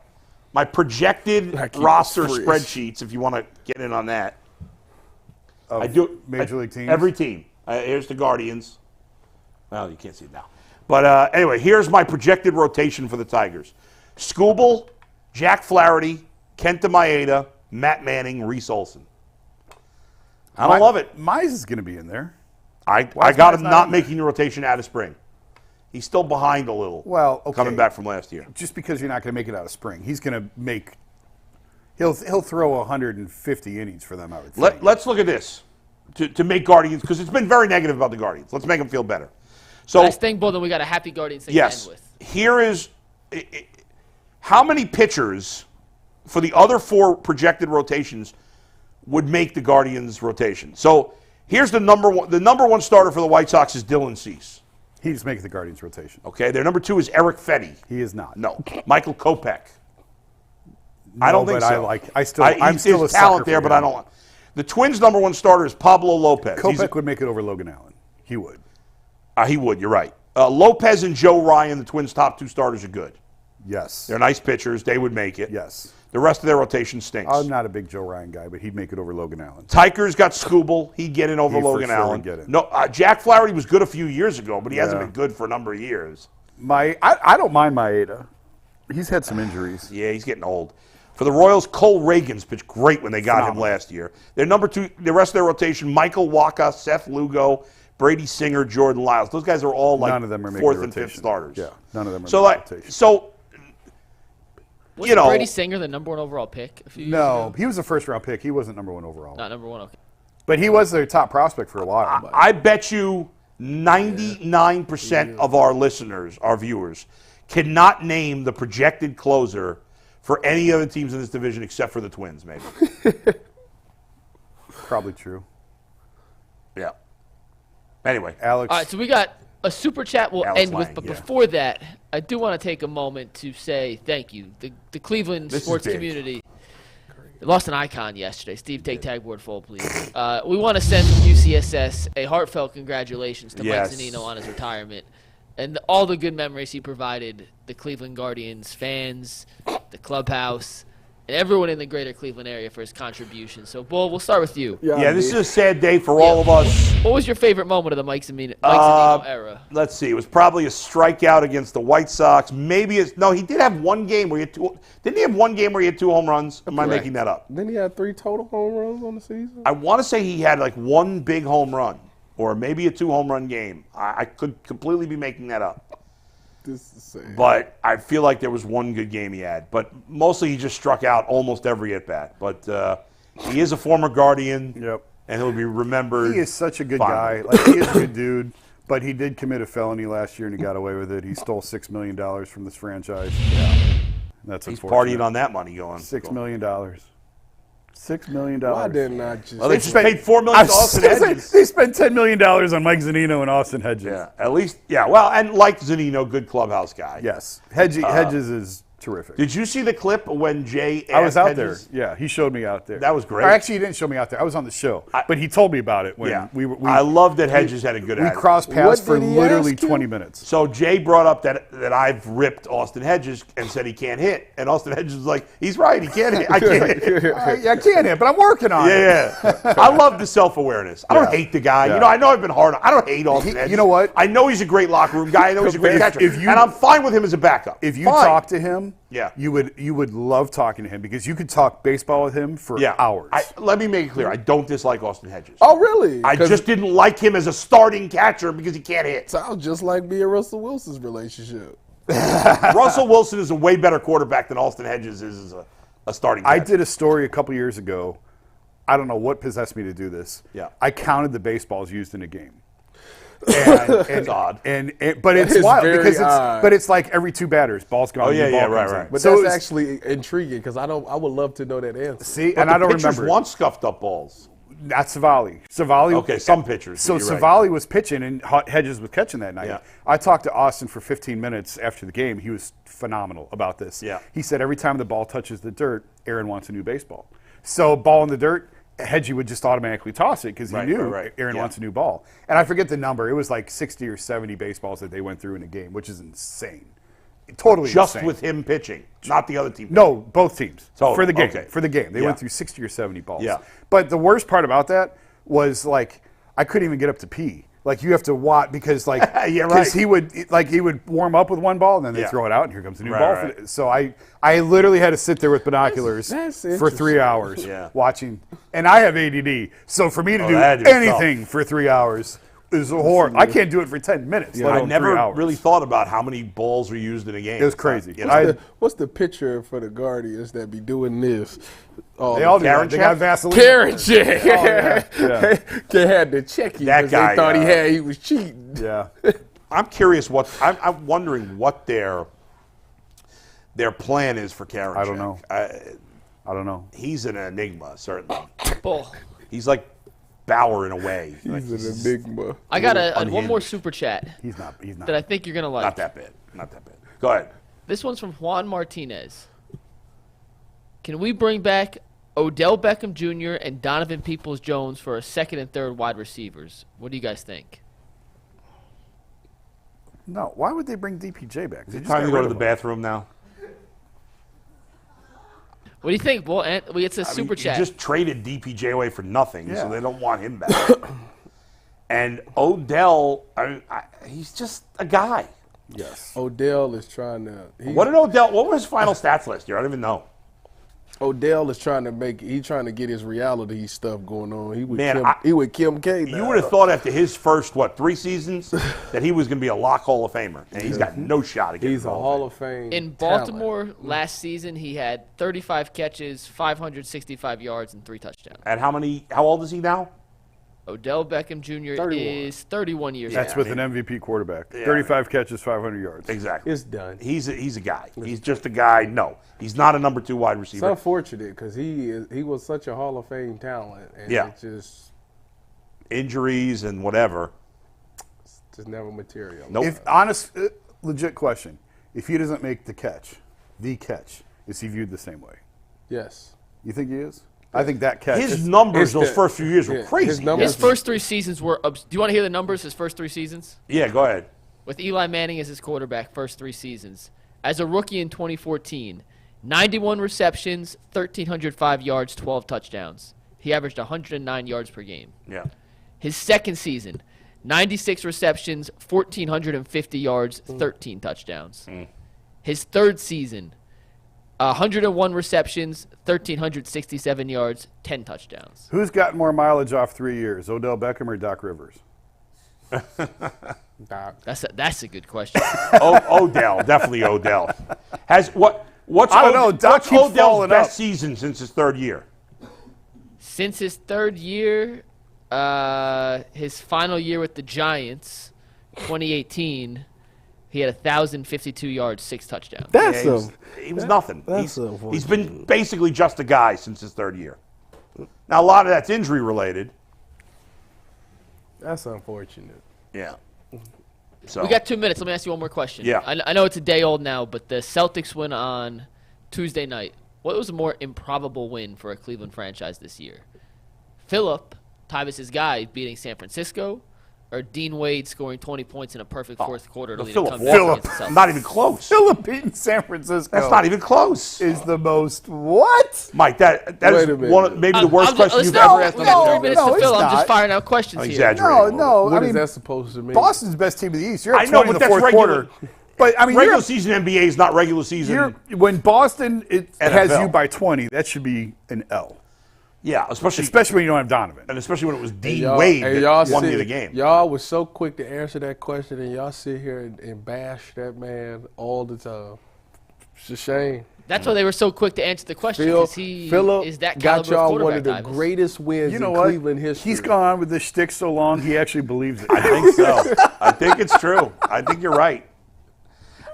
My projected I keep roster it fresh. spreadsheets. If you want to get in on that, I do. Major League teams? Every team. Here's the Guardians. Well, you can't see it now. But anyway, here's my projected rotation for the Tigers: Scooble, Jack Flaherty, Kenta Maeda, Matt Manning, Reese Olson. I don't love it. Mize is going to be in there. I is got Mize him not not in there? making the rotation out of spring. He's still behind a little. Well, okay. Coming back from last year. Just because you're not going to make it out of spring, he's going to make. He'll throw 150 innings for them. I would think. Let's look at this to make Guardians, because it's been very negative about the Guardians. Let's make them feel better. So Nice thing, Bull, that we got a happy Guardians thing yes, to end with. here is how many pitchers for the other 4 projected rotations would make the Guardians rotation. So here's the number one. The number one starter for the White Sox is Dylan Cease. He's making the Guardians rotation. Okay, their number 2 is Eric Fetty. He is not. No, Michael Kopech. No, I don't think but so. I'm still a talent sucker there, for but I him. don't. The Twins' number 1 starter is Pablo Lopez. Kopech would make it over Logan Allen. He would. He would. You're right. Lopez and Joe Ryan, the Twins' top 2 starters, are good. Yes. They're nice pitchers. They would make it. Yes. The rest of their rotation stinks. I'm not a big Joe Ryan guy, but he'd make it over Logan Allen. Tyker's got Scooble. He'd get in over He for Logan sure Allen. would get in. No, Jack Flaherty was good a few years ago, but he hasn't Yeah. been good for a number of years. I don't mind Maeda. He's had some injuries. Yeah, he's getting old. For the Royals, Cole Reagans pitched great when they got him Phenomenal. last year. Their number 2, the rest of their rotation, Michael Wacha, Seth Lugo, Brady Singer, Jordan Lyles. Those guys are all like None of them are making 4th the and 5th rotation. starters. Yeah, none of them are So making like, the rotation. so Was you know, Brady Singer the number 1 overall pick a few years No, ago? he was a first-round pick. He wasn't number 1 overall. Not number 1, okay. But he was their top prospect for a while. But I bet you 99% of our listeners, our viewers, cannot name the projected closer for any other teams in this division except for the Twins, maybe. probably true. Yeah. Anyway, Alex. All right, so we got a super chat we'll Alex end with, Lang, but yeah. before that, I do want to take a moment to say thank you. The Cleveland This is sports big. community lost an icon yesterday. Steve, take tagboard full, please. We want to send from UCSS a heartfelt congratulations to Yes. Mike Zunino on his retirement and all the good memories he provided the Cleveland Guardians fans, the clubhouse, and everyone in the greater Cleveland area for his contribution. So, Bull, we'll start with you. yeah, this is a sad day for all of us. What was your favorite moment of the Mike Zunino era? Let's see. It was probably a strikeout against the White Sox. Maybe it's no. He did have one game where he had 2. Didn't he have one game where he had 2 home runs? Am I Correct. making that up? Then he had 3 total home runs on the season. I want to say he had like 1 big home run, or maybe a 2 home run game. I could completely be making that up. This is sad. But I feel like there was 1 good game he had. But mostly he just struck out almost every at-bat. But he is a former Guardian, Yep. and he'll be remembered. He is such a good fondly. guy. Like, he is a good dude. But he did commit a felony last year, and he got away with it. He stole $6 million from this franchise. Yeah. That's He's unfortunate. partying on that money going. $6 million. $6 million. Why didn't I just? Well, they just paid $4 million to Austin Hedges. They spent $10 million on Mike Zunino and Austin Hedges. Yeah, at least, yeah. Well, and like Zunino, good clubhouse guy. Yes. Hedges is terrific. Did you see the clip when Jay asked I was out Hedges? there. Yeah, he showed me out there. That was great. Or actually, he didn't show me out there. I was on the show. But he told me about it when Yeah. we I love that Hedges had a good we attitude. crossed paths What for did he literally ask you? 20 minutes. So Jay brought up that I've ripped Austin Hedges and said he can't hit. And Austin Hedges was like, he's right, he can't hit. I can't hit. I can't hit, but I'm working on it. Yeah. I love the self-awareness. I don't Yeah. hate the guy. Yeah. You know, I know I've been hard on. I don't hate Austin Hedges. you know what? I know he's a great locker room guy. I know he's a great catcher. If you- and I'm fine with him as a backup. If you Fine. talk to him, Yeah. you would love talking to him because you could talk baseball with him for hours. Let me make it clear. I don't dislike Austin Hedges. Oh, really? I 'Cause just didn't like him as a starting catcher because he can't hit. sounds just like me and Russell Wilson's relationship. Russell Wilson is a way better quarterback than Austin Hedges is as a starting catcher. I did a story a couple years ago. I don't know what possessed me to do this. Yeah. I counted the baseballs used in a game. And, It's odd. But it's is wild very because odd. it's like every 2 batters, ball's gone. Oh, yeah, new ball yeah, right, comes in. right. But So that's it's- actually intriguing because I would love to know that answer. see, But and the I don't pitchers remember. want scuffed up balls. Not Savali. Okay, some pitchers, So you're right. Savali was pitching and Hedges was catching that night. Yeah. I talked to Austin for 15 minutes after the game. He was phenomenal about this. Yeah. He said every time the ball touches the dirt, Aaron wants a new baseball. So ball in the dirt, Hedgie would just automatically toss it because he Right, knew right. Aaron Yeah. wants a new ball. And I forget the number. It was like 60 or 70 baseballs that they went through in a game, which is insane. Totally Just insane. with him pitching, not the other team. No, both teams. So, for the game. okay. For the game. They Yeah. went through 60 or 70 balls. Yeah. But the worst part about that was like I couldn't even get up to pee. Like you have to watch because like Yeah, right. he would warm up with one ball and then they Yeah. throw it out and here comes a new Right, ball. right. So I literally had to sit there with binoculars That's for 3 hours Yeah. watching. And I have ADD, so for me to do that'd be anything for 3 hours is horrible. I can't do it for 10 minutes. let I alone 3 never hours. really thought about how many balls were used in a game. It was crazy. You know? What's the picture for the Guardians that be doing this? Oh, They all do Karen that. They got check? Vaseline. Karen check. yeah. They had to check him That because guy, they thought he was cheating. Yeah. I'm curious I'm wondering what their plan is for Karen. I don't know. I don't know. He's an enigma, certainly. Bull. He's like Bauer in a way. He's an enigma. I got one unhinged. more super chat He's not. that I think you're going to like. Not that bad. Not that bad. Go ahead. This one's from Juan Martinez. Can we bring back Odell Beckham Jr. and Donovan Peoples-Jones for a second and third wide receivers? What do you guys think? No. Why would they bring DPJ back? They just Time got to go rid to of the him. bathroom now. What do you think? Well, it's a super You chat. just traded DPJ away for nothing, so Yeah. they don't want him back. And Odell, he's just a guy. Yes. Odell is trying to. What were his final stats last year? I don't even know. Odell is trying to get his reality stuff going on. He with Man, Kim K. Now. You would have thought after his first, 3 seasons, that he was going to be a lock Hall of Famer. And he's got no shot against He's a Hall of Fame. In talent. Baltimore last season, he had 35 catches, 565 yards, and 3 touchdowns. And how old is he now? Odell Beckham Jr. 31. is 31 years That's old. with an MVP quarterback. 35 catches, 500 yards. Exactly. It's done. He's a guy. He's just a guy. No, he's not a number 2 wide It's receiver. unfortunate because he was such a Hall of Fame talent, and Yeah. it just Injuries and whatever. never materialized. Nope. If legit question, if he doesn't make the catch, is he viewed the same way? Yes. You think he is? I think that catch. His numbers those the- first few years were yeah, crazy. his numbers- His first 3 seasons were. Do you want to hear the numbers? His first 3 seasons Yeah, go ahead. with Eli Manning as his quarterback. First 3 seasons as a rookie in 2014, 91 receptions, 1,305 yards, 12 touchdowns. He averaged 109 yards per game. Yeah. His second season, 96 receptions, 1,450 yards, 13 touchdowns. His third season, 101 receptions, 1,367 yards, 10 touchdowns. Who's got more mileage off 3 years, Odell Beckham or Doc Rivers? That's a good question. Odell, definitely Odell. What's I don't know, Doc keeps Odell's falling best up. season since his 3rd year? Since his 3rd year, his final year with the Giants, 2018, he had 1,052 yards, 6 touchdowns. That's Yeah, he was nothing. that's He's been basically just a guy since his 3rd year. Now, a lot of that's injury related. That's unfortunate. Yeah. So We got 2 minutes. Let me ask you one more question. Yeah. I know it's a day old now, but the Celtics win on Tuesday night. What was a more improbable win for a Cleveland franchise this year? Phillip, Tyvus's guy, beating San Francisco, or Dean Wade scoring 20 points in a perfect fourth quarter to lead a Phillip comeback against the Celtics? not even close. Phillip beating San Francisco. That's not even close. Is the most what? Mike, that Wait is a minute. one of, maybe the worst question you've ever asked We on got the 3 show. minutes to it's fill. I'm not. just firing out questions I'm here. exaggerating. No. What I mean, is that supposed to mean? Boston's best team of the East. You're I at know, 20 in but the that's fourth regular. quarter. But I mean, Regular season NBA is not regular season. when Boston has NFL. you by 20, that should be an L. Yeah, especially Especially when you don't have Donovan. and especially when it was Dean Y'all- Wade and that y'all won me sit- the game. Y'all was so quick to answer that question, and y'all sit here and bash that man all the time. It's a shame. That's why they were so quick to answer the question, because he Phillip is that got caliber of y'all quarterback. one of the Tyvus. greatest wins You know in what? Cleveland history. He's gone on with this shtick so long, he actually believes it. I think so. I think it's true. I think you're right.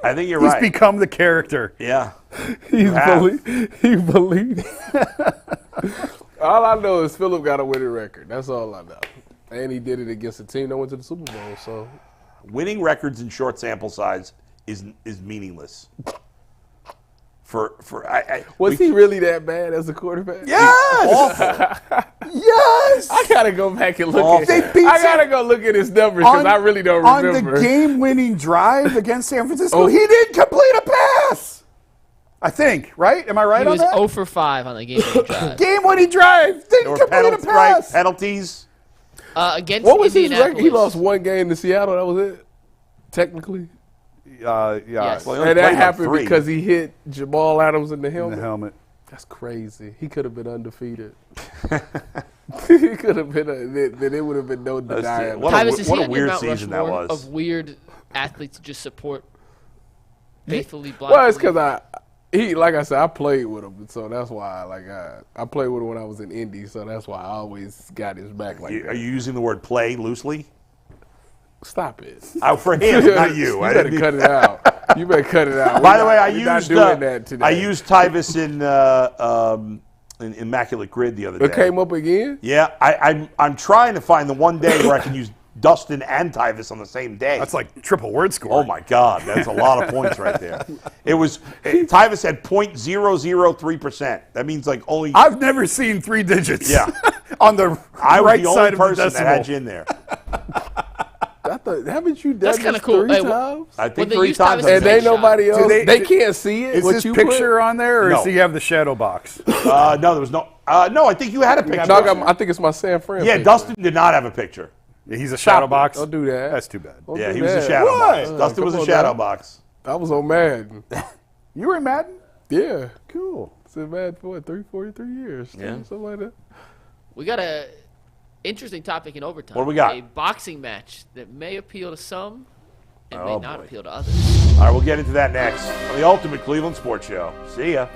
I think you're He's right. become the character. Yeah. He have. believed. All I know is Phillip got a winning record. That's all I know. And he did it against a team that went to the Super Bowl. So Winning records in short sample size is meaningless. was he really that bad as a quarterback? Yes! Yes! I gotta go back and look at They it. beat I gotta go look at his numbers because I really don't remember. On the game-winning drive against San Francisco, he didn't complete a pass. I think, right? Am I right He on was that? 0 for 5 on the game-winning drive. Game-winning drive, There didn't were complete a penalties, right? pass. Penalties. Against What was his Indianapolis. record? He lost one game to Seattle. That was it, technically. Yeah. Yes. Well, he only And that played like happened 3. because he hit Jamal Adams in the In helmet. the helmet. That's crazy. He could have been undefeated. He could have been. Then it would have been no denying. What Tyvus, is what he a on your weird Mount season that Rushmore was. of weird athletes to just support faithfully blind? Well, it's because like I said, I played with him, so that's why. I played with him when I was in Indy, so that's why I always got his back like that. Are you using the word play loosely? Stop it. For him, not you. You better cut it out. You better cut it out. By the way, I We're not used doing that today. I used Tyvus in Immaculate Grid the other day. It came up again? Yeah, I'm trying to find the one day where I can use Dustin and Tyvus on the same day. That's like triple word score. Oh my God, that's a lot of points right there. Tyvus had .003%. That means like only. I've never seen 3 digits. Yeah. On the I was right the side only of the person that had decimal. you in there. Haven't you done That's this kinda cool. 3 Hey, times? I think they 3 use times. Tyvus And ain't nobody else. Do They can't see it. Is what his you picture on there, or No. does he have the shadow box? No, there was no. No, I think you had a picture. No, I think it's my San Fran. Yeah, picture. Dustin did not have a picture. Yeah, he's a shadow box. Don't do that. That's too bad. Don't Yeah, do he was a that. shadow box. What? Dustin was Come a on shadow now. box. I was on Madden. You were in Madden? Yeah. Cool. It's in Madden for what, 43 years? Yeah. Something like that. We got a interesting topic in overtime. What do we got? A boxing match that may appeal to some and may Oh, not boy. appeal to others. All right, we'll get into that next on the Ultimate Cleveland Sports Show. See ya.